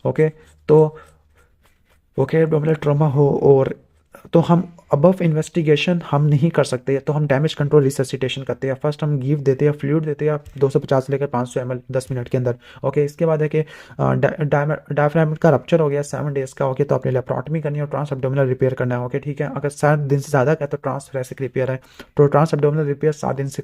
ओके, तो ओके, एब्डोमिनल ट्रॉमा हो और तो हम अबव इन्वेस्टिगेशन हम नहीं कर सकते, तो हम डैमेज कंट्रोल रिससिटेशन करते हैं। फर्स्ट हम गिव देते हैं, फ्लूइड देते हैं 250 लेकर 500 ml 10 मिनट के अंदर, ओके। इसके बाद है कि डायफ्राम का रप्चर हो गया 7 डेज का, ओके, तो आपने लेप्रोटमी करनी है और ट्रांस एब्डोमिनल रिपेयर करना है, ओके, ठीक है। अगर 7 दिन से ज़्यादा का तो ट्रांस थोरेसिक रिपेयर है, तो ट्रांस एब्डोमिनल रिपेयर 7 दिन से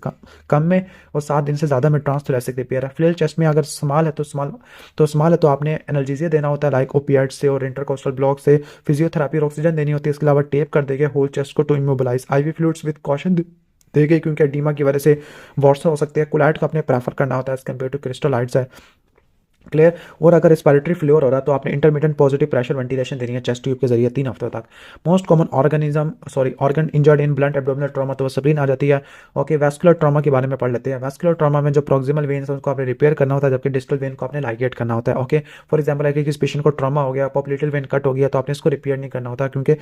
कम में और 7 दिन से ज़्यादा में ट्रांस थोरेसिक रिपेयर है। फ्लेयर चेस्ट में अगर स्मॉल है तो आपने एनाल्जेसिया देना होता है लाइक ओपिएट से और इंटरकोस्टल ब्लॉक से, फिजियोथेरेपी और ऑक्सीजन देनी होती है। इसके अलावा टेप कर देंगे होल चेस्ट को to immobilise, IV fluids with caution देंगे क्योंकि एडीमा की वजह से वॉट्सन हो सकती है। कुलाइट को आपने प्रेफर करना होता है एज कम्पेयर टू क्रिस्टलाइट्स है, क्लियर। और अगर रेस्पिरेटरी फ्लोर हो रहा है तो आपने इंटरमीडिएट पॉजिटिव प्रेशर वेंटिलेशन देनी है चेस्ट ट्यूब के जरिए 3 हफ्तों तक। Most common organ injured in blunt abdominal trauma तो सब्रीन आ जाती है, ओके। वैस्कुलर ट्रॉमा के बारे में पढ़ लेते हैं। वैस्कुलर ट्रॉमा में जो प्रोक्सिमल वेन्स है उनको आपने रिपेयर करना होता है, जबकि डिस्टल वेन को आपने लाइगेट करना होता है, ओके। फॉर एग्जाम्पल अगर किसी पेशेंट को ट्रॉमा हो गया, पॉपुलेटल वेन कट हो गया, तो आपने इसको रिपेयर नहीं करना होता क्योंकि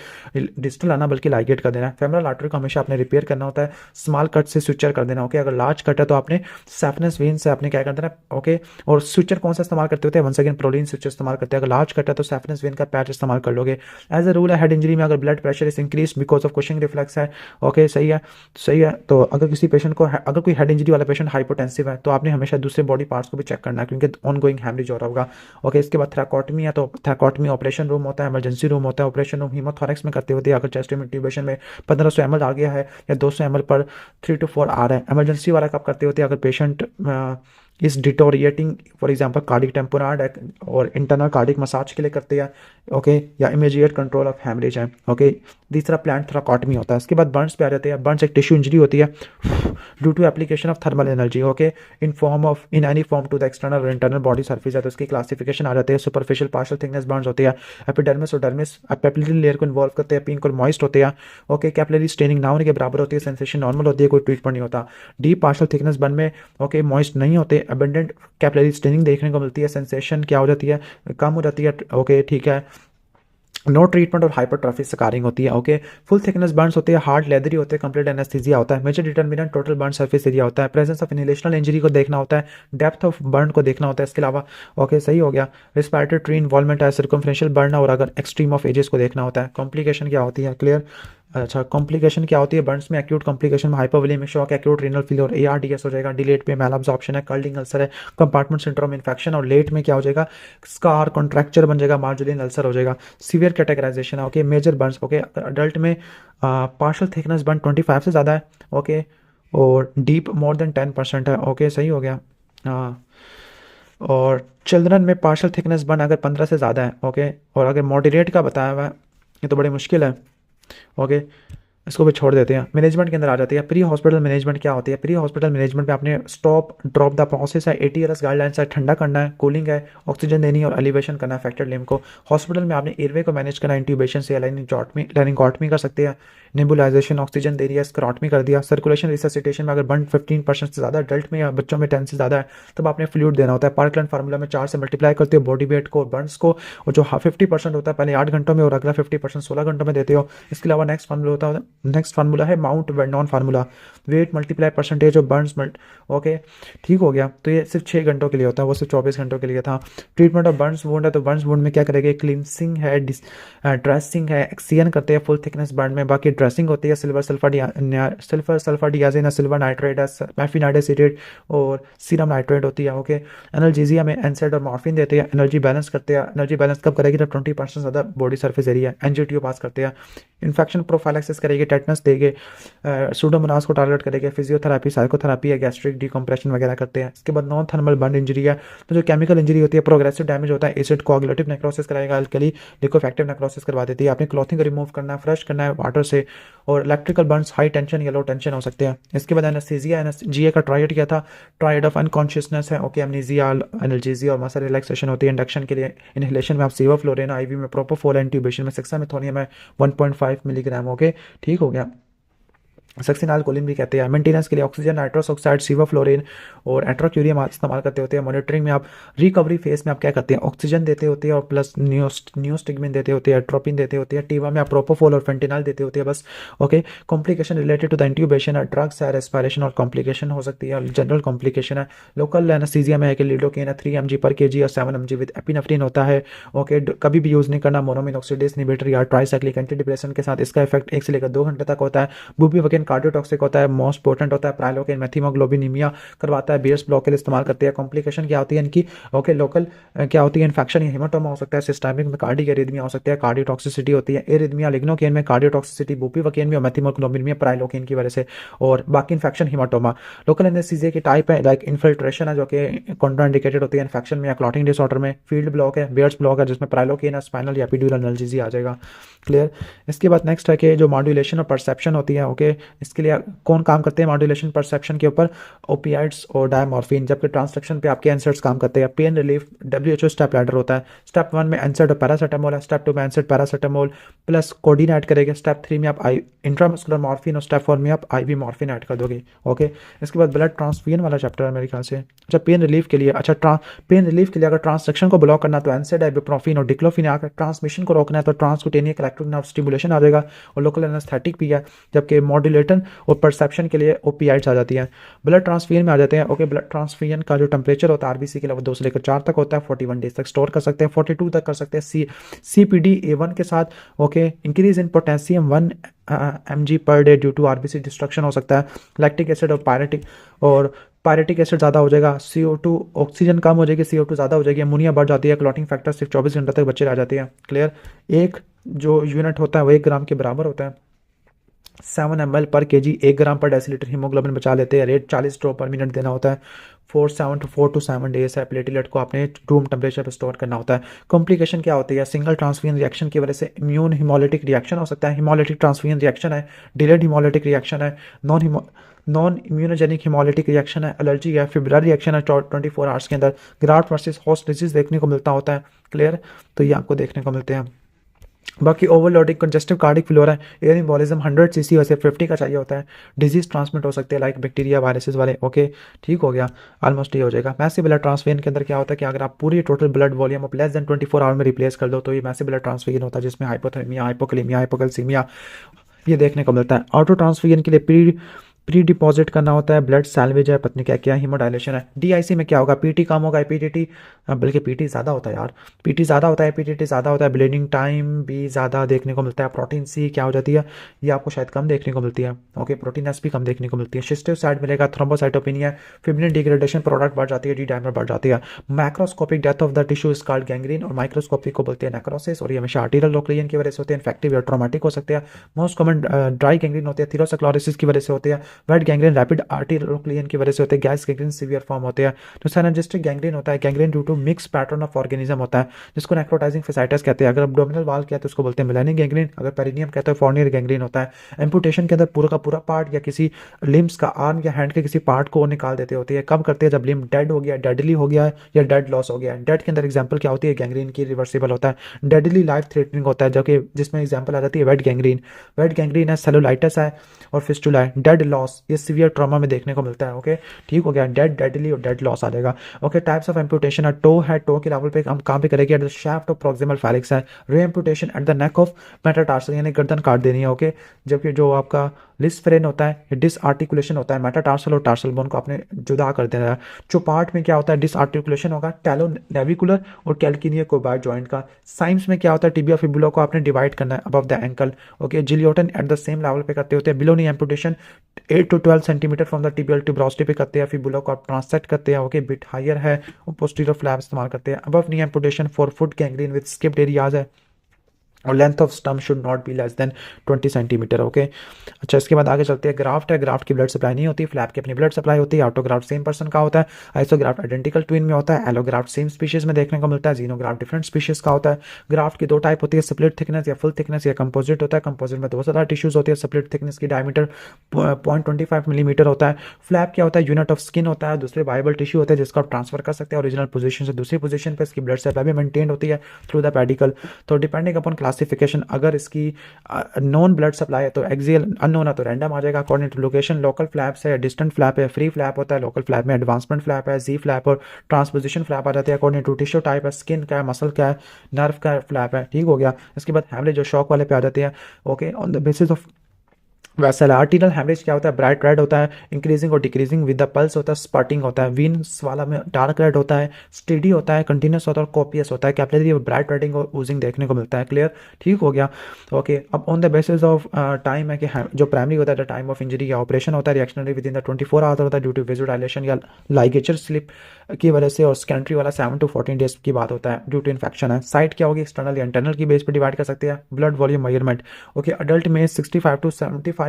डिस्टल आना बल्कि लाइगेट कर देना है। फेमरल आर्टरी को हमेशा आपने रिपेयर करना होता है, स्मॉल कट से स्विचर कर देना, ओके। अगर लार्ज कट है तो आपने सैफनेस वेन से आपने क्या कर देना, ओके। और स्विचर कौन सा इस्तेमाल करते होते हैं, वंस अगेन प्रोलीन स्विच इस्तेमाल करते हैं। अगर लार्ज कट है तो सैफनेस वेन का पैच इस्तेमाल कर लोगे। एज अ रूल है हेड इंजरी में अगर blood pressure is increase because of Cushing reflex है, ओके, सही है, सही है। तो अगर किसी पेशेंट को अगर कोई हेड इंजरी वाला पेशेंट हाइपोटेंसिव है तो आपने हमेशा दूसरे बॉडी पार्ट्स को भी चेक करना है क्योंकि ऑनगोइंग हैमरेज हो रहा होगा, ओके। इसके बाद थ्रैकोटमी है, तो थ्रैकोटमी ऑपरेशन रूम होता है, इमरजेंसी रूम होता है। ऑपरेशन रूम हीमोथोरैक्स में करते होते हैं अगर चेस्ट इंट्यूबेशन में 1500 ml आ गया है या 200 ml पर 3 to 4 आ रहा है। इमरजेंसी वाला कब करते होते हैं, अगर पेशेंट इस डिटोरिएटिंग, फॉर एग्जांपल कार्डिक टेम्पोराड है और इंटरनल कार्डिक मसाज के लिए करते हैं, ओके, या इमीडिएट कंट्रोल ऑफ हैमरेज है, ओके। तीसरा प्लांट थ्रैकोटमी होता है। इसके बाद बर्न्स पे आ जाते हैं। बर्न्स एक टिश्यू इंजरी होती है due to application of thermal energy, okay, in any form to the external और इंटरनल बॉडी सर्फेस है, तो इसकी क्लासिफिकेशन आ जाती है। सुपरफिशियल पार्शियल थिकनेस बर्न्स होती है, एपिडर्मिस और डर्मिस पेपिलरी लेयर को इन्वॉल्व करते हैं, पिंक और मॉइस्ट होते हैं, ओके। कैपिलरी स्टेनिंग ना होने के बराबर होती है, सेंसेशन नॉर्मल होती है, कोई ट्रीटमेंट नहीं होता। डीप पार्शियल थिकनेस बर्न में, ओके, मॉइस्ट नहीं होते, अबेंडेंट कैपिलरी स्टेनिंग देखने को मिलती है, सेंसेशन क्या हो जाती है, कम हो जाती है, ओके, ठीक है। नो ट्रीटमेंट और हाइपरट्रॉफी स्कारिंग होती है, ओके। फुल थिकनेस बर्न्स होते हैं, हार्ड लेदरी होते हैं, कंप्लीट एनेस्थीसिया होता है। Major determinant total burn surface area होता है। प्रेजेंस ऑफ इनहेलेशनल इंजरी को देखना होता है, डेप्थ ऑफ बर्न को देखना होता है। इसके अलावा, ओके, सही हो गया। रिस्पिरेटरी ट्री इन्वॉल्वमेंट है, सर्कमफ्रेंशियल बर्न और अगर एक्सट्रीम ऑफ एजेस को देखना होता है। कॉम्प्लिकेशन क्या होती है, क्लियर। अच्छा, कॉम्प्लिकेशन क्या होती है बर्न्स में, एक्यूट कॉम्प्लिकेशन में hypovolaemic shock, acute renal failure, ARDS हो जाएगा। डिलेट में मैल अब्जॉर्प्शन है, कर्लिंग अल्सर है, कंपार्टमेंट सिंड्रोम इन्फेक्शन, और लेट में क्या हो जाएगा, स्कार कॉन्ट्रैक्चर बन जाएगा, मार्जिनल अल्सर हो जाएगा। सीवियर कैटेगराइजेशन है, okay. Major burns, okay, adult में पार्शियल थिकनेस बर्न 25 से ज़्यादा है, ओके, और डीप मोर देन 10% है, ओके, सही हो गया। और चिल्ड्रन में पार्शियल थिकनेस बर्न अगर 15 से ज़्यादा है, ओके, और अगर मॉडरेट का बताया हुआ है, ये तो बड़ी मुश्किल है, ओके, इसको भी छोड़ देते हैं। मैनेजमेंट के अंदर आ जाती है। प्री हॉस्पिटल मैनेजमेंट क्या होती है, प्री हॉस्पिटल मैनेजमेंट में आपने स्टॉप ड्रॉप द प्रोसेस है, ATLS गाइडलाइंस है, ठंडा करना है, कूलिंग है, ऑक्सीजन देनी है और एलिवेशन करना है अफेक्टेड लिम्ब को। हॉस्पिटल में आपने एयरवे को मैनेज करना है, इंट्यूबेशन से, लाइनिंगॉटमी कर सकते हैं, नेबुलाइजेशन, ऑक्सीजन दे दिया, स्क्रोटमी कर दिया। सर्कुलेशन रिससिटेशन में अगर बर्न 15% से ज़्यादा अडल्ट में या बच्चों में 10 से ज़्यादा है तब आपने फ्लूइड देना होता है। पार्कलैंड फार्मूला में 4 से मल्टीप्लाई करते हो बॉडी वेट को और बर्न्स को, और जो 50% होता है पहले 8 घंटों में और अगला 50% 16 घंटों में देते हो। इसके अलावा नेक्स्ट फार्मूला है Mount Vernon formula, weight multiply percentage of burns, okay, ठीक हो गया। तो ये सिर्फ 6 घंटों के लिए होता है, वो सिर्फ 24 घंटों के लिए था। ट्रीटमेंट ऑफ बर्न्स वुंड है, तो बर्न्स वुंड में क्या करेंगे, क्लिनसिंग है, ड्रेसिंग है, एक्सियन करते हैं फुल थिकनेस बर्न में। बाकी ड्रेसिंग होती है silver sulfadiazine, silver nitrate, mafenide acetate और सीरम नाइट्रेट होती है, ओके। एनाल्जेसिया में एनसेड और मॉर्फिन देते हैं। एनर्जी बैलेंस करते हैं। एनर्जी बैलेंस कब करेगी जब 20% ज़्यादा बॉडी सर्फेस एरिया। एंजियोटियो पास करते हैं। इन्फेक्शन प्रोफाइलैक्सिस करेगी, टेटनस देंगे, सूडोमोनास को टारगेट करेंगे, फिजियोथेरापी, साइकोथेरापी है, गैस्ट्रिक डिकम्प्रेशन वगैरह करते हैं। इसके बाद नॉन थर्मल बर्न इंजरी है, तो जो केमिकल इंजरी होती है, प्रोग्रेसिव डैमेज होता है, एसिड कोआगुलेटिव नेक्रोसिस कराएगा, अल्कली लिकोफेक्टिव नेक्रोसिस करवा देती है। आपने क्लॉथिंग रिमूव करना है, फ्रेश करना है वाटर से, और इलेक्ट्रिकल बर्न्स हाई टेंशन या लो टेंशन हो सकते हैं। इसके बाद एनेस्थीसिया, एनएसजीए का ट्रायड किया था, ट्रायड ऑफ अनकॉन्शियसनेस है, ओके, एमनीजिया, एनाल्जेसिया और मसल रिलैक्सेशन होती है। इंडक्शन के लिए इनहेलेशन में आप सेवाफ्लोराइन, आईवी में प्रोपोफोल, इंट्यूबेशन में सेक्सामेथोनियम है 1.5 मिलीग्राम, ओके, ठीक हो गया। सक्सिनालकोलिन भी कहते हैं। मेंटेनेंस के लिए ऑक्सीजन, नाइट्रस ऑक्साइड, सीवाफ्लोरिन और एट्रोक्यूरियम इस्तेमाल करते होते हैं। मॉनिटरिंग में आप रिकवरी फेज में आप क्या करते हैं, ऑक्सीजन देते होते हैं और प्लस नियोस्टिगमिन देते होते हैं, एट्रोपिन देते होते हैं। टीवा में आप प्रोपोफोल और फेंटिनाल देते होते हैं बस, okay. Complication related to the intubation है, ड्रग्स है, रेस्पिरेशन और कॉम्प्लिकेशन हो सकती है। जनरल कॉम्प्लिकेशन है, लोकल एनेस्थीसिया में है कि लिडोकेन है 3 mg/kg और 7 mg विद एपिनेफ्रिन होता है, ओके। कभी भी यूज़ नहीं करना मोनोमिन ऑक्सीडेज इनहिबिटर या ट्राइसाइक्लिक एंटी डिप्रेशन के साथ। इसका इफेक्ट 1 से लेकर 2 घंटे तक होता है। बुप्रीवाकेन कार्डियोटॉक्सिक होता है, मोस्ट पोटेंट होता है। प्राइलोकेन मेथिमोग्लोबिनीमिया करवाता है, बेयर्स ब्लॉक के लिए इस्तेमाल करते हैं। कॉम्प्लिकेशन क्या होती है इनकी, ओके, लोकल क्या होती है, इन्फेक्शन या हेमाटोमा हो सकता है। सिस्टेमिक में कार्डिक एरिथमिया हो सकती है, कार्डियोटॉक्सिसिटी होती है। एरिथमिया लिग्नोकेन में कार्डियोटॉक्सिसिटी, बुप्रीवाकेन में और मेथिमोग्लोबिनीमिया प्राइलोकेन की वजह से, और बाकी इन्फेक्शन हेमाटोमा। लोकल एनेस्थीसिया की टाइप है, लाइक इन्फिल्ट्रेशन है जो कि कॉन्ट्राइंडिकेटेड होती है इन्फेक्शन में या क्लॉटिंग डिसऑर्डर में। फील्ड ब्लॉक है, बेयर्स ब्लॉक है जिसमें प्राइलोकेन है, स्पाइनल या एपिड्यूरल एनाल्जेसिया आ जाएगा, क्लियर। इसके बाद नेक्स्ट है कि जो मॉड्यूलेशन और परसेप्शन होती है, ओके, इसके लिए कौन काम करते हैं मॉड्यूलेशन परसेप्शन के ऊपर, ओपियाइड्स और डायमॉर्फिन, जबकि ट्रांसडक्शन पे आपके एनसेड्स काम करते हैं। Pain relief WHO step ladder होता है। स्टेप 1 में एनसेड और पैरासीटामोल है, स्टेप 2 में एनसेड पैरासीटामोल प्लस कोडीन ऐड करेंगे, स्टेप 3 में आप इंट्रामस्कुलर मॉर्फिन और स्टेप 4 में आप IV मॉर्फिन ऐड कर दोगे, ओके। इसके बाद ब्लड ट्रांसफ्यूजन वाला चैप्टर है मेरे ख्याल से। अच्छा, पेन रिलीफ के लिए, अच्छा पेन रिलीफ के लिए अगर ट्रांसडक्शन को ब्लॉक करना तो एनसेड, इबुप्रोफेन और डिक्लोफिन आकर, ट्रांसमिशन को रोकना है तो ट्रांसक्यूटेनियस इलेक्ट्रिक नर्व स्टिमुलेशन आ जाएगा और लोकल एनेस्थेटिक भी है। जबकि मॉड्यूलेटर और परसेप्शन के लिए ओपीआइड्स आ जाती हैं। ब्लड ट्रांसफ्यूजन में आ जाते हैं, ओके। ब्लड ट्रांसफ्यूजन का जो टेम्परेचर होता है RBC के लिए वो 2 से लेकर 4 तक होता है, 41 डेज तक स्टोर कर सकते हैं, 42 तक कर सकते हैं। CPD-A1 के साथ, okay. Increase in potassium 1 mg/day due to RBC destruction हो सकता है। लैक्टिक एसिड और पायरेटिक एसिड ज़्यादा हो जाएगा, CO2 ऑक्सीजन कम हो जाएगी, CO2 ज़्यादा हो जाएगी, अमोनिया बढ़ जाती है, क्लॉटिंग फैक्टर सिर्फ 24 घंटे तक बच्चे रह जाते हैं, क्लियर। एक जो यूनिट होता है वो 1 ग्राम के बराबर होता है। 7 ml/kg 1 ग्राम पर डेसीलीटर हीमोग्लोबिन बचा लेते हैं। रेट 40 ड्रॉप पर मिनट देना होता है। 4 to 7 डेज है। प्लेटलेट को आपने रूम टेम्परेचर पर स्टोर करना होता है। कॉम्प्लिकेशन क्या होती है, सिंगल ट्रांसफ्यूजन रिएक्शन की वजह से इम्यून हिमोलिटिक रिएक्शन हो सकता है, हिमोलिटिक ट्रांसफ्यूजन रिएक्शन है, डिलेड हिमोलिटिक रिएक्शन है, नॉन इम्यूनोजेनिक हिमोलिटिक रिएक्शन है, एलर्जी है, फिब्रिलर रिएक्शन है 24 आवर्स के अंदर, ग्राफ्ट वर्सेस होस्ट डिजीज देखने को मिलता होता है, क्लियर। तो ये आपको देखने को मिलते हैं। बाकी ओवरलोडिंग कंजेस्टिव कार्डिक फ्लोरा है, एयर एम्बोलिज्म 100 cc वैसे 50 का चाहिए होता है। डिजीज ट्रांसमिट हो सकते हैं लाइक बैक्टीरिया, वायरसेस वाले, ओके, ठीक हो गया, ऑलमोस्ट ये हो जाएगा। मैसिव ब्लड ट्रांसफ्यूजन के अंदर क्या होता है कि अगर आप पूरी total blood volume of less than 24 hour में रिप्लेस कर दो तो ये मैसिव ब्लड ट्रांसफ्यूजन होता है, जिसमें हाइपोथर्मिया, हाइपोकलीमिया, हाइपोकैल्सीमिया ये देखने को मिलता है। ऑटो ट्रांसफ्यूजन के लिए प्री डिपॉजिट करना होता है, ब्लड सैल्वेज है, पत्नी क्या क्या हीमोडायलेशन है। DIC में क्या होगा, PT कम होगा, PTT बल्कि PT ज़्यादा होता है यार, PT ज़्यादा होता है, PTT ज़्यादा होता है। ब्लीडिंग टाइम भी ज़्यादा देखने को मिलता है। प्रोटीन C क्या हो जाती है, ये आपको शायद कम देखने को मिलती है, ओके। प्रोटीन S भी कम देखने को मिलती है। सिस्टिव साइड मिलेगा, थ्रोम्बोसाइटोपिनिया, फिब्रिन डिग्रेडेशन प्रोडक्ट बढ़ जाती है, D डायमर बढ़ जाती है। Macroscopic death of the tissue is called gangrene और माइक्रोस्कोपिक को बोलते हैं नेक्रोसिस, और ये हमेशा आर्टीरियल लोक्लियन की वजह से होते हैं, इन्फेक्टिव या ट्रॉमेटिक हो सकते हैं। मोस्ट कॉमन ड्राई गैंग्रीन होते हैं, थीरोस्क्लेरोसिस की वजह से होते हैं। वेट गैंग्रीन रैपिड आर्टेरियोक्लियन की वजह से होते हैं। गैस गैंग्रीन सीवियर फॉर्म होते हैं। जो सिनर्जिस्टिक गैंग्रीन होता है, gangrene due to mix pattern of organism होता है, जिसको नेक्रोटाइजिंग फेसाइटिस कहते हैं। अगर एब्डोमिनल वाल कहते हैं उसको बोलते हैं मेलानिक गैंग्रीन, अगर पेरिनियम कहते हैं फोर्नियर गैंग्रीन होता है। एम्पुटेशन के अंदर पूरा का पूरा पार्ट या किसी लिम्स का, आर्म या हैंड के किसी पार्ट को निकाल देते होते हैं। कब करते हैं, जब लिम्ब डेड हो गया, डेडली हो गया है या डेड लॉस हो गया है। डेड के अंदर एग्जाम्पल क्या होती है, गैंग्रीन की रिवर्सिबल होता है। डेडली लाइफ थ्रेटनिंग होता है, जो कि जिसमें एग्जाम्पल आ जाती है वेट गैंग्रीन। वेट गैंग्रीन है, सेलुलाइटिस है और फिस्टुला है। डेड लॉस ये सीवियर ट्रॉमा में देखने को मिलता है, ओके, ठीक हो गया। डेड, डेडली और डेड लॉस आ जाएगा, ओके। टाइप्स ऑफ एम्पुटेशन है, टो है, टो के लेवल पे हम कहाँ पे करेंगे, at the shaft of proximal phalanx है। Ray amputation at the neck of metatarsal, यानी गर्दन काट देनी है, ओके। जबकि जो आपका लिस्फेरेन होता है, डिसआर्टिकुलेशन होता है, मेटाटार्सल और टार्सल बोन को आपने जुदा कर देना है। चोपार्ट में क्या होता है, डिसआर्टिकुलेशन होगा, टैलो नेविकुलर और कैल्किनिया कोबार्ड जॉइंट का। साइम्स में क्या होता है, टिबिया फिबुला को आपने डिवाइड करना है above the ankle, okay. Guillotine at the same level पे करते होते हैं। Below knee amputation 8 to 12 centimetre from the tibial tuberosity पे करते हैं। फिबुला को आप ट्रांससेट करते हैं, ओके। बिट हायर है और पोस्टीरियर फ्लैप इस्तेमाल करते हैं। Above knee amputation for foot gangrene with skipped areas है। और length off stump should not be less than 20 centimetre. Okay, अच्छा इसके बाद आगे चलते हैं। ग्राफ्ट है, ग्राफ्ट की ब्लड सप्लाई नहीं होती, फ्लैप की अपनी ब्लड सप्लाई होती है। ऑटोग्राफ्ट सेम पर्सन का होता है। आइसोग्राफ्ट आइडेंटिकल ट्विन में होता है। एलोग्राफ्ट सेम स्पीशीज में देखने को मिलता है। जीनोग्राफ्ट डिफरेंट स्पीशीज का होता है। ग्राफ्ट की दो टाइप होती है, स्प्लिट थिकनेस या फुल थिकनेस, या कंपोजिट होता है। कंपोजिट में दो ज़्यादा टिश्यूज होती है। स्प्लिट थिकनेस की डायमीटर 0.25 मिलीमीटर होता है। फ्लैप क्या होता है, यूनिट ऑफ स्किन होता है, दूसरे वायबल टिश्यू होते हैं जिसको आप ट्रांसफर कर सकते हैं ओरिजिनल पोजीशन से दूसरी पोजीशन पे। इसकी ब्लड सप्लाई भी मेंटेन होती है थ्रू द पेडिकल। तो डिपेंडिंग अपॉन क्लासिफिकेशन, अगर इसकी नॉन ब्लड सप्लाई है तो एक्सियल, अननोन है तो रैंडम आ जाएगा according to location. Local flaps है, डिस्टेंट फ्लैप है, फ्री फ्लैप होता है। लोकल फ्लैप में एडवांसमेंट फ्लैप है, जी फ्लैप और ट्रांसपोजिशन फ्लैप आ जाते हैं अकॉर्डिंग टू टिश्यू टाइप है, स्किन का है, मसल का है, नर्व का फ्लैप है। ठीक हो गया। इसके बाद हैमरेज जो शॉक वाले पे आ जाते हैं। Okay, on the basis of vessel. Arterial haemorrhage क्या होता है, ब्राइट रेड होता है, इंक्रीजिंग और डिक्रीजिंग विद द पल्स होता है, स्पॉटिंग होता है। वीन्स वाला में डार्क रेड होता है, स्टेडी होता है, कंटिन्यूस होता है और कॉपियस होता है। कैपिलरी ब्राइट रेडिंग और ऊजिंग देखने को मिलता है। क्लियर, ठीक हो गया। ओके, अब on the basis of time है कि जो प्राइमरी होता है द टाइम ऑफ इंजरी या ऑपरेशन होता है, reactionary with in the 24 hours होता है ड्यू टू वेजोडाइलेशन या लाइगेचर स्लिप की वजह से, और सेकेंडरी वाला 7 to 14 डेज की बात होता है ड्यू टू इन्फेक्शन है। साइट क्या होगी, एक्सटर्नल या इंटरनल की बेस पर डिवाइड कर सकते हैं। Blood volume measurement. Okay, adult में 65 to 75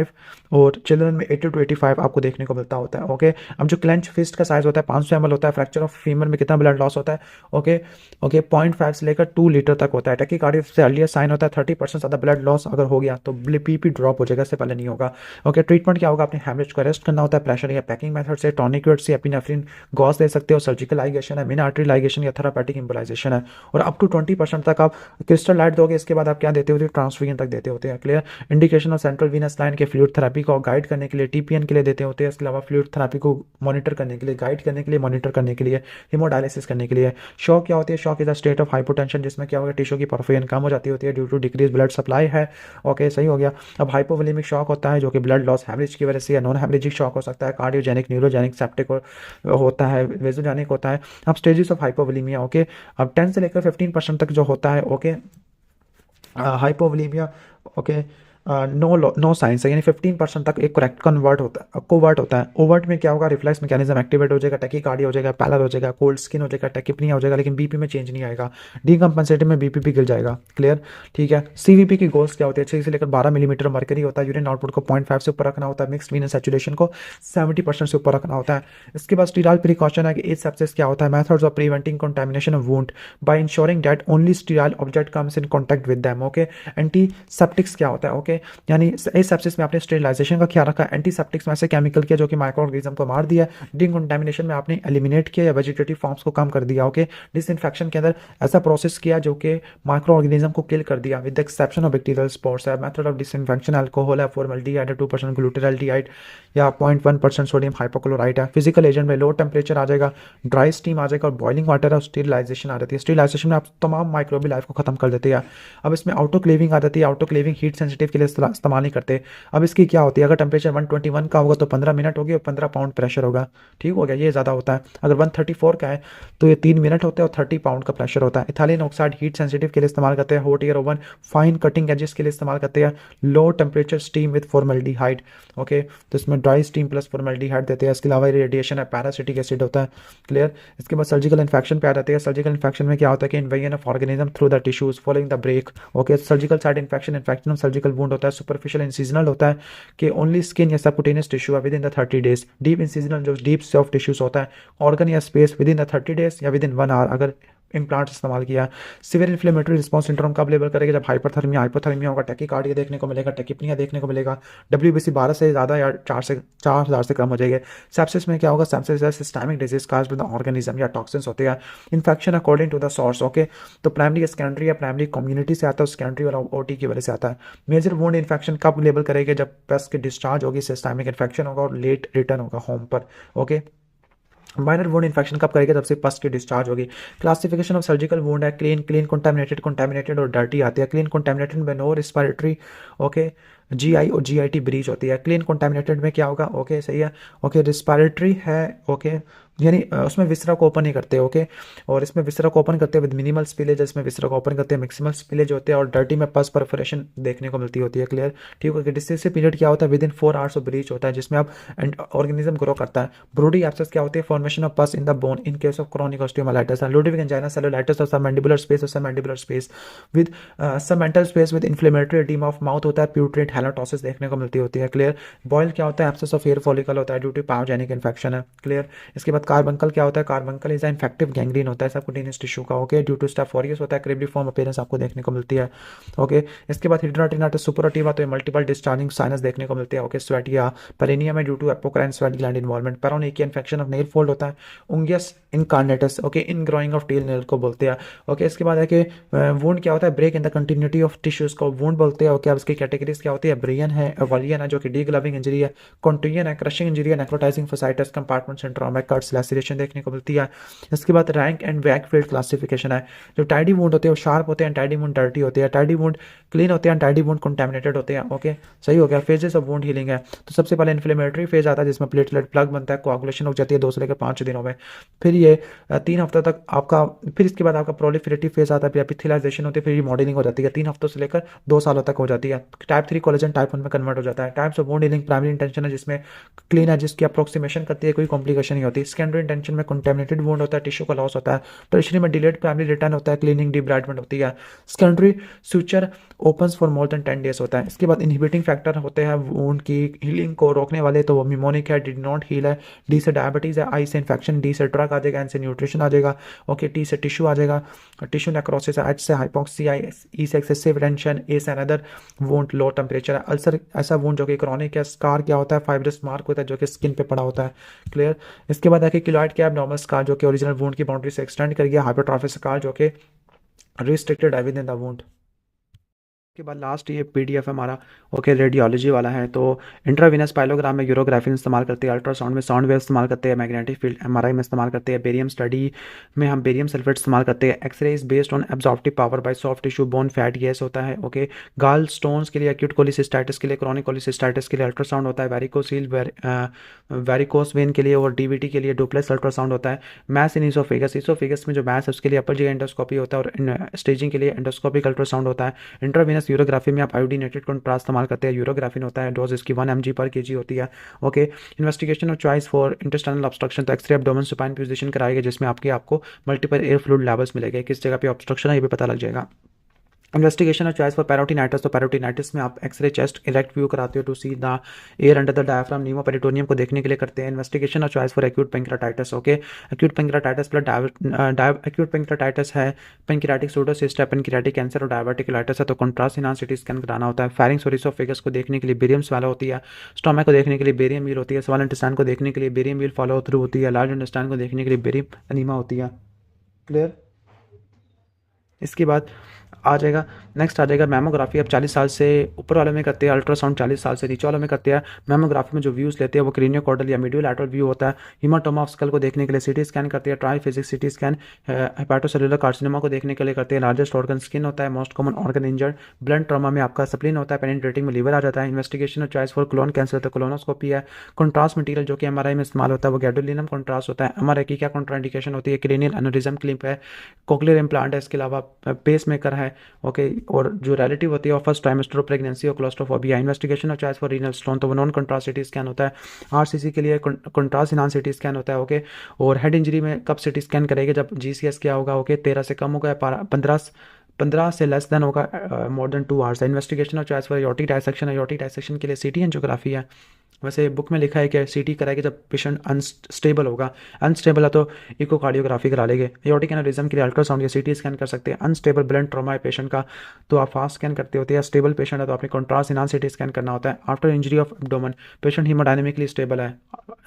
और चिल्ड्रन में 80 to 85 आपको देखने को मिलता होता है। ओके, अब जो क्लेंच फिस्ट का साइज होता है 500 ml होता है। फ्रैक्चर ऑफ फीमर में कितना ब्लड लॉस होता है, ओके ओके 0.5 से लेकर 2 लीटर तक होता है। टैकीकार्डिया से अर्लियर साइन होता है। 30% ज़्यादा ब्लड लॉस अगर हो गया तो बीपी ड्रॉप हो जाएगा, इससे पहले नहीं होगा। ओके, ट्रीटमेंट क्या होगा, अपने हैमरेज को अरेस्ट करना होता है प्रेशर या पैकिंग मेथड से, टॉनिक्यूट से, एपिनेफ्रिन गॉस दे सकते हो, सर्जिकल लाइगेशन है, मिन आर्टरी लाइगेशन या थेरापेटिक इम्बोलाइजेशन है। और अप टू 20% तक आप क्रिस्टल लाइट दोगे। इसके बाद आप क्या देते होते हो, ट्रांसफ्यूजन तक देते होते हैं। Clear. Indication of central Venus line के फ्लूइड थेरेपी को गाइड करने के लिए टीपीएन के लिए देते होते हैं। इसके अलावा फ्लूइड थेरेपी को मॉनिटर करने के लिए, गाइड करने के लिए, मॉनिटर करने के लिए, हीमोडायलिसिस करने के लिए। शॉक क्या होती है, shock is a state of hypotension जिसमें क्या होगा, टिश्यू की परफोरियन कम हो जाती होती है due to decrease blood supply है। ओके, सही हो गया। अब हाइपोवोलेमिक शॉक होता है जो कि ब्लड लॉस हैमरेज की वजह से, या नॉन हैमरेजिक शॉक हो सकता है, कार्डियोजेनिक, न्यूरोजेनिक, सेप्टिक होता है, वेजोजेनिक होता है। अब स्टेजेस ऑफ हाइपोवोलेमिया। ओके, अब 10 से लेकर 15% तक जो होता है, okay hypovolaemia. Okay, no signs है, यानी 15% तक एक करेक्ट कन्वर्ट होता है, कोवर्ट होता है। ओवर्ट में क्या होगा, रिफ्लेक्स मैकेनिज्म एक्टिवेट हो जाएगा, टैकीकार्डिया हो जाएगा, पैलर हो जाएगा, कोल्ड स्किन हो जाएगा, टैकिपनिया हो जाएगा, लेकिन बीपी में चेंज नहीं आएगा। डीकम्पनसेटिव में बीपी भी गिर जाएगा। क्लियर, ठीक है। सीवीपी की गोल्स क्या होती है, 6 से लेकर 12 मिलीमीटर मर्करी होता है। यूरिन आउटपुट को 0.5 से ऊपर रखना होता है। मिक्स वीनस सैचुरेशन को 70% से ऊपर रखना होता है। इसके बाद स्टीराल प्रिकॉशन है कि एज सेप्सिस क्या होता है, methods of preventing contamination of wound by ensuring that only sterile object comes in contact with them. Okay, antiseptics क्या होता है, ओके यानी इस सेप्सिस में आपने स्टेरिलाइजेशन का ख्याल रखा। एंटीसेप्टिक्स में ऐसे केमिकल किया जो कि माइक्रो ऑर्गेनिज्म को मार दिया। डिकंटामिनेशन में आपने एलिमिनेट किया या वेजिटेटिव फॉर्म्स को कम कर दिया। ओके, डिसइंफेक्शन के अंदर ऐसा प्रोसेस किया जो कि माइक्रो ऑर्गेनिज्म को किल कर दिया with the exception of bacterial spores है। मेथड ऑफ डिसइंफेक्शन अल्कोहल है, फॉर्मल्डिहाइड है, 2% ग्लूटाराल्डिहाइड या 0.1% सोडियम हाइपोक्लोराइड है। फिजिकल एजेंट में लो टेम्परेचर आ जाएगा, ड्राई स्टीम आ जाएगा और बॉइलिंग वाटर और स्टेरिलाइजेशन आ जाती है। स्टेरिलाइजेशन में आप तमाम माइक्रोबियल लाइफ को खत्म कर देते हैं। अब इसमें ऑटोक्लेविंग आ जाती है। ऑटोक्लेविंग हीट सेंसिटिव के लिए इस्तेमाल नहीं करते। अब इसकी क्या होती है, अगर टेम्परेचर 121 का होगा तो 15 मिनट होगी और 15 पाउंड प्रेशर होगा। ठीक हो गया, ये ज़्यादा होता है। अगर 134 का है तो ये 3 मिनट होते हैं और 30 पाउंड का प्रेशर होता है। इथाइलिन ऑक्साइड हीट सेंसिटिव के लिए इस्तेमाल करते हैं। Hot air oven fine cutting edges के लिए इस्तेमाल करते हैं। Low temperature steam with formaldehyde. Okay, तो इसमें ड्राई स्टीम प्लस फॉर्मल्डिहाइड देते हैं। इसके अलावा रेडिएशन है, पैरासिटिक एसिड होता है। क्लियर। इसके बाद सर्जिकल इन्फेक्शन पे आ जाते हैं। सर्जिकल इन्फेक्शन में क्या होता है कि invasion of organism through the tissues following the break. Okay, surgical site infection, infection of surgical wound होता है। सुपरफिशियल इंसिजनल होता है कि ओनली स्किन या सबक्यूटेनियस टिश्यू है within the 30 days. Deep incisional जो डीप सॉफ्ट टिश्यूज होता है, ऑर्गन या space within the 30 days या विद इन 1 आवर अगर इम्प्लांट इस्तेमाल किया। सिवियर इन्फ्लेमेटरी रिस्पॉन्स सिंड्रोम कब लेबल करेगा, जब हाइपोथर्मिया होगा, टैकीकार्डिया देखने को मिलेगा, टैकिपनिया देखने को मिलेगा, WBC 12 से ज़्यादा या 4000 से कम हो जाएगा। सेप्सिस में क्या होगा, sepsis systemic disease caused by the organism या टॉक्सिन्स होते हैं। Infection according to the source. Okay, तो प्राइमरी सेकेंडरी या प्राइमरी कम्युनिटी से आता है, सेकेंडरी वाला OT की वजह से आता है। मेजर वुंड इन्फेक्शन कब लेबल करेगा, जब पेस्ट की डिस्चार्ज होगी, सिस्टमिक इन्फेक्शन होगा और लेट रिटर्न होगा होम पर। ओके, माइनर वुंड इन्फेक्शन कब करेगा, जब से पस्ट की डिस्चार्ज होगी। क्लासिफिकेशन ऑफ सर्जिकल वुंड है, क्लीन, कंटामिनेटेड और डर्टी आती है। क्लीन कंटामिनेटेड में नो रिस्पिरेटरी, ओके GI और GIT ब्रीच होती है। क्लीन कंटामिनेटेड में क्या होगा, ओके सही है, ओके रिस्पायरेटरी है, ओके यानी उसमें विसरा को ओपन नहीं करते, ओके, और इसमें विसरा को ओपन करते हैं विद मिनिमल स्पिलेज, इसमें विसरा को ओपन करते हैं मैक्सिमल स्पिलेज होते हैं, और डर्टी में पस परफोरेशन देखने को मिलती होती है, क्लियर, ठीक है। डिस्टेंसिव पीरियड क्या होता है, with in 4 hours of breach होता है, जिसमें आप ऑर्गेनिज्म ग्रो करता है। ब्रूडी एब्सेस क्या होती है, formation of pus in the bone in case of chronic osteomyelitis, Ludwig angina cellulitis और सबमैंडिबुलर स्पेस और submandibular space with submental space with inflammatory oedema of mouth होता है, प्यूट्रेट हैलाटोसिस देखने को मिलती होती है, क्लियर। बॉयल क्या होता है, एब्सेस ऑफ हेयर फॉलिकल होता है ड्यू टू पायोजेनिक इन्फेक्शन है, क्लियर। इसके बाद कार्बंकल क्या होता है, कार्बंकल इज इन्फेक्टिव गैंग्रीन होता है सबक्यूटेनियस टिश्यू का, okay, due to staph aureus होता है, क्रेबलीफॉर्म अपीयरेंस आपको देखने को मिलती है, ओके। इसके बाद हिड्राटिनाटिस सुपराटिवा, तो मल्टीपल डिस्चार्जिंग साइनस देखने को मिलते हैं, ओके। स्वेटिया पेरिनिया में due to apocrine sweat gland involvement, paronychia infection of nail fold होता है, unguis incarnatus, okay, in growing of toe nail को बोलते हैं, ओके। इसके बाद है कि वुंड क्या होता है, break in the continuity of tissues को वुंड बोलते हैं, ओके। अब इसकी कैटेगरीज क्या होती है, ब्रियन है, वलियन है जो कि डीग्लविंग इंजरी है, कॉन्टुयन है, क्रशिंग इंजरी है, नेक्रोटाइजिंग फासाइटिस, कंपार्टमेंट सिंड्रोम है, कट्स लैसिरेशन देखने को मिलती है। इसके बाद रैंक एंड वैकफील्ड क्लासिफिकेशन है। जो टाइडी वुंड होते हैं वो शार्प होते हैं, टाइडी वुंड डर्टी होते हैं, टाइडी वुंड क्लीन होते हैं, टाइडी वुंड कंटामिनेटेड होते हैं, ओके सही हो गया। फेजेस ऑफ वुंड हीलिंग है, तो सबसे पहले इन्फ्लेमेटरी फेज आता है जिसमें प्लेटलेट प्लग बनता है, कोआगुलेशन हो जाती है 2 से लेकर 5 दिनों में, फिर ये 3 हफ्तों तक आपका, फिर इसके बाद आपका प्रोलिफरेटिव फेज आता है, फिर एपिथेलाइजेशन होती है, फिर मॉडलिंग हो जाती है 3 हफ्तों से लेकर 2 सालों तक हो जाती है। टाइप 3 कोलेजन टाइप 1 में कन्वर्ट हो जाता है। Types of wound healing, primary intention है जिसमें क्लीन है, जिसकी अप्रोक्सीमेशन करती है, कोई कॉम्प्लिकेशन नहीं होती। सेकेंडरी इंटेंशन में कंटेमिनेटेड वुंड होता है, टिश्यू का लॉस होता है। टर्शरी में डिलेड प्राइमरी रिटर्न होता है, क्लीनिंग डिब्राइडमेंट होती है। Secondary suture opens for more than 10 days होता है। इसके बाद इनहिबिटिंग फैक्टर होते हैं वुंड की हीलिंग को रोकने वाले, तो वो निमोनिक है, डिड नॉट हील है, डी से डायबिटीज है, आई से इन्फेक्शन, डी से ड्रग आ जाएगा, एन से न्यूट्रिशन आ जाएगा, ओके, टी से टिश्यू आ जाएगा, टिश्यू नेक्रोसिस है, एच से हाइपोक्सिया, ई से एक्सेसिव टेंशन, ए से अनदर वुंड लो टेम्परेचर है। अल्सर ऐसा वुंड जो कि क्रॉनिक है। स्कार क्या होता है, फाइब्रस मार्क होता है जो कि स्किन पे पड़ा होता है, क्लियर। इसके बाद है किलॉइड क्या है, नॉर्मल स्कार जो कि ओरिजिनल वुंड की बाउंड्री से एक्सटेंड कर गया, हाइपरट्रॉफिक स्कार जो कि रिस्ट्रिक्टेड है विद इन द वुंड। के बाद लास्ट ये PDF हमारा, ओके, रेडियोलॉजी वाला है। तो इंट्रावीनस पाइलोग्राम में यूरोग्राफी में इस्तेमाल करते हैं, अल्ट्रासाउंड में साउंड वेव इस्तेमाल करते हैं, मैग्नेटिक फील्ड MRI में इस्तेमाल करते हैं, बेरियम स्टडी में हम बेरियम सल्फेट इस्तेमाल करते हैं। X ray is based on absorptive power by soft tissue bone fat gas होता है, ओके। गाल स्टोन्स के लिए, एक्यूट कोलिसिस्टाइटिस के लिए, क्रॉनिक कोलिसिस्टाइटिस के लिए अल्ट्रासाउंड होता है। वेरिकोसील वेरिकोस वेन के लिए और DVT के लिए डुप्लेक्स अल्ट्रासाउंड होता है। मैस इन इसोफेगस में जो मैस है उसके लिए अपर जीआई एंडोस्कोपी होता है, और स्टेजिंग के लिए एंडोस्कोपिक अल्ट्रासाउंड होता है। इंट्रावीनस यूरोग्राफी में आप आयोडीनेटेड कंट्रास्ट इस्तेमाल करते हैं, यूरोग्राफिन होता है, डोज इसकी 1 mg पर kg होती है, okay. Investigation of choice for intestinal obstruction, तो एक्सरे एब्डोमेन सुपाइन पोजीशन कराएगा जिसमें आपको मल्टीपल एयर फ्लूइड लेवल्स मिलेंगे, किस जगह पे ऑब्स्ट्रक्शन है ये भी पता लग जाएगा। इन्वेस्टिगेशन ऑफ चॉइस फॉर पैरोटिनाइटिस, तो पैरोटिनाइटिस में आप एक्सरे चेस्ट इरेक्ट व्यू कराते हो to see the air under the diaphragm pneumoperitoneum को देखने के लिए करते हैं। Investigation of choice for acute pancreatitis, okay. Acute pancreatitis plus acute pancreatitis है, पेंक्रियाटिक सूडोसिस्ट है, पेंक्रियाटिक कैंसर और डायबिटिकुलाइटिस है, तो कंट्रास्ट इनहांस CT स्कैन कराना होता है। फायरिंग और इसोफेगस को देखने के लिए बेरियम स्वेलो होती है, स्टोमक को देखने के लिए बेरियम मील होती है, स्मॉल इंटेस्टाइन को देखने के लिए बेरियम मील फॉलो थ्रू होती है, लार्ज इंटेस्टाइन को देखने के लिए बेरियम एनीमा होती है, क्लियर। इसके बाद आ जाएगा, नेक्स्ट आ जाएगा मैमोग्राफी। अब 40 साल से ऊपर वाले में करते हैं, अल्ट्रासाउंड 40 साल से नीचे वाले में करते हैं। मैमोग्राफी में जो व्यूज़ लेते हैं वो क्रेनियोकॉर्डल या मीडियो लैटरल व्यू होता है। हीमाटोमा ऑफ स्कल को देखने के लिए CT स्कैन करते हैं, try physics CT scan. Hepatocellular carcinoma को देखने के लिए करते हैं। लार्जेस्ट ऑर्गन स्किन होता है, most common organ injured. Blood trauma में आपका स्प्लीन होता है, पेनिट्रेटिंग में लीवर आ जाता है। Investigation of choice for colon cancer, तो कोलोनोस्कोपी है। कॉन्ट्रास्ट मटीरियल जो कि MRI में इस्तेमाल होता है वो गैडोलिनम कॉन्ट्रास्ट होता है। MRI की क्या कॉन्ट्राइंडिकेशन होती है, क्रेनियल एनोरिज्म क्लिप है, कोक्लियर इम्प्लांट है, इसके अलावा पेस मेकर है, ओके। और जो रिलेटिव होती है फर्स्ट ट्राइमेस्टर प्रेगनेंसी और claustrophobia. Investigation of choice for renal stone, तो वो नॉन कंट्रास्ट CT स्कैन होता है। RCC के लिए कंट्रास्ट इनहांस CT स्कैन होता है, ओके। और हेड इंजरी में कब CT स्कैन करेंगे, जब GCS क्या होगा, ओके, 13 से कम होगा, 15 से लेस देन होगा, more than 2 hours. Investigation of choice for aortic dissection, aortic dissection के लिए CT एंजियोग्राफी है। वैसे बुक में लिखा है कि CT कराएंगे जब पेशेंट अनस्टेबल होगा, अनस्टेबल है तो इकोकार्डियोग्राफी करा लेंगे। एयोर्टिक एनेरिज्म के लिए अल्ट्रासाउंड या CT स्कैन कर सकते हैं। अनस्टेबल ब्रेन ट्रॉमा है पेशेंट का तो आप फास्ट स्कैन करते होते हैं। स्टेबल पेशेंट है तो आपने कॉन्ट्रास्ट इनहांस CT स्कैन करना होता है। After injury of abdomen, patient haemodynamically stable है,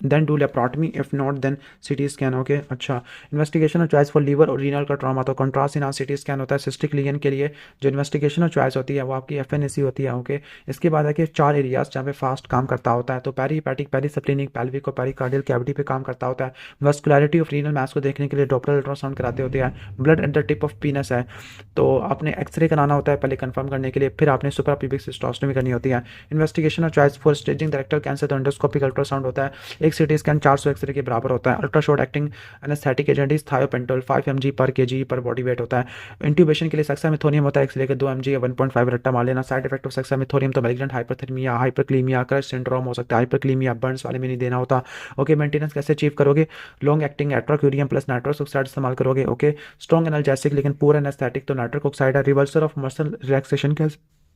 then do laparotomy, if not then CT scan, okay. अच्छा, investigation of choice for liver और रीनल का ट्रॉमा, तो कॉन्ट्रास्ट इनहांस CT स्कैन होता है। सिस्टिक लीजन के लिए जो इन्वेस्टिगेशन ऑफ चॉइस होती है वो आपकी FNAC होती है, ओके। इसके बाद है कि 4 एरियाज जहाँ पे फास्ट काम करता होता है, तो पेरीहेपेटिक, पेरीसेप्टेनिक, पेल्विक और पेरिकार्डियल कैविटी पे काम करता होता है। वस्कुलैरिटी ऑफ रीनल मास को देखने के लिए डॉपलर अल्ट्रासाउंड कराते होते हैं। Blood at the tip of पीनस है, तो आपने एक्सरे कराना होता है पहले कंफर्म करने के लिए, फिर आपने सुपराप्यूबिक सिस्टोस्टोमी करनी होती है। इन्वेस्टिगेशन और choice for staging the rectal cancer, तो एंडोस्कोपिक अल्ट्रासाउंड होता है। एक सीटी स्कैन 400 एक्सरे के बराबर होता है। Ultra short acting anaesthetic agent is thiopental 5 mg per kg per body weight होता है। इंट्यूबेशन के लिए सक्सामेथोनियम होता है, एक्सरे के 2 mg या 1.5 रट्टा मार लेना। साइड इफेक्ट ऑफ सक्सामेथोनियम तो मैलिग्नेंट हाइपरथर्मिया, हाइपरक्लीमिया, क्रश सिंड्रोम हो सकता है। हाइपरक्लीमिया बर्न्स वाले में नहीं देना होता। ओके, मेंटेनेंस कैसे अचीव करोगे? Long acting atracurium plus nitrous oxide इस्तेमाल करोगे। ओके, स्ट्रॉन्ग एनाल्जेसिक लेकिन पूरा एनेस्थेटिक तो नाइट्रिक ऑक्साइड है। रिवर्सल ऑफ मसल रिलैक्सेशन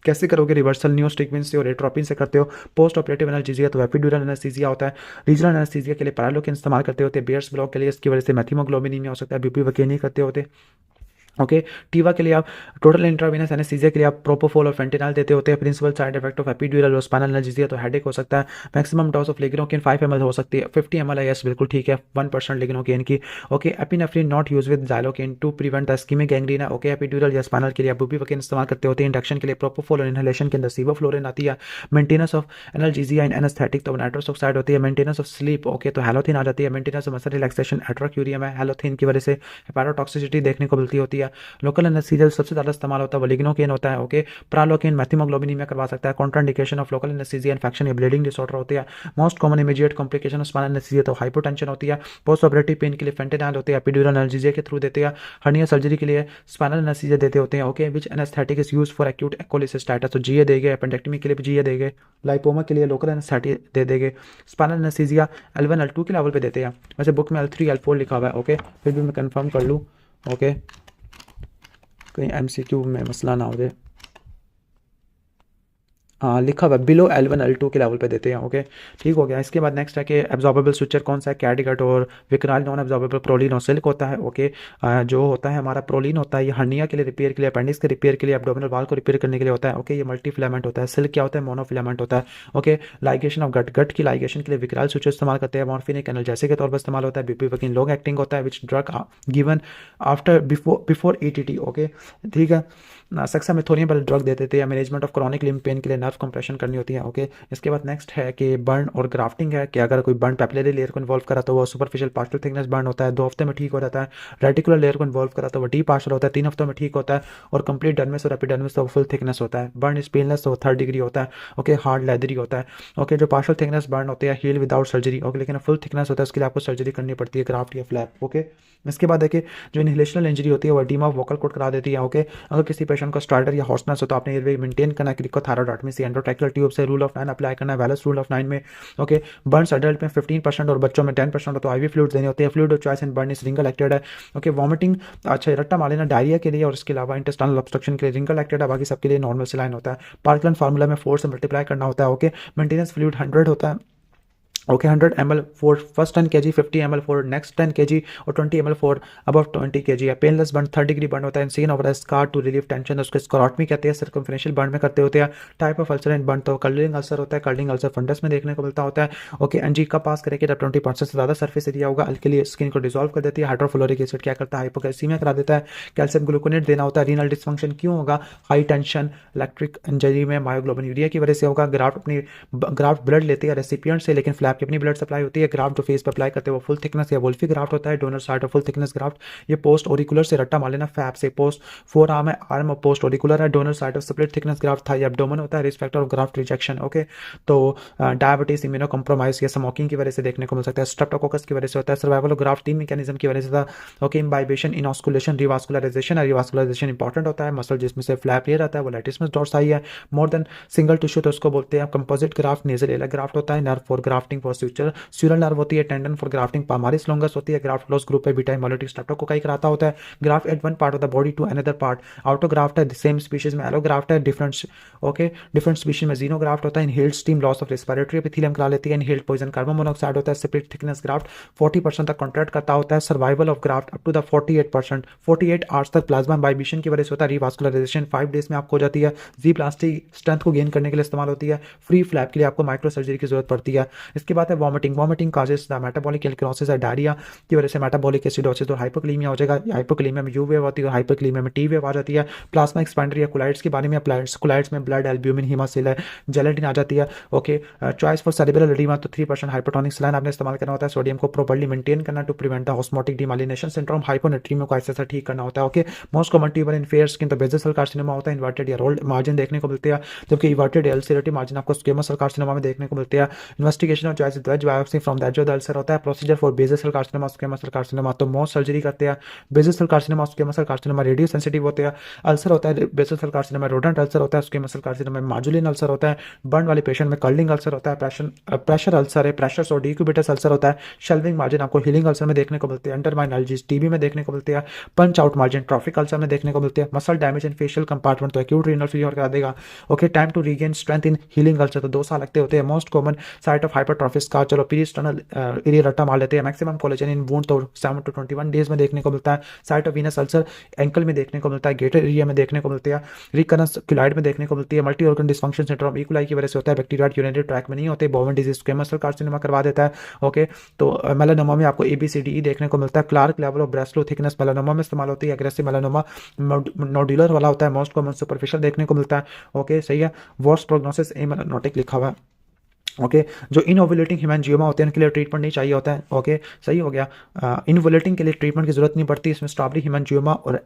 कैसे करोगे? रिवर्सल नियोस्टिक्विन से और एट्रोपिन से करते हो। पोस्ट ऑपरेटिव एनाल्जेसिया तो एपिड्यूरल एनेस्थीसिया होता है। रीजनल एनेस्थीसिया के लिए पैरालोकिन इस्तेमाल करते होते हैं। बेयर्स ब्लॉक के लिए इसकी वजह से मेथिमोग्लोबिन हो सकता है। बुप्रीवकेन नहीं करते होते। ओके, टीवा के लिए आप टोटल इंट्रावेनस एनेस्थीसिया के लिए आप प्रोपोफोल और फेंटेनल देते होते हैं। Principal side effect of epidural और स्पाइनल एनाल्जेसिया तो हेडेक हो सकता है। Maximum dose of lignocaine 5 ml हो सकती है। 50 ml है, यस बिल्कुल ठीक है, 1% लिग्नोकेन की। Okay, epinephrine not use with xylocaine to prevent the ischaemic gangrene है। ओके, एपिड्यूरल या स्पाइनल के लिए आप बुप्रीवकेन इस्तेमाल करते होते हैं। इंडक्शन के लिए प्रोपोफोल और इनहेलेशन के अंदर सीवोफ्लोरिन आती है। Maintenance of analgesia in anaesthetic तो नाइट्रस ऑक्साइड होती है। मेंटेनेंस ऑफ स्लीप ओके तो हैलोथिन आ जाती है। मेंटेनेंस ऑफ मसल रिलैक्सेशन एट्रोक्यूरियम है। हैलोथिन की वजह से हेपाटोटॉक्सिसिटी देखने को मिलती होती है। लोकल एनेस्थीसिया सबसे ज़्यादा इस्तेमाल होता है वो लिग्नोकेन होता है। ओके, प्रालोकेन मेथिमोग्लोबिन में करवा सकता है। Contraindication of local anaesthesia infection या ब्लीडिंग डिसऑर्डर होती है। Most common immediate complication of spinal anaesthesia तो हाइपोटेंशन होती है। पोस्ट ऑपरेटिव पेन के लिए फेंटेनल होते हैं। एपिड्यूरल एनाल्जेसिया के थ्रू देते हैं। हर्निया सर्जरी के लिए स्पाइनल एनेस्थीसिया देते होते हैं। Okay, which anaesthetic is use for acute cholecystitis तो जीए देंगे। अपेंडेक्टमी के लिए भी जीए देंगे। लाइपोमा के लिए लोकल एनेस्थेटिक दे देंगे। स्पाइनल एनेस्थीसिया L1 L2 के लेवल पे देते हैं। वैसे बुक में L3 L4 लिखा हुआ है। ओके, फिर भी मैं कंफर्म कर लूँ। ओके, कहीं MCQ में मसला ना हो जाए। हाँ, लिखा हुआ बिलो L1 L2 के लेवल पे देते हैं। ओके, ठीक हो गया। इसके बाद नेक्स्ट है कि एब्जॉर्बेबल स्विचर कौन सा है? कैडगट और विक्राल नॉन एब्जॉर्बेबल प्रोलीन और सिल्क होता है। ओके, जो होता है हमारा प्रोलीन होता है ये हर्निया के लिए रिपेयर के लिए, अपेंडिक्स के रिपेयर के लिए, एब्डोमिनल वाल को रिपेयर करने के लिए होता है। ओके, ये मल्टी फिलामेंट होता है। सिल्क क्या होता है? मोनोफिलामेंट होता है। ओके, लाइगेशन ऑफ गट की लाइगेशन के लिए विक्राल स्विचर इस्तेमाल करते हैं। मॉर्फिन एक एनाल्जेसिक के तौर पर इस्तेमाल होता है। बुप्रीवकेन लॉन्ग एक्टिंग होता है which drug given after before ETT। Okay, ठीक है। सक्सामेथोनियम वाले ड्रग देते थे। Management of chronic limb pain के लिए नर्व कंप्रेशन करनी होती है। ओके, इसके बाद नेक्स्ट है कि बर्न और ग्राफ्टिंग है कि अगर कोई बर्न पैपिलरी लेयर को इन्वॉल्व करा तो वो सुपरफिशियल पार्शियल थिकनेस बर्न होता है, 2 हफ्ते में ठीक हो जाता है। रेटिकुलर लेयर को इन्वॉल्व करा तो वो डीप पार्शियल होता है, 3 हफ्तों में ठीक होता है। और कंप्लीट डर्मिस और एपिडर्मिस तो फुल थिकनेस होता है। बर्न इज पेनलेस तो 3rd डिग्री होता है। ओके, हार्ड लेदरी होता है। ओके, जो पार्शियल थिकनेस बर्न होते हैं हील विदाउट सर्जरी। ओके, लेकिन फुल थिकनेस होता है उसके लिए आपको सर्जरी करनी पड़ती है, ग्राफ्ट या फ्लैप। ओके, इसके बाद देखिए जो इनहेलेशनल इंजरी होती है वो एडीमा ऑफ वोकल कॉर्ड करा देती है। ओके, अगर किसी पेशेंट को स्टार्टर या हॉर्सनेस हो तो आपने एयरवे मेंटेन करना है। क्रिकोथायरॉइडोटमी से एंडोट्रैकियल ट्यूब से रूल ऑफ 9 अप्लाई करना है, वेलस रूल ऑफ 9 में। ओके, बर्न्स अडल्ट में 15% और बच्चों में 10% हो तो आईवी फ्लूइड्स देने होते हैं। Fluid of choice in burn is Ringer lactate है। ओके, वॉमिटिंग अच्छा रट्टा मार लेना डायरिया के लिए और इसके अलावा इंटेस्टाइनल ऑब्स्ट्रक्शन के लिए रिंगल एक्टेड है। बाकी सबके लिए नॉर्मल सलाइन होता है। पार्कलन फार्मूला में 4 से मल्टीप्लाई करना होता है। ओके, मेंटेनेंस फ्लूइड 100 होता है। Okay, 100 ml for first 10 kg, 50 ml for next 10 kg और 20 ml फॉर अबव 20 kg है। Painless burn 3rd degree burn होता है। Seen over scar to relieve tension उसको स्कोरॉटमी कहते हैं। सर्कमफरेंशियल बर्न में करते होते हैं। Type of ulcer and burn तो कर्लिंग अल्सर होता है। कर्लिंग अल्सर फंडस में देखने को मिलता होता है। ओके, एनजी कब पास करेगी जब 20% से ज़्यादा सर्फेस एरिया होगा। अल्कली स्किन को डिसॉल्व कर देती है। हाइड्रोफ्लोरिक एसिड क्या करता है? हाइपोकैल्सीमिया करा देता है। कैल्शियम ग्लूकोनेट देना होता है। रीनल डिसफंक्शन क्यों होगा? हाई टेंशन इलेक्ट्रिक इंजरी में मायोग्लोबिन यूरिया की वजह से होगा। ग्राफ्ट ब्लड लेती है रेसिपिएंट से लेकिन फ्लैप की अपनी ब्लड सप्लाई होती है। ग्राफ्ट जो फेस पे अप्लाई करते हैं वो फुल थिकनेस या वोल्फी ग्राफ्ट होता है। डोनर साइड और फुल थिकनेस ग्राफ्ट ये पोस्ट ओरिकुलर से रट्टा मार लेना। फैप से पोस्ट 4 आर्म है, आर्म ऑफ पोस्ट ओरिकुलर है। Donor side of split thickness graft था, एब्डोमेन होता है। Risk factor of graft rejection. Okay, तो डायबिटीज, इम्यूनो कॉम्प्रोमाइज या स्मोकिंग की वजह से देखने को मिल सकता है। स्ट्रेप्टोकोकस की वजह से होता है। सर्वाइवल ऑफ ग्राफ्ट 3 मैकेनिज्म की वजह से था। Okay, imbibition, inosculation, revascularisation. Revascularisation important होता है। मसल जिसमें से फ्लैप लेयर आता है वो लैटिसमस डॉर्साई है। मोर देन सिंगल टिश्यू तो उसको बोलते हैं composite graft. Nasal ala graft होता है। Nerve for grafting for suture sural nerve होती है। Tendon for grafting palmaris longus होती है। ग्राफ्ट क्लोज ग्रुप पे बीटा हेमोलिटिक स्ट्रेप्टोकोकाई कराता होता है। Graft at one part of the body to another part. Autograft है, सेम स्पीशीज में एलोग्राफ्ट है। डिफरेंट स्पीशीज में जीनोग्राफ्ट होता है। Inhaled steam loss of respiratory epithelium करा लेती है। इनहेल्ड पॉइजन कार्बन मोनोऑक्साइड होता है। सेपरेट थिकनेस ग्राफ्ट 40% तक कॉन्ट्रैक्ट करता होता है। Survival of graft up to the 48%, 48 hours तक प्लाज्मा बाइबिशन की वजह से होता है। रिवास्कुलराइजेशन 5 डेज में आपको हो जाती है। जी प्लास्टिक स्ट्रेंथ को गेन करने के लिए इस्तेमाल होती है। फ्री फ्लैप के लिए आपको माइक्रो सर्जरी की जरूरत पड़ती है। इसके बात है vomiting causes the metabolic alkalosis है, डायरिया की वजह से मेटाबॉलिक एसिडोसिस और हाइपोक्लीमिया हो जाएगा। हाइपोक्लीमिया में यू वेव होती है और हाइपोक्लीमिया में टी वेव आ जाती है। प्लाज्मा एक्सपेंडर या कोलाइड्स के बारे में, कोलाइड्स में ब्लड एल्ब्यूमिन हीमासिल है, जेलेटिन आ जाती है। Okay, choice for cerebral oedema तो 3% हाइपोटोनिक सलाइन आपने इस्तेमाल करना होता है। सोडियम को प्रॉपर्ली मेंटेन करना to prevent the osmotic demyelination syndrome, hyponatraemia को ऐसा ठीक करना होता है। Okay, most common tumour in fair skin तो बेसल सेल कार्सिनोमा होता है, इन्वर्टेड या रोल्ड मार्जिन देखने को मिलती है, जबकि इन्वर्टेड एल्सरेटिव मार्जिन आपको स्क्वेमस सेल कार्सिनोमा में देखने को मिलती है। Investigation of choice wedge biopsy from that जो द अल्सर होता है। Procedure for basal cell carcinoma squamous cell carcinoma तो मोस्ट सर्जरी करते हैं। Basal cell carcinoma squamous cell carcinoma radio sensitive होते हैं। अल्सर होता है basal cell carcinoma rodent ulcer होता है, squamous cell carcinoma Marjolin ulcer होता है। बर्न वाले पेशेंट में कर्लिंग अल्सर होता है, प्रेशर अल्सर है, प्रेशर और डिक्यूबिटस अल्सर होता है। शेल्विंग मार्जिन आपको हीलिंग अल्सर में देखने को मिलती है। अंडरमाइन एल्जीज टीबी में देखने को मिलती है। Punch out margin trophic ulcer में देखने को मिलती है। Muscle damage in fascial compartment तो एक्यूट रीनल फेलियर करा देगा। Okay, time to regain strength in healing ulcer तो 2 साल लगते होते हैं। Most common site of hypertrophy scar चलो पेरिस्टर्नल एरिया रट्टा मार लेते हैं। मैक्सिमम कोलेजन इन वुंड तो 7 to 21 डेज में देखने को मिलता है। Site of Venus ulcer ankle में देखने को मिलता है, गेटर एरिया में देखने को मिलती है, रिकरेंस क्लाइड में देखने को मिलती है। Multi organ dysfunction syndrome E coli की वजह से होता है, बैक्टीरिया यूरिनरी ट्रैक में नहीं होते। Bowen disease squamous cell carcinoma करवा देता है। ओके, तो मेलानोमा में आपको ABCDE देखने को मिलता है। Clark level of Breslow thickness melanoma में इस्तेमाल होती है। एग्रेसिव मेलानोमा नोडुलर वाला होता है, मोस्ट कॉमन सुपरफिशियल देखने को मिलता है। ओके, सही है। वर्स्ट प्रोग्नोसिस ए मेलानोटिक लिखा हुआ है। ओके, जो इनओवुलेटिंग हेमेंजियोमा होते हैं उनके लिए ट्रीटमेंट नहीं चाहिए होता है। ओके, सही हो गया। इनओवुलेटिंग के लिए ट्रीटमेंट की जरूरत नहीं पड़ती। इसमें स्ट्रॉबेरी हेमेंजियोमा और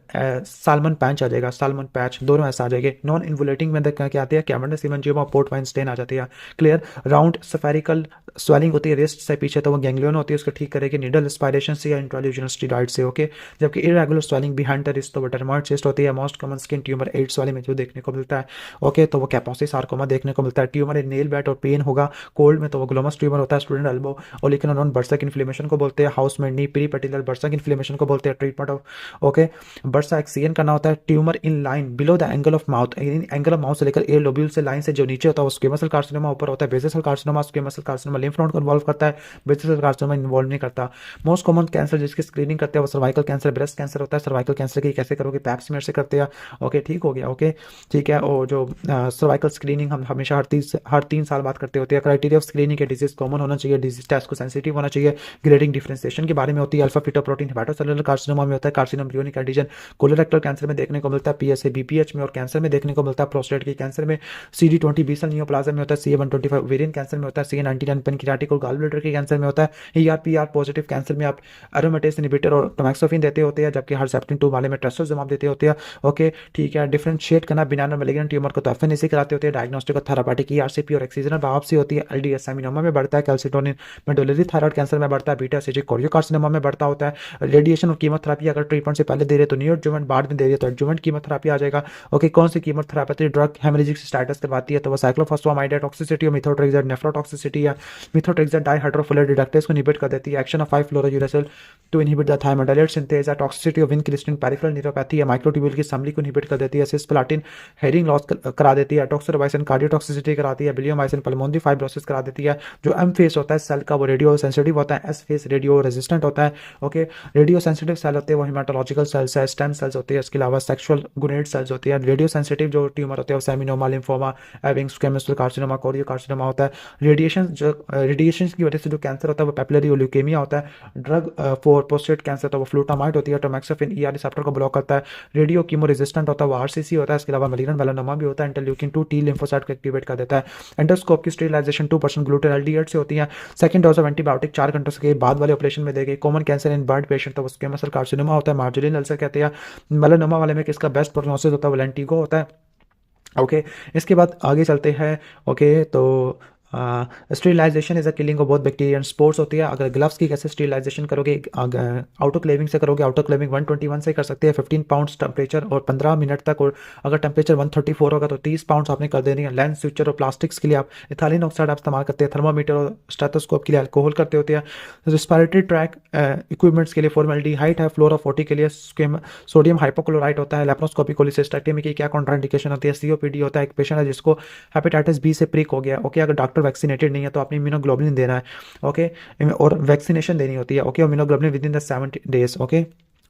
साल्मन पैच आ जाएगा, साल्मन पैच दोनों ऐसा आ जाएंगे। नॉन इनवुलेटिंग में क्या आती है, कैमरस हेमेंजियोमा, पोर्ट वाइन स्टेन आ जाती है। क्लियर। राउंड स्फेरिकल स्वेलिंग होती है रिस्ट से पीछे तो वो गैंग्लियन होती है, उसको ठीक करेगी निडल एस्पायरेशन से या इंट्राल्यूजनल स्टीरॉइड से। ओके, जबकि irregular swelling behind the wrist तो वो डर्माइड सिस्ट होती है। Most common skin tumour AIDS वाले में जो देखने को मिलता है। ओके, तो वो कैपोसी सार्कोमा देखने को मिलता है। ट्यूमर इन नेल बैट और पेन होगा। कोल्ड में तो वो ग्लोमस ट्यूमर होता है, स्टूडेंट एल्बो और लेकिन नॉन बर्सक इन्फ्लेमेशन को बोलते हैं। हाउस में नी प्री पेटिलर बर्सक इन्फ्लेमेशन को बोलते हैं। Treatment of okay bursa excision करना होता है। Tumour in line below the angle of mouth, angle of mouth से लेकर एयर लोब्यूल से लाइन से जो नीचे होता है वो स्क्वेमस सेल कार्सिनोमा ऊपर होता है। Basal cell carcinoma squamous cell carcinoma lymph node को इन्वॉल्व करता है, बेसल सेल कार्सिनोमा इन्वॉल्व नहीं करता। मोस्ट कॉमन कैंसर जिसकी स्क्रीनिंग करते हैं वो सर्वाइकल कैंसर, ब्रेस्ट कैंसर होता है। सर्वाइकल कैंसर की कैसे करोगे, पैप स्मीयर से करते हैं। ओके, ठीक हो गया। ओके, ठीक है। और जो सर्वाइकल स्क्रीनिंग हम हमेशा हर 3 साल बाद करते होते हैं। क्राइटेरिया ऑफ स्क्रीनिंग के डिजीज कॉमन होना चाहिए, डिजीज टेस्ट को सेंसिटिव होना चाहिए, ग्रेडिंग डिफरेंशिएशन के बारे में होती है। अल्फा फिटोप्रोटीन हेपाटोसेलुलर कार्सिनोमा में होता है, कार्सिनोम ब्रियोनिक एंटीजन कोलोरेक्टल कैंसर में देखने को मिलता है, PSA BPH में और कैंसर में देखने को मिलता है। प्रोस्टेट के कैंसर में CD20 B सेल नियोप्लाज्म में होता है, CA125 ओवेरियन कैंसर में होता है, CA19 पेनक्रियाटिक और गॉल ब्लैडर के कैंसर में होता है। ER/PR पॉजिटिव कैंसर में आप एरोमेटेस इनहिबिटर और टोमैक्सोफिन देते होते हैं, जबकि हर्सेप्टिन 2 वाले में ट्रस्टोजोमाब देते होते हैं। ओके, ठीक है। डिफरेंशिएट करना बिनाइन और मैलिग्नेंट ट्यूमर को तो FNAC कराते होते हैं। डायग्नोस्टिक और थेरापेटिक ERCP और एक्सीजनल बायोप्सी होती है। LDS सेमिनोमा में बढ़ता है, कैल्सिटोनिन मेडुलरी थायराइड कैंसर में बढ़ता है, बीटा सीजी कोरियोकार्सिनोमा में बढ़ता होता है। रेडिएशन और कीमोथेरेपी अगर ट्रीटमेंट से पहले दे रहे तो न्यू एडजुवेंट, बाद में दे रही है तो एडजुवेंट कीमोथेरेपी आ जाएगा। ओके, कौन सी कीमोथेरेपी ड्रग हेमरेजिक स्टेटस करवाती है तो वो साइक्लोफॉस्फामाइड टॉक्सिसिटी और मिथोट्रेक्सेट नेफ्रोटॉक्सिसिटी या मिथोट्रेक्सेट डाइहाइड्रोफोलेट रिडक्टेज को इनहिबिट कर देती है। Action of five fluorouracil to inhibit the thymidylate synthase है। Toxicity of vincristine peripheral neuropathy या माइक्रोट्यूब्यूल की असेंबली को इनहिबिट कर देती है। सिस्प्लाटिन हेयरिंग लॉस करा देती है। टॉक्सोरोबाइसिन कार्डियोटॉक्सिसिटी कराती है। बिलियोमाइसिन पल्मोनरी फाइब्रोसिस करा देती है। जो M फेस होता है सेल का वो रेडियो सेंसिटिव होता है, S फेस रेडियो रेजिस्टेंट होता है। ओके, रेडियो सेंसिटिव सेल होते हैं वो हेमाटोलॉजिकल सेल्स है, स्टेम सेल्स होती है, इसके अलावा सेक्सुअल गुनेड सेल्स होती है। रेडियो सेंसिटिव जो ट्यूमर होते हैं वो seminoma, lymphoma, Ewing's, squamous cell carcinoma, choriocarcinoma होता है। रेडिएशन की वजह से जो कैंसर होता है वो पेपिलरी ल्यूकेमिया होता है। ड्रग फॉर प्रोस्टेट कैंसर तो वो फ्लूटामाइड होती है। टोमैक्सोफिन ER रिसेप्टर को ब्लॉक करता है। रेडियो कीमो रेजिस्टेंट होता है वो RCC होता है। इसके अलावा मैलिग्नेंट मेलानोमा भी होता है। इंटरल्यूकिन 2 T लिम्फोसाइट को एक्टिवेट कर देता है। एंडोस्कोप की स्टेरिलाइजेशन 2% ग्लूटेन LDH से होती है। सेकंड डोज ऑफ एंटीबायोटिक 4 घंटों के बाद वाले ऑपरेशन में देगी। Common cancer in bird patient तो स्क्वेमस सेल कार्सिनोमा होता है, मार्जुलिन अल्सर कहते हैं। मेलानोमा वाले में किसका बेस्ट प्रोग्नोसिस होता है, वो लेंटिगो होता है। ओके, इसके बाद आगे चलते हैं। ओके, तो sterilisation is a killing of बहुत बैक्टीरिया एंड स्पोर्स होती है। अगर ग्लव्स की कैसे स्टेरिलाइजेशन करोगे, आउटोक्लेविंग से करोगे। आउटोक्लेविंग 121 से कर सकते हैं, 15 पाउंड्स टेम्परेचर और 15 मिनट तक। और अगर टेम्परेचर 134 होगा तो 30 पाउंड्स आपने कर देनी है। लेंस, स्विचर और प्लास्टिक्स के लिए आप इथाइलिन ऑक्साइड आप इस्तेमाल करते हैं। थर्मोमीटर और स्टेथोस्कोप के लिए अल्कोहल करते होते हैं। रिस्पिरेटरी ट्रैक इक्विपमेंट्स के लिए फॉर्मेल्डिहाइड है। फ्लोरा 40 के लिए सोडियम हाइपोक्लोराइड होता है। लेप्रोस्कोपी कोलिसिस्टेक्टमी की क्या कॉन्ट्राइंडिकेशन होती है, COPD होता है। एक पेशेंट है जिसको हेपेटाइटिस B से प्रिक हो गया। ओके, अगर डॉक्टर वैक्सीनेटेड नहीं है तो आपने इम्यूनोग्लोबुलिन देना है। ओके, और वैक्सीनेशन देनी होती है। Okay, immunoglobulin with in the 7 days. Okay,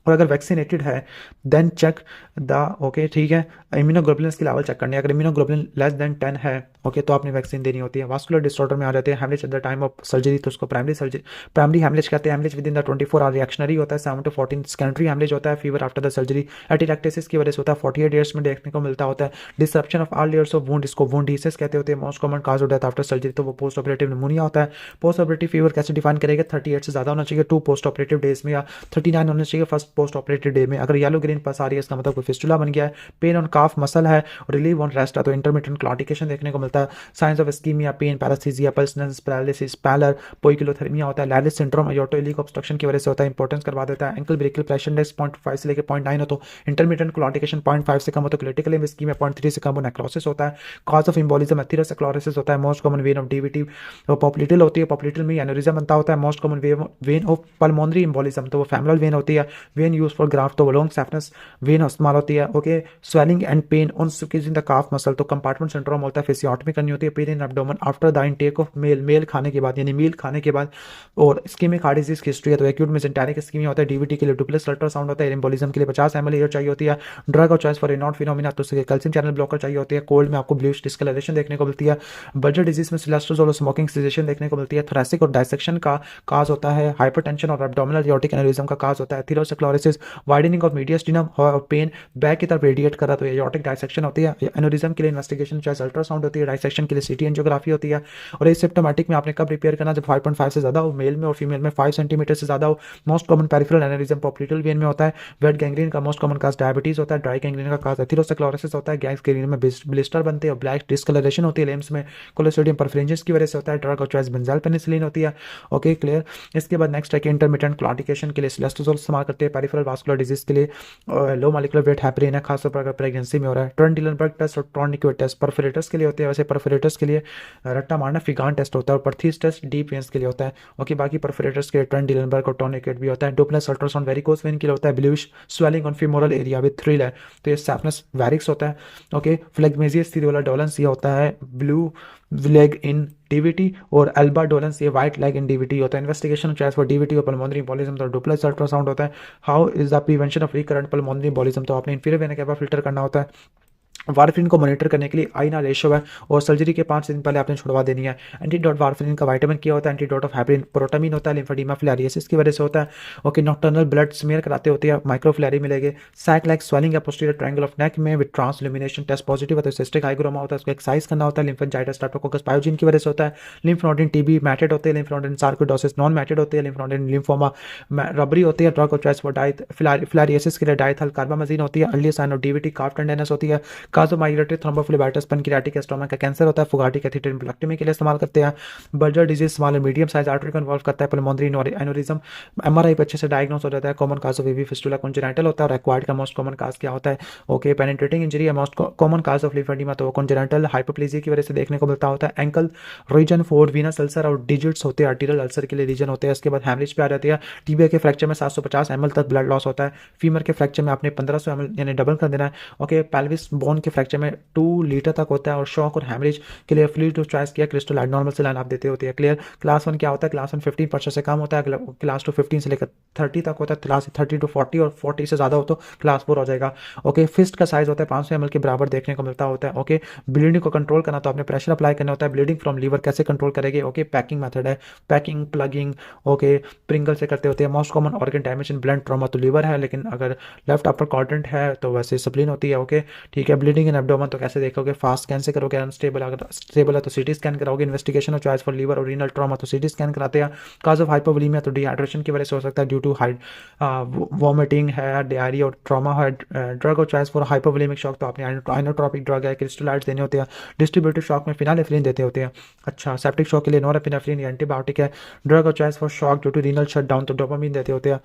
और अगर वैक्सीनेटेड है देन चेक द ओके, ठीक है, इम्यूनोग्लोबुलिन की लेवल चेक करनी है। अगर इम्यूनोग्लोबुलिन लेस देन 10 है ओके तो आपने वैक्सीन देनी होती है। वास्कुलर डिसऑर्डर में आ जाते हैं haemorrhage at the time of surgery, तो उसको प्राइमरी सर्जरी, प्राइमरी हेमरेज कहते हैं। Haemorrhage within the 24 hour reactionary होता है, 7 to 14 सेकेंडरी हेमरेज होता है। Fever after the surgery atelectasis की वजह से होता है, 48 ईयर्स में देखने को मिलता होता है। Disruption of all layers of wound, इसको वुंडीसिस कहते होते हैं। Most common cause of death after surgery, तो वो पोस्ट ऑपरेटिव निमोनिया होता है। पोस्ट ऑपरेटिव फीवर कैसे डिफाइन करेगा, 38 से ज़्यादा होना चाहिए 2 पोस्ट ऑपरेटिव डेज में, या 39 होना चाहिए फर्स्ट पोस्ट ऑपरेटिव डे में। अगर येलो ग्रीन पस आ रही है इसका मतलब कोई फिस्टुला बन गया है। पेन ऑन काफ मसल है, रिलीव ऑन रेस्ट है तो इंटरमिटेंट क्लॉटिकेशन देखने को मिलता है। Signs of ischaemia, pain, paraesthesia, pulselessness, paralysis, pallor, poikilothermia होता है। लैलिस सिंड्रोम अयोर्टोइलिक ऑब्स्ट्रक्शन की वजह से होता है, इंपॉर्टेंस करवा देता है। एंकल ब्रेकल प्रेशर इंडेक्स 0.5 से लेकर 0.9 हो तो इंटरमिटेंट क्लॉटिकेशन, 0.5 से कम हो तो क्रिटिकल स्कीमिया, 0.3 से कम हो नेक्रोसिस होता है। कॉज ऑफ एम्बोलिज्म एथेरोस्क्लेरोसिस होता है। Most common vein of DVT popliteal होती है, पॉपुलेटल में एनोरिज्म बनता होता है। Most common vein of pulmonary embolism तो वो फेमरल वेन होती है। वेन यूज फॉर ग्राफ्ट तो वो लॉन्ग सैफनस वेन इस्तेमाल होती है। Okay, swelling and pain on in the calf muscle तो कंपार्टमेंट सिंड्रोम होता है। फिजियोटमी करनी होती है। Pain in abdomen after the intake of male खाने के बाद, यानी मील खाने के बाद। और इस्कीमिक हार्ट डिजीज की हिस्ट्री है तो एक्यूट मेसेंटेरिक इस्कीमिया होता है। डीवीटी के लिए डुप्लेक्स अल्ट्रासाउंड होता है। एम्बोलिज्म के लिए 50 ml एयर चाहिए होती है। ड्रग और चॉइस फॉर रेनॉट फिनोमिना तो उसके कैल्शियम चैनल ब्लॉकर चाहिए होती है। कोल्ड में आपको ब्लूइश डिस्कलरेशन देखने को मिलती है। बल्जर डिजीज में सिलेस्ट्रोजोल और स्मोकिंग सेजेशन देखने को मिलती है। थोरेसिक और डायसेक्शन का काज होता है। हाइपरटेंशन और एब्डोमिनल एयोर्टिक एनेरिज्म का काज होता है। एथेरोस्क्लेरोसिस, वाइडनिंग ऑफ मीडियस्टिनम और पेन बैक की तरफ रेडिएट करा तो एयोर्टिक डायसेक्शन होती है। एनेरिज्म के लिए इन्वेस्टिगेशन चॉइस अल्ट्रासाउंड होती है। डायसेक्शन के लिए सीटी एंजियोग्राफी होती है। और एसिम्प्टोमेटिक में आपने कब रिपेयर करना, जब 5.5 से ज़्यादा हो मेल में और फीमेल में 5 सेंटीमीटर से ज़्यादा हो। Most common peripheral aneurysm popliteal vein में होता है। वेट गैंग्रीन का मोस्ट कॉमन काज डायबिटीज होता है। ड्राई गैंग्रीन का काज एथेरोस्क्लेरोसिस होता है। गैस गैंग्रीन में ब्लिस्टर बनते हैं और ब्लैक डिस्कलरेशन होती है लिम्स में, कोलोस्ट्रिडियम परफरेंजिस की वजह से होता है। ड्रग और चॉइस बेंजाइल पेनिसिलिन होती है। Okay clear. इसके बाद नेक्स्ट है कि इंटरमिटेंट क्लॉटिकेशन के लिए सिलेस्टोजोल इस्तेमाल करते हैं। पेरिफेरल वास्कुलर डिजीज के लिए लो मॉलिक्यूलर वेट हेपरिन है, खासतौर पर अगर प्रेगनेंसी में हो रहा है। टर्नडिलनबर्ग टेस्ट और टॉर्निक्वेट टेस्ट परफोरेटर्स के लिए होते हैं। वैसे परफोरेटर्स के लिए रट्टा मारना फिगान टेस्ट होता है और परथीस टेस्ट डीप वेन्स के लिए होता है। ओके, बाकी परफोरेटर्स के लिए टर्नडिलनबर्ग और टॉर्निक्वेट भी होता है। डुप्लेक्स अल्ट्रासाउंड वेरिकोस वेन के लिए होता है। Bluish swelling on femoral area with thrill है तो ये सैफनस वैरिक्स होता है। ओके, फ्लेगमेजियस सीरियोला डोलेंस ये होता है ब्लू लेग इन डीवीटी, और एल्बा डोलेंस ये व्हाइट लेग इन डीवीटी होता है। इन्वेस्टिगेशन चॉइस फॉर डीवीटी और पल्मोनरी एम्बोलिज्म तो डुप्लेक्स अल्ट्रासाउंड होता है। How is the prevention of recurrent pulmonary embolism तो आपने इंफीरियर वेना कैवा फिल्टर करना होता है। वारफिन को मॉनिटर करने के लिए आईना रेशो है और सर्जरी के 5 दिन पहले आपने छुड़वा देनी है। एंटीडोट वारफिन का विटामिन क्या होता है, एंटीडोट ऑफ हेपरिन प्रोटामिन होता है। लिम्फेडिमा फिलारियसिस की वजह से होता है। ओके, नॉक्टर्नल ब्लड स्मेयर कराते होते हैं, माइक्रोफिलरी मिलेंगे। सैक लाइक स्वेलिंग है पोस्टीरियर ट्रायंगल ऑफ नेक में विद ट्रांसल्यूमिनेशन, टेस्ट पॉजिटिव है तो सिस्टिक हाइग्रोमा होता है, उसको एक्सरसाइज करना होता है। लिम्फेंजाइटिस स्ट्रेप्टोकोकस पायोजिन की वजह से होता है। Lymph node in TB matted होते हैं। Lymph node in sarcoidosis non matted होते हैं। लिम्फ नोड इन लिम्फोमा रबरी होती है। ड्रग और चॉइस फॉर डाइथ फिलारियसिस के लिए डाइथल कार्बामाजिन होती है। अर्ली साइन ऑफ डीवीटी काफ टेंडेनेस होती है। काजोमाइग्रेटरी थ्रोम्बोफ्लेबाइटिस पैनक्रियाटिक एस्टोमा का कैंसर होता है। फुगाटी कैथेटर इम्प्लेक्टमी के लिए इस्तेमाल करते हैं। Berger disease small and medium size artery को इन्वॉल्व करता है। पल्मोनरी एनोरिज्म एमआरआई पे अच्छे से डायग्नोस हो जाता है। Common cause of VV fistula congenital होता है और एक्वायर्ड का मोस्ट कॉमन काज क्या होता है। ओके, पेनिट्रेटिंग इंजरी है most common cause of lymphoedema तो कॉन्जेनिटल हाइपोप्लेजिया की वजह से देखने को मिलता होता है। Ankle region for venous ulcer और डिजिट्स होते हैं आर्टीरियल अल्सर के लिए रीजन होते हैं। इसके बाद हैमरेज पे आ जाती है। टीबिया के फ्रैक्चर में 750 ml तक ब्लड लॉस होता है। फीमर के फ्रैक्चर में आपने 1500 ml यानी डबल कर देना है। ओके, पेल्विस बोन के फ्रैक्चर में 2 लीटर तक होता है। और शॉक और हैमरेज के लिए फ्लूइड जो चॉइस किया क्रिस्टल नॉर्मल से लाइन आप देते होते हैं। क्लियर। क्लास 1 क्या होता है, क्लास 1 15% से कम होता है। क्लास 2 15 से लेकर 30 तक होता है। क्लास 30 to 40 और 40 से ज़्यादा हो तो क्लास 4 हो जाएगा। ओके, फिस्ट का साइज होता है 500 ml के बराबर देखने को मिलता होता है। ओके, ब्लीडिंग को कंट्रोल करना तो आपने प्रेशर अप्लाई करना होता है। ब्लीडिंग फ्रॉम लीवर कैसे कंट्रोल करेंगे। ओके, पैकिंग मेथड है, पैकिंग प्लगिंग। ओके, प्रिंगल से करते होते हैं। Most common organ damage in blood trauma तो लीवर है, लेकिन अगर लेफ्ट अपर क्वाड्रेंट है तो वैसे स्प्लीन होती है। ओके, ठीक है। ब्लीडिंग इन एब्डोमेन तो कैसे देखोगे, फास्ट कैन से करोगे। अनस्टेबल अगर स्टेबल है तो सीटी स्कैन कराओगे। इन्वेस्टिगेशन और चॉइस फॉर लीवर और रीनल ट्रॉमा तो सीटी स्कैन कराते हैं। काज ऑफ हाइपोवोलीमिया तो डिहाइड्रेशन की वजह से हो सकता है ड्यू टू वॉमिटिंग है, डायरिया और ट्रॉमा है। ड्रग और चॉइस फॉर हाइपोवोलीमिक शॉक तो आपने आइनोट्रोपिक ड्रग है, क्रिस्टलाइट्स देने होते हैं। डिस्ट्रीब्यूटिव शॉक में फिनालेफ्रिन देते होते हैं। अच्छा, सेप्टिक शॉक के लिए नोरेपिनेफ्रिन एंटीबायोटिक है। ड्रग और choice for shock due to renal shutdown तो डोपामिन देते होते हैं।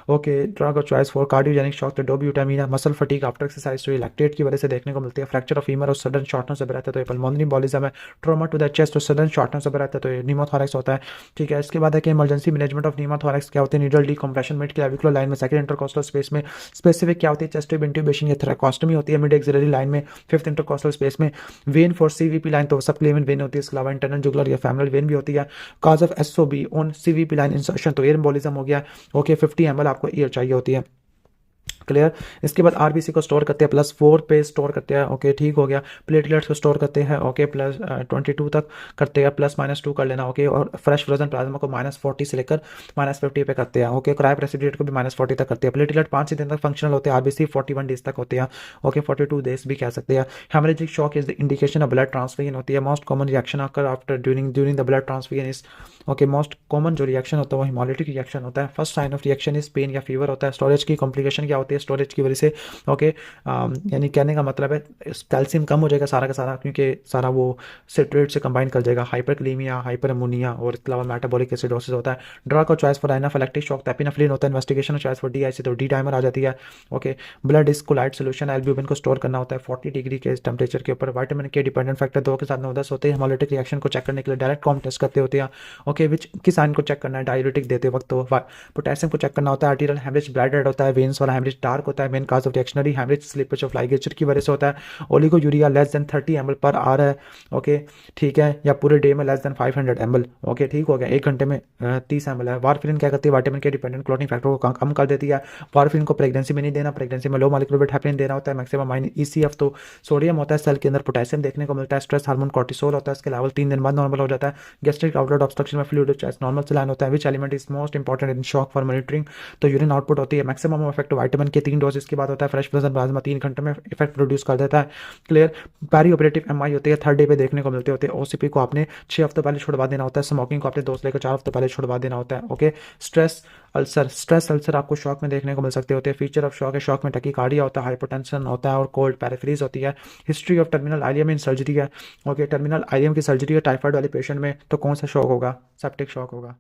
ओके, ड्रग और चॉइस फॉर कार्डियोजेनिक शॉक तो डोब्यूटामीन है। मसल फटीक आफ्टर एक्सरसाइज तो लैक्टेट की वजह से देखने को मिलती है। फ्रैक्चर ऑफ फीमर और सडन शॉर्टनेस ऑफ ब्रेथ है तो ये पल्मोनरी एम्बोलिज्म है। ट्रॉमा टू द चेस्ट और सडन शॉर्टनेस ऑफ ब्रेथ है तो ये निमोथोरैक्स होता है। ठीक है। इसके बाद है कि इमरजेंसी मैनेजमेंट ऑफ निमोथोरैक्स क्या होते हैं। Needle decompression mid clavicular line में सेकंड इंटरकोस्टल स्पेस में स्पेसिफिक क्या होती है। चेस्ट ट्यूब इंट्यूबेशन या थ्रैकोस्टमी होती है मिड एक्सिलरी लाइन में फिफ्थ इंटरकोस्टल स्पेस में। वेन फॉर सीवीपी लाइन तो सब क्लेविन वेन होती है। इसके अलावा इंटरनल जुगुलर या फैमिनल वेन भी होती है। Cause of SOB on CVP line insertion तो एयर एम्बोलिज्म हो गया। ओके, 50 ml आपको एयर चाहिए होती है। क्लियर। इसके बाद आरबीसी को स्टोर करते हैं +4 पे स्टोर करते हैं, ओके ठीक हो गया। प्लेटलेट्स को स्टोर करते हैं, ओके +22 तक करते हैं, ±2 कर लेना, ओके। और फ्रेश फ्रोजन प्लाज्मा को -40 से लेकर -50 पे करते हैं, ओके। क्रायो प्रेसिपिटेट को भी -40 तक करते हैं। प्लेटलेट 5 दिन तक फंक्शनल होते हैं, आरबीसी 41 डेज तक होते हैं, ओके 42 डेज भी कह सकते हैं। Haemorrhagic shock is the indication of blood transfusion होती है। Most common reaction occur after during the blood transfusion is, okay most common जो रिएक्शन होता है वो हिमोलिटिक रिएक्शन होता है। First sign of reaction is pain या फीवर होता है। स्टोरेज की कॉम्प्लिकेशन क्या होती है, स्टोरेज की वजह से, ओके यानी कहने का मतलब है कैल्शियम कम हो जाएगा सारा का सारा, क्योंकि सारा वो सिट्रेट से कंबाइन कर जाएगा। हाइपरक्लीमिया, हाइपर अमोनिया और इसके अलावा मेटाबॉलिक एसिडोसिस होता है। ड्रग और choice for anaphylactic shock epinephrine होता है। इन्वेस्टिगेशन और चॉइस फॉर डीआईसी तो डी डाइमर आ जाती है, okay. Blood is colloid solution, albumin को स्टोर करना होता है 40 डिग्री के टेम्परेचर के ऊपर। विटामिन के डिपेंडेंट फैक्टर 2 के साथ 9-10 होते हैं। हेमोलिटिक रिएक्शन को चेक करने के लिए डायरेक्ट कॉम टेस्ट करते होते हैं, ओके। विच किस साइन को चेक करना है, डाययूरेटिक देते वक्त तो पोटेशियम को चेक करना होता है। आर्टीरियल हेमरेज ब्लड रेड होता है, वेन्स वाला हेमरेज डार्क होता है। Main cause of reactionary haemorrhage slippage of ligature की वजह से होता है। Oliguria less than 30 ml per hour है, ओके ठीक है, या पूरे डे में लेस देन 500 ml, ओके ठीक हो गया। 1 घंटे में 30 ml है। वारफिन क्या करती है, विटामिन के डिपेंडेंट क्लॉटिंग फैक्टर को कम कर देती है। वारफिन को प्रेगनेंसी में नहीं देना, प्रेगनेंसी में लो मॉलिक्यूलर वेट हेपरिन देना होता है। मैक्सिमम माइन ईसीएफ तो सोडियम होता है। सेल के अंदर पोटेशियम देखने को मिलता है। स्ट्रेस हार्मोन कॉर्टिसोल होता है, इसके लेवल 3 दिन बाद नॉर्मल हो जाता है। गैस्ट्रिक आउटलेट ऑब्स्ट्रक्शन में फ्लूइड चेस्ट नॉर्मल सेलाइन होता है। Which element is most important in shock for monitoring, तो यूरिन आउटपुट होती है। मैक्सिमम इफेक्ट विटामिन के 3 डोज इसके बाद होता है। फ्रेश फ्रोजन प्लाज्मा 3 घंटे में इफेक्ट प्रोड्यूस कर देता है, क्लियर। पेरी ऑपरेटिव एमआई होती है, थर्ड डे पे देखने को मिलते होते हैं। ओसीपी को आपने 6 हफ्ते पहले छुड़वा देना होता है। स्मोकिंग को आपने 2 से लेकर 4 हफ्ते पहले छुड़वा देना होता है, ओके। स्ट्रेस अल्सर आपको शॉक में देखने को मिल सकते होते हैं। फीचर ऑफ शॉक है, शॉक में टकीकार्डिया होता है, हाइपोटेंशन होता है और कोल्ड पैराफ्रीज होती है। History of terminal ileum in surgery है, ओके। टर्मिनल आइलियम की सर्जरी है टाइफाइड वाले पेशेंट में, तो कौन सा शॉक होगा, सेप्टिक शॉक होगा।